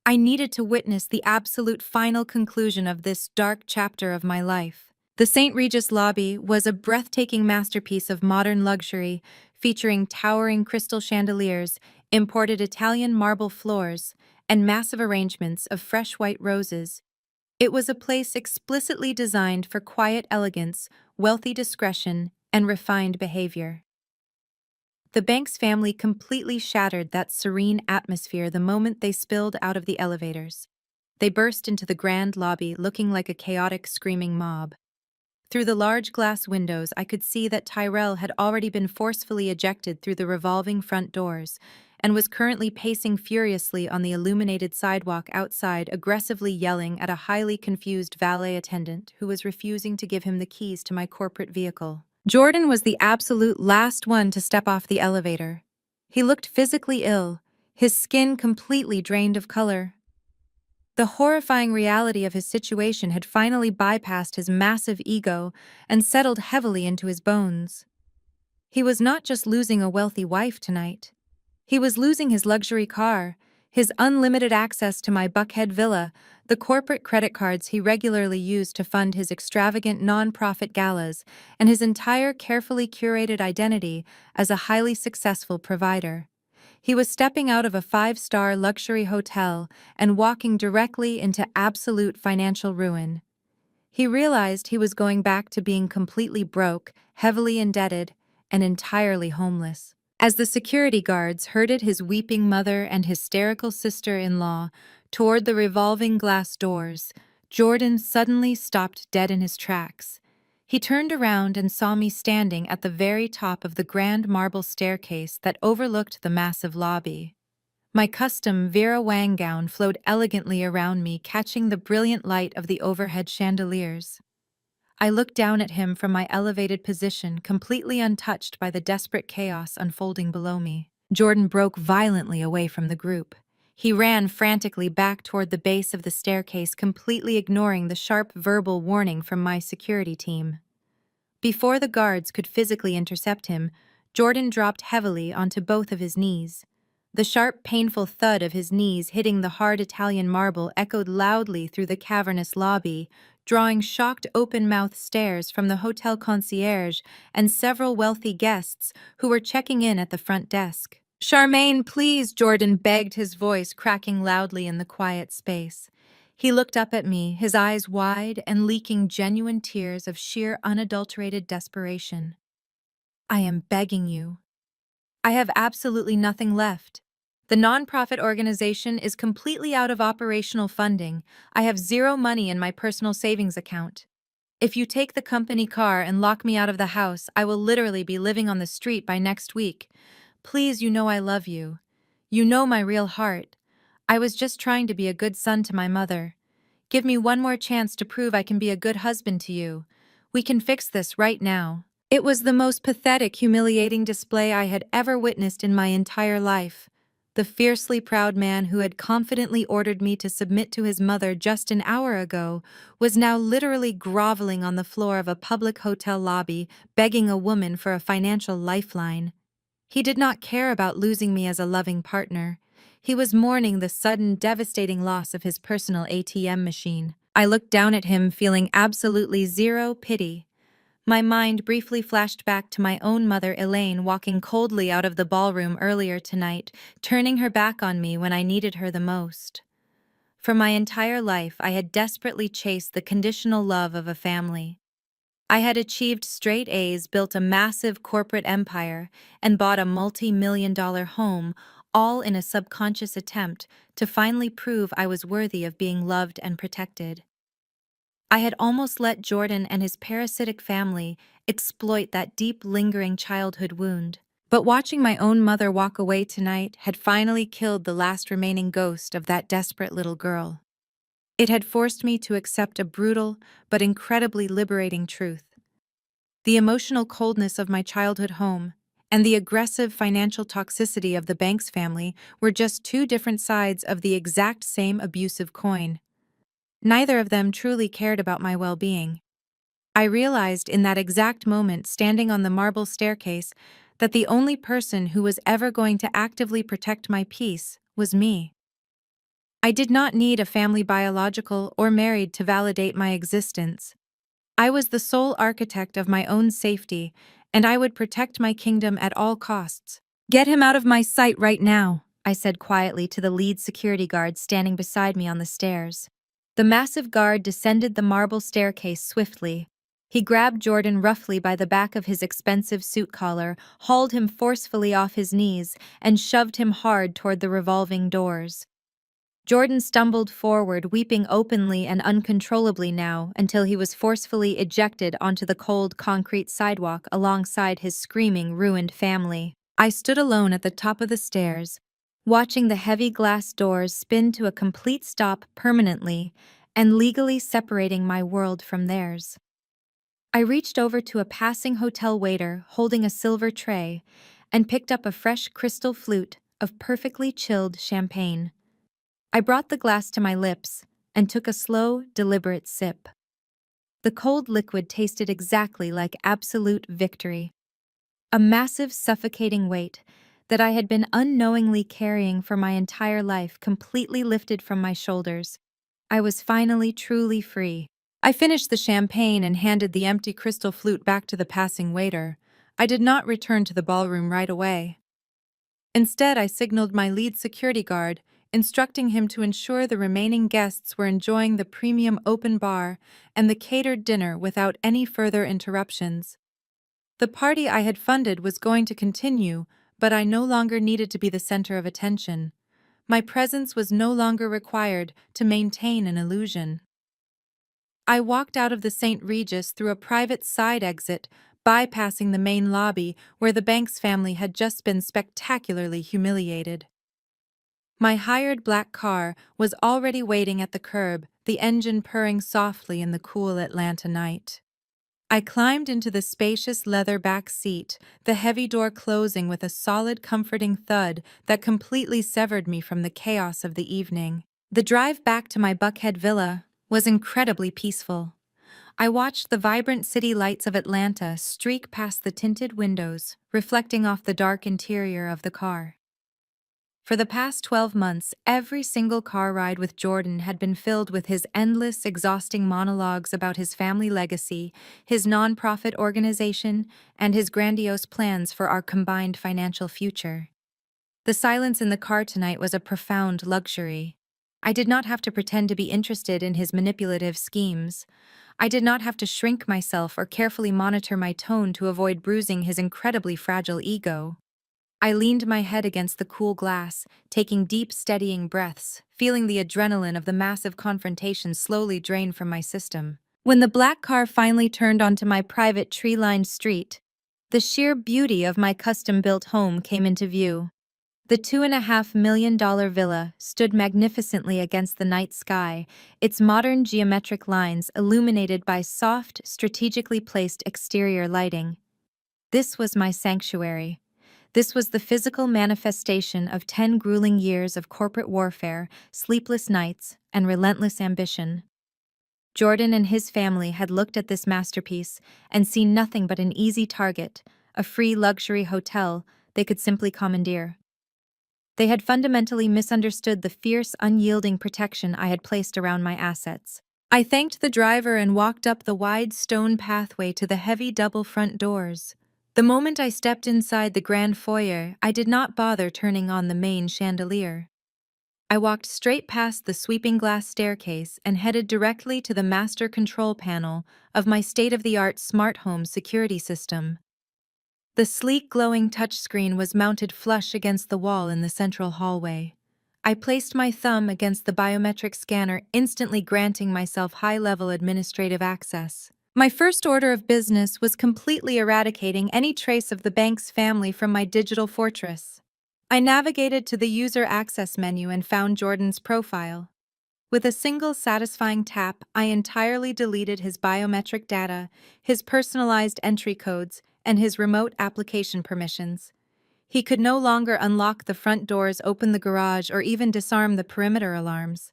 I needed to witness the absolute final conclusion of this dark chapter of my life. The St. Regis lobby was a breathtaking masterpiece of modern luxury, featuring towering crystal chandeliers, imported Italian marble floors, and massive arrangements of fresh white roses. It was a place explicitly designed for quiet elegance, wealthy discretion, and refined behavior. The Banks family completely shattered that serene atmosphere the moment they spilled out of the elevators. They burst into the grand lobby looking like a chaotic, screaming mob. Through the large glass windows, I could see that Tyrell had already been forcefully ejected through the revolving front doors and was currently pacing furiously on the illuminated sidewalk outside, aggressively yelling at a highly confused valet attendant who was refusing to give him the keys to my corporate vehicle. Jordan was the absolute last one to step off the elevator. He looked physically ill, his skin completely drained of color. The horrifying reality of his situation had finally bypassed his massive ego and settled heavily into his bones. He was not just losing a wealthy wife tonight. He was losing his luxury car, his unlimited access to my Buckhead villa, the corporate credit cards he regularly used to fund his extravagant non-profit galas, and his entire carefully curated identity as a highly successful provider. He was stepping out of a five-star luxury hotel and walking directly into absolute financial ruin. He realized he was going back to being completely broke, heavily indebted, and entirely homeless. As the security guards herded his weeping mother and hysterical sister-in-law toward the revolving glass doors, Jordan suddenly stopped dead in his tracks. He turned around and saw me standing at the very top of the grand marble staircase that overlooked the massive lobby. My custom Vera Wang gown flowed elegantly around me, catching the brilliant light of the overhead chandeliers. I looked down at him from my elevated position, completely untouched by the desperate chaos unfolding below me. Jordan broke violently away from the group. He ran frantically back toward the base of the staircase, completely ignoring the sharp verbal warning from my security team. Before the guards could physically intercept him, Jordan dropped heavily onto both of his knees. The sharp, painful thud of his knees hitting the hard Italian marble echoed loudly through the cavernous lobby, drawing shocked open-mouthed stares from the hotel concierge and several wealthy guests who were checking in at the front desk. "Charmaine, please," Jordan begged, his voice cracking loudly in the quiet space. He looked up at me, his eyes wide and leaking genuine tears of sheer unadulterated desperation. "I am begging you. I have absolutely nothing left. The nonprofit organization is completely out of operational funding. I have zero money in my personal savings account. If you take the company car and lock me out of the house, I will literally be living on the street by next week. Please, you know I love you. You know my real heart. I was just trying to be a good son to my mother. Give me one more chance to prove I can be a good husband to you. We can fix this right now." It was the most pathetic, humiliating display I had ever witnessed in my entire life. The fiercely proud man who had confidently ordered me to submit to his mother just an hour ago was now literally groveling on the floor of a public hotel lobby, begging a woman for a financial lifeline. He did not care about losing me as a loving partner. He was mourning the sudden, devastating loss of his personal ATM machine. I looked down at him, feeling absolutely zero pity. My mind briefly flashed back to my own mother, Elaine, walking coldly out of the ballroom earlier tonight, turning her back on me when I needed her the most. For my entire life, I had desperately chased the conditional love of a family. I had achieved straight A's, built a massive corporate empire, and bought a multi-million-dollar home, all in a subconscious attempt to finally prove I was worthy of being loved and protected. I had almost let Jordan and his parasitic family exploit that deep, lingering childhood wound. But watching my own mother walk away tonight had finally killed the last remaining ghost of that desperate little girl. It had forced me to accept a brutal but incredibly liberating truth. The emotional coldness of my childhood home and the aggressive financial toxicity of the Banks family were just two different sides of the exact same abusive coin. Neither of them truly cared about my well-being. I realized in that exact moment, standing on the marble staircase, that the only person who was ever going to actively protect my peace was me. I did not need a family, biological or married, to validate my existence. I was the sole architect of my own safety, and I would protect my kingdom at all costs. "Get him out of my sight right now," I said quietly to the lead security guard standing beside me on the stairs. The massive guard descended the marble staircase swiftly. He grabbed Jordan roughly by the back of his expensive suit collar, hauled him forcefully off his knees, and shoved him hard toward the revolving doors. Jordan stumbled forward, weeping openly and uncontrollably now, until he was forcefully ejected onto the cold concrete sidewalk alongside his screaming, ruined family. I stood alone at the top of the stairs, watching the heavy glass doors spin to a complete stop permanently and legally separating my world from theirs. I reached over to a passing hotel waiter holding a silver tray and picked up a fresh crystal flute of perfectly chilled champagne. I brought the glass to my lips and took a slow, deliberate sip. The cold liquid tasted exactly like absolute victory. A massive, suffocating weight that I had been unknowingly carrying for my entire life completely lifted from my shoulders. I was finally truly free. I finished the champagne and handed the empty crystal flute back to the passing waiter. I did not return to the ballroom right away. Instead, I signaled my lead security guard, instructing him to ensure the remaining guests were enjoying the premium open bar and the catered dinner without any further interruptions. The party I had funded was going to continue, but I no longer needed to be the center of attention. My presence was no longer required to maintain an illusion. I walked out of the St. Regis through a private side exit, bypassing the main lobby where the Banks family had just been spectacularly humiliated. My hired black car was already waiting at the curb, the engine purring softly in the cool Atlanta night. I climbed into the spacious leather back seat, the heavy door closing with a solid, comforting thud that completely severed me from the chaos of the evening. The drive back to my Buckhead villa was incredibly peaceful. I watched the vibrant city lights of Atlanta streak past the tinted windows, reflecting off the dark interior of the car. For the past 12 months, every single car ride with Jordan had been filled with his endless, exhausting monologues about his family legacy, his nonprofit organization, and his grandiose plans for our combined financial future. The silence in the car tonight was a profound luxury. I did not have to pretend to be interested in his manipulative schemes. I did not have to shrink myself or carefully monitor my tone to avoid bruising his incredibly fragile ego. I leaned my head against the cool glass, taking deep, steadying breaths, feeling the adrenaline of the massive confrontation slowly drain from my system. When the black car finally turned onto my private tree-lined street, the sheer beauty of my custom-built home came into view. The $2.5 million villa stood magnificently against the night sky, its modern geometric lines illuminated by soft, strategically placed exterior lighting. This was my sanctuary. This was the physical manifestation of 10 grueling years of corporate warfare, sleepless nights, and relentless ambition. Jordan and his family had looked at this masterpiece and seen nothing but an easy target, a free luxury hotel they could simply commandeer. They had fundamentally misunderstood the fierce, unyielding protection I had placed around my assets. I thanked the driver and walked up the wide stone pathway to the heavy double front doors. The moment I stepped inside the grand foyer, I did not bother turning on the main chandelier. I walked straight past the sweeping glass staircase and headed directly to the master control panel of my state-of-the-art smart home security system. The sleek, glowing touchscreen was mounted flush against the wall in the central hallway. I placed my thumb against the biometric scanner, instantly granting myself high-level administrative access. My first order of business was completely eradicating any trace of the bank's family from my digital fortress. I navigated to the user access menu and found Jordan's profile. With a single satisfying tap, I entirely deleted his biometric data, his personalized entry codes, and his remote application permissions. He could no longer unlock the front doors, open the garage, or even disarm the perimeter alarms.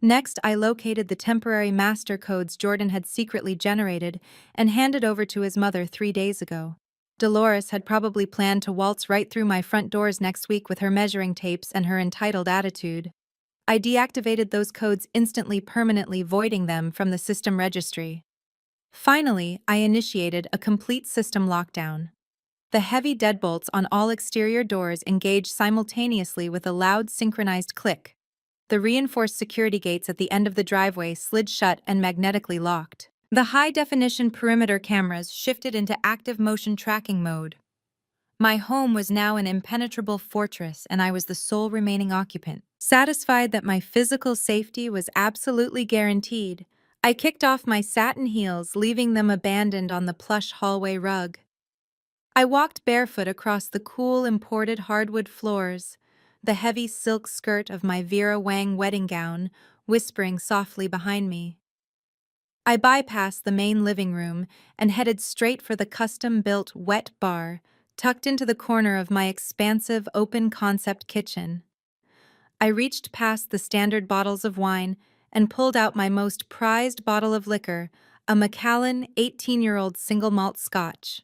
Next, I located the temporary master codes Jordan had secretly generated and handed over to his mother 3 days ago. Dolores had probably planned to waltz right through my front doors next week with her measuring tapes and her entitled attitude. I deactivated those codes instantly, permanently voiding them from the system registry. Finally, I initiated a complete system lockdown. The heavy deadbolts on all exterior doors engaged simultaneously with a loud synchronized click. The reinforced security gates at the end of the driveway slid shut and magnetically locked. The high-definition perimeter cameras shifted into active motion tracking mode. My home was now an impenetrable fortress, and I was the sole remaining occupant. Satisfied that my physical safety was absolutely guaranteed, I kicked off my satin heels, leaving them abandoned on the plush hallway rug. I walked barefoot across the cool, imported hardwood floors, the heavy silk skirt of my Vera Wang wedding gown whispering softly behind me. I bypassed the main living room and headed straight for the custom-built wet bar tucked into the corner of my expansive open-concept kitchen. I reached past the standard bottles of wine and pulled out my most prized bottle of liquor, a Macallan 18-year-old single malt scotch.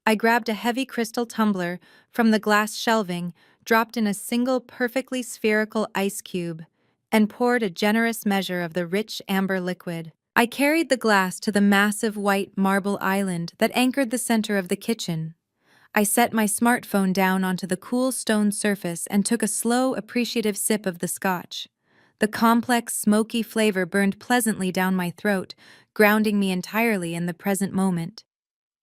I grabbed a heavy crystal tumbler from the glass shelving, dropped in a single perfectly spherical ice cube, and poured a generous measure of the rich amber liquid. I carried the glass to the massive white marble island that anchored the center of the kitchen. I set my smartphone down onto the cool stone surface and took a slow, appreciative sip of the scotch. The complex, smoky flavor burned pleasantly down my throat, grounding me entirely in the present moment.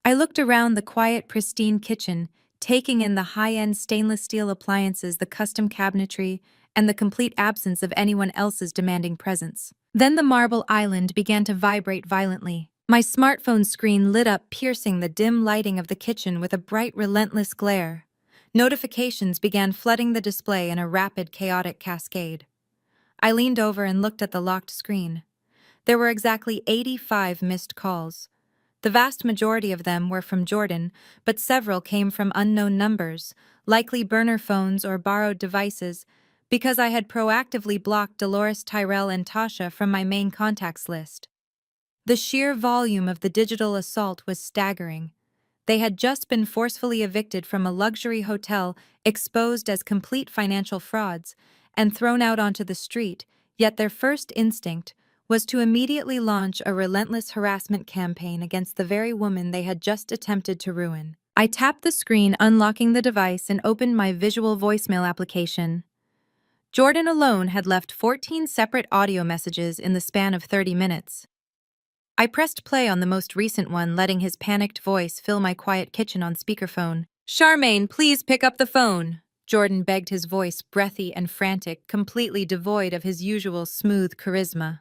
I looked around the quiet, pristine kitchen, taking in the high-end stainless steel appliances, the custom cabinetry, and the complete absence of anyone else's demanding presence. Then the marble island began to vibrate violently. My smartphone screen lit up, piercing the dim lighting of the kitchen with a bright, relentless glare. Notifications began flooding the display in a rapid, chaotic cascade. I leaned over and looked at the locked screen. There were exactly 85 missed calls. The vast majority of them were from Jordan, but several came from unknown numbers, likely burner phones or borrowed devices, because I had proactively blocked Dolores, Tyrell, and Tasha from my main contacts list. The sheer volume of the digital assault was staggering. They had just been forcefully evicted from a luxury hotel, exposed as complete financial frauds, and thrown out onto the street, yet their first instinct was to immediately launch a relentless harassment campaign against the very woman they had just attempted to ruin. I tapped the screen, unlocking the device, and opened my visual voicemail application. Jordan alone had left 14 separate audio messages in the span of 30 minutes. I pressed play on the most recent one, letting his panicked voice fill my quiet kitchen on speakerphone. "Charmaine, please pick up the phone," Jordan begged, his voice breathy and frantic, completely devoid of his usual smooth charisma.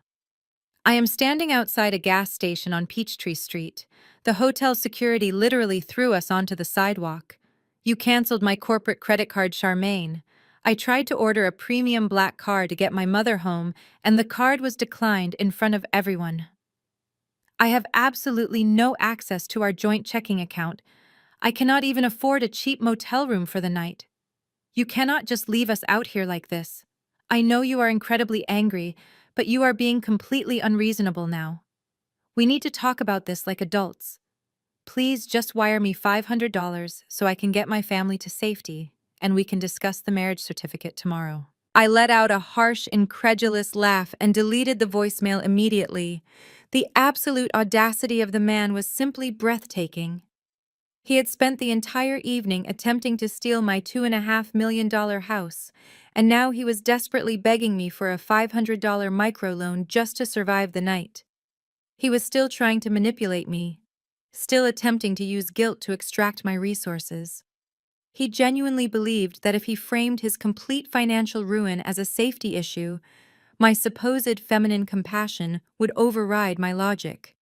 "I am standing outside a gas station on Peachtree Street. The hotel security literally threw us onto the sidewalk. You canceled my corporate credit card, Charmaine. I tried to order a premium black car to get my mother home, and the card was declined in front of everyone. I have absolutely no access to our joint checking account. I cannot even afford a cheap motel room for the night. You cannot just leave us out here like this. I know you are incredibly angry, but you are being completely unreasonable now. We need to talk about this like adults. Please just wire me $500 so I can get my family to safety, and we can discuss the marriage certificate tomorrow." I let out a harsh, incredulous laugh and deleted the voicemail immediately. The absolute audacity of the man was simply breathtaking. He had spent the entire evening attempting to steal my $2.5 million house, and now he was desperately begging me for a $500 microloan just to survive the night. He was still trying to manipulate me, still attempting to use guilt to extract my resources. He genuinely believed that if he framed his complete financial ruin as a safety issue, my supposed feminine compassion would override my logic.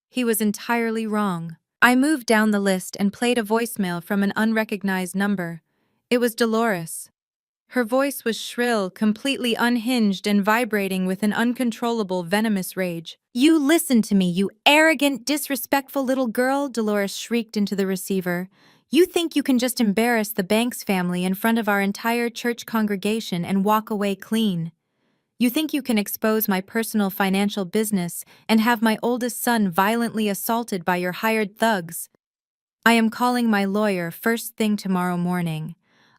He was entirely wrong. I moved down the list and played a voicemail from an unrecognized number. It was Dolores. Her voice was shrill, completely unhinged, and vibrating with an uncontrollable, venomous rage. "You listen to me, you arrogant, disrespectful little girl," Dolores shrieked into the receiver. "You think you can just embarrass the Banks family in front of our entire church congregation and walk away clean. You think you can expose my personal financial business and have my oldest son violently assaulted by your hired thugs. I am calling my lawyer first thing tomorrow morning.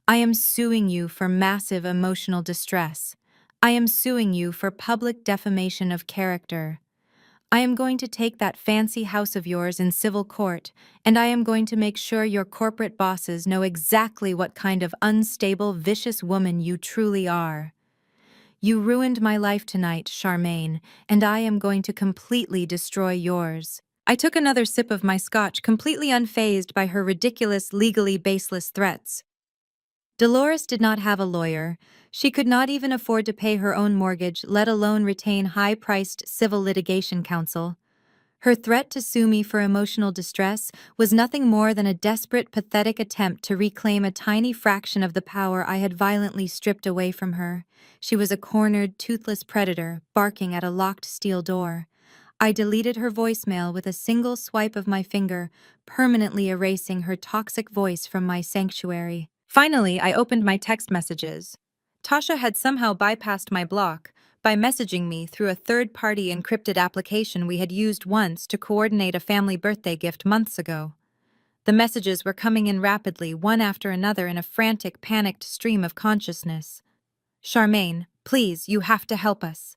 I am suing you for massive emotional distress. I am suing you for public defamation of character. I am going to take that fancy house of yours in civil court, and I am going to make sure your corporate bosses know exactly what kind of unstable, vicious woman you truly are. You ruined my life tonight, Charmaine, and I am going to completely destroy yours." I took another sip of my scotch, completely unfazed by her ridiculous, legally baseless threats. Dolores did not have a lawyer. She could not even afford to pay her own mortgage, let alone retain high-priced civil litigation counsel. Her threat to sue me for emotional distress was nothing more than a desperate, pathetic attempt to reclaim a tiny fraction of the power I had violently stripped away from her. She was a cornered, toothless predator, barking at a locked steel door. I deleted her voicemail with a single swipe of my finger, permanently erasing her toxic voice from my sanctuary. Finally, I opened my text messages. Tasha had somehow bypassed my block by messaging me through a third-party encrypted application we had used once to coordinate a family birthday gift months ago. The messages were coming in rapidly, one after another, in a frantic, panicked stream of consciousness. "Charmaine, please, you have to help us.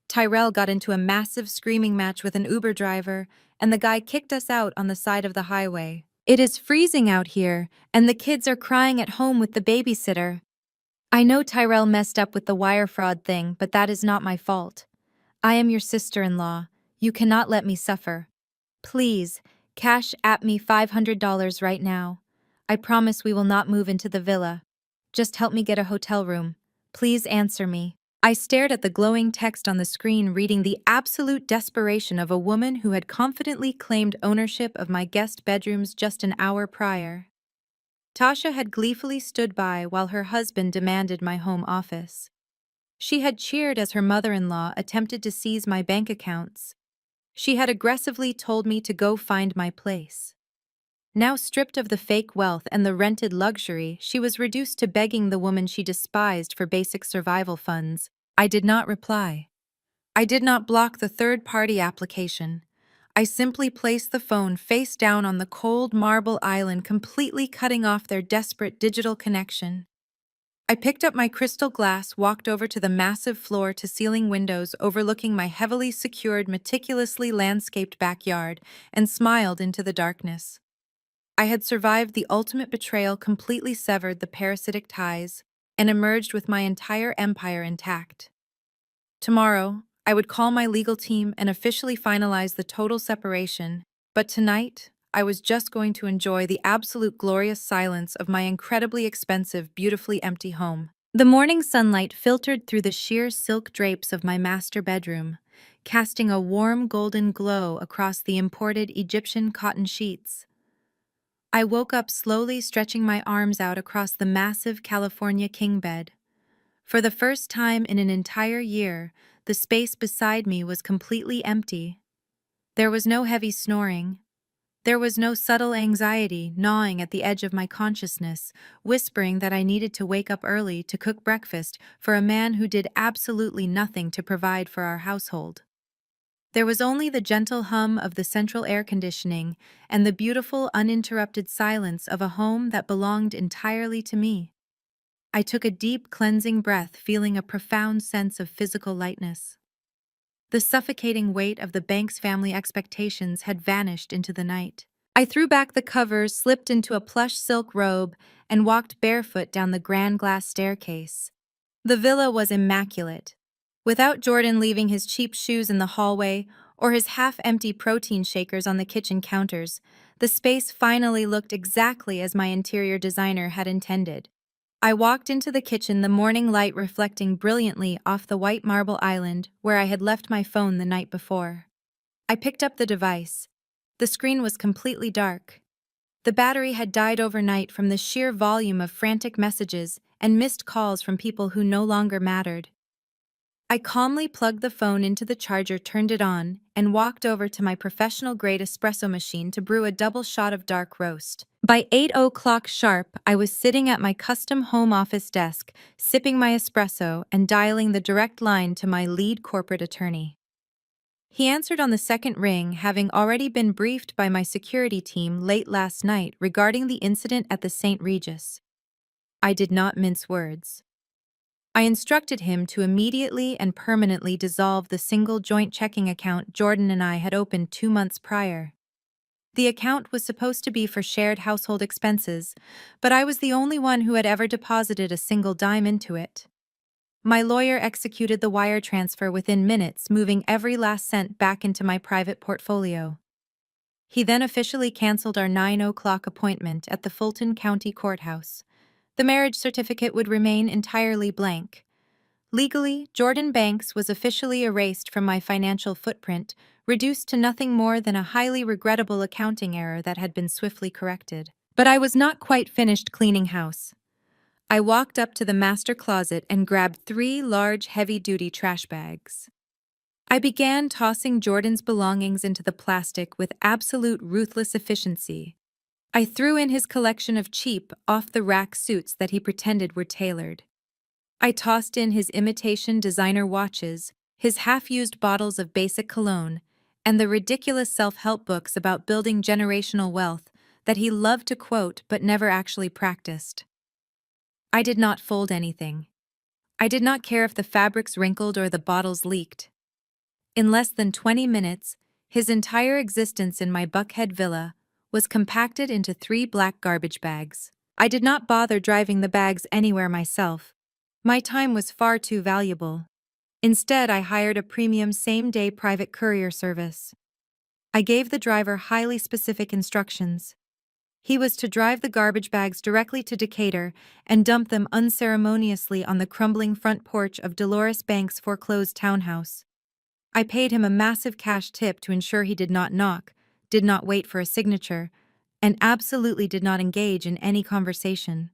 Tyrell got into a massive screaming match with an Uber driver, and the guy kicked us out on the side of the highway. It is freezing out here, and the kids are crying at home with the babysitter. I know Tyrell messed up with the wire fraud thing, but that is not my fault. I am your sister-in-law. You cannot let me suffer. Please, cash at me $500 right now. I promise we will not move into the villa. Just help me get a hotel room. Please answer me." I stared at the glowing text on the screen, reading the absolute desperation of a woman who had confidently claimed ownership of my guest bedrooms just an hour prior. Tasha had gleefully stood by while her husband demanded my home office. She had cheered as her mother-in-law attempted to seize my bank accounts. She had aggressively told me to go find my place. Now stripped of the fake wealth and the rented luxury, she was reduced to begging the woman she despised for basic survival funds. I did not reply. I did not block the third-party application. I simply placed the phone face down on the cold marble island, completely cutting off their desperate digital connection. I picked up my crystal glass, walked over to the massive floor-to-ceiling windows overlooking my heavily secured, meticulously landscaped backyard, and smiled into the darkness. I had survived the ultimate betrayal, completely severed the parasitic ties, and emerged with my entire empire intact. Tomorrow, I would call my legal team and officially finalize the total separation, but tonight, I was just going to enjoy the absolute glorious silence of my incredibly expensive, beautifully empty home. The morning sunlight filtered through the sheer silk drapes of my master bedroom, casting a warm golden glow across the imported Egyptian cotton sheets. I woke up slowly, stretching my arms out across the massive California king bed. For the first time in an entire year, the space beside me was completely empty. There was no heavy snoring. There was no subtle anxiety gnawing at the edge of my consciousness, whispering that I needed to wake up early to cook breakfast for a man who did absolutely nothing to provide for our household. There was only the gentle hum of the central air conditioning and the beautiful, uninterrupted silence of a home that belonged entirely to me. I took a deep, cleansing breath, feeling a profound sense of physical lightness. The suffocating weight of the Banks family expectations had vanished into the night. I threw back the covers, slipped into a plush silk robe, and walked barefoot down the grand glass staircase. The villa was immaculate. Without Jordan leaving his cheap shoes in the hallway or his half-empty protein shakers on the kitchen counters, the space finally looked exactly as my interior designer had intended. I walked into the kitchen, the morning light reflecting brilliantly off the white marble island where I had left my phone the night before. I picked up the device. The screen was completely dark. The battery had died overnight from the sheer volume of frantic messages and missed calls from people who no longer mattered. I calmly plugged the phone into the charger, turned it on, and walked over to my professional-grade espresso machine to brew a double shot of dark roast. By 8 o'clock sharp, I was sitting at my custom home office desk, sipping my espresso and dialing the direct line to my lead corporate attorney. He answered on the second ring, having already been briefed by my security team late last night regarding the incident at the St. Regis. I did not mince words. I instructed him to immediately and permanently dissolve the single joint checking account Jordan and I had opened 2 months prior. The account was supposed to be for shared household expenses, but I was the only one who had ever deposited a single dime into it. My lawyer executed the wire transfer within minutes, moving every last cent back into my private portfolio. He then officially canceled our 9 o'clock appointment at the Fulton County Courthouse. The marriage certificate would remain entirely blank. Legally, Jordan Banks was officially erased from my financial footprint, reduced to nothing more than a highly regrettable accounting error that had been swiftly corrected. But I was not quite finished cleaning house. I walked up to the master closet and grabbed 3 large, heavy-duty trash bags. I began tossing Jordan's belongings into the plastic with absolute ruthless efficiency. I threw in his collection of cheap, off-the-rack suits that he pretended were tailored. I tossed in his imitation designer watches, his half-used bottles of basic cologne, and the ridiculous self-help books about building generational wealth that he loved to quote but never actually practiced. I did not fold anything. I did not care if the fabrics wrinkled or the bottles leaked. In less than 20 minutes, his entire existence in my Buckhead villa was compacted into 3 black garbage bags. I did not bother driving the bags anywhere myself. My time was far too valuable. Instead, I hired a premium same-day private courier service. I gave the driver highly specific instructions. He was to drive the garbage bags directly to Decatur and dump them unceremoniously on the crumbling front porch of Dolores Banks' foreclosed townhouse. I paid him a massive cash tip to ensure he did not knock, did not wait for a signature, and absolutely did not engage in any conversation.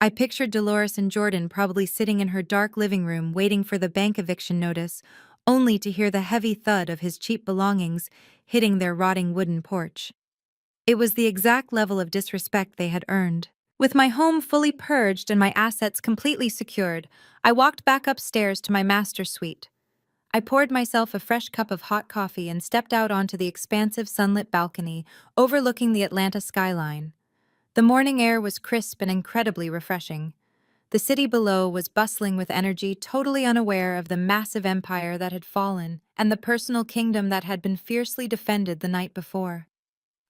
I pictured Dolores and Jordan probably sitting in her dark living room waiting for the bank eviction notice, only to hear the heavy thud of his cheap belongings hitting their rotting wooden porch. It was the exact level of disrespect they had earned. With my home fully purged and my assets completely secured, I walked back upstairs to my master suite. I poured myself a fresh cup of hot coffee and stepped out onto the expansive sunlit balcony overlooking the Atlanta skyline. The morning air was crisp and incredibly refreshing. The city below was bustling with energy, totally unaware of the massive empire that had fallen and the personal kingdom that had been fiercely defended the night before.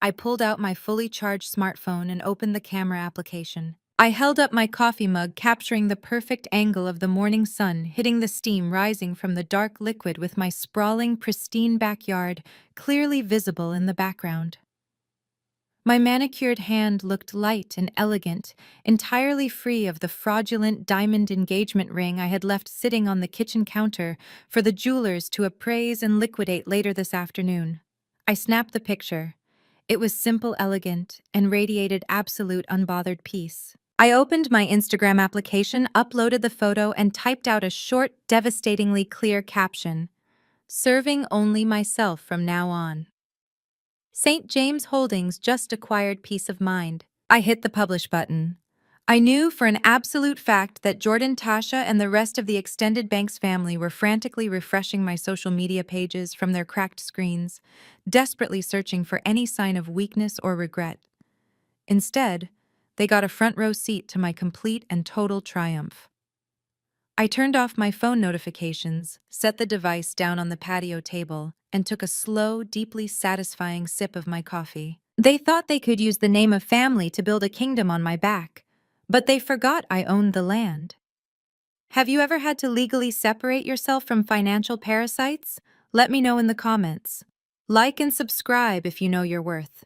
I pulled out my fully charged smartphone and opened the camera application. I held up my coffee mug, capturing the perfect angle of the morning sun hitting the steam rising from the dark liquid with my sprawling, pristine backyard clearly visible in the background. My manicured hand looked light and elegant, entirely free of the fraudulent diamond engagement ring I had left sitting on the kitchen counter for the jewelers to appraise and liquidate later this afternoon. I snapped the picture. It was simple, elegant, and radiated absolute unbothered peace. I opened my Instagram application, uploaded the photo, and typed out a short, devastatingly clear caption. Serving only myself from now on. St. James Holdings just acquired peace of mind. I hit the publish button. I knew for an absolute fact that Jordan, Tasha, and the rest of the extended Banks family were frantically refreshing my social media pages from their cracked screens, desperately searching for any sign of weakness or regret. Instead, they got a front row seat to my complete and total triumph. I turned off my phone notifications, set the device down on the patio table, and took a slow, deeply satisfying sip of my coffee. They thought they could use the name of family to build a kingdom on my back, but they forgot I owned the land. Have you ever had to legally separate yourself from financial parasites? Let me know in the comments. Like and subscribe if you know your worth.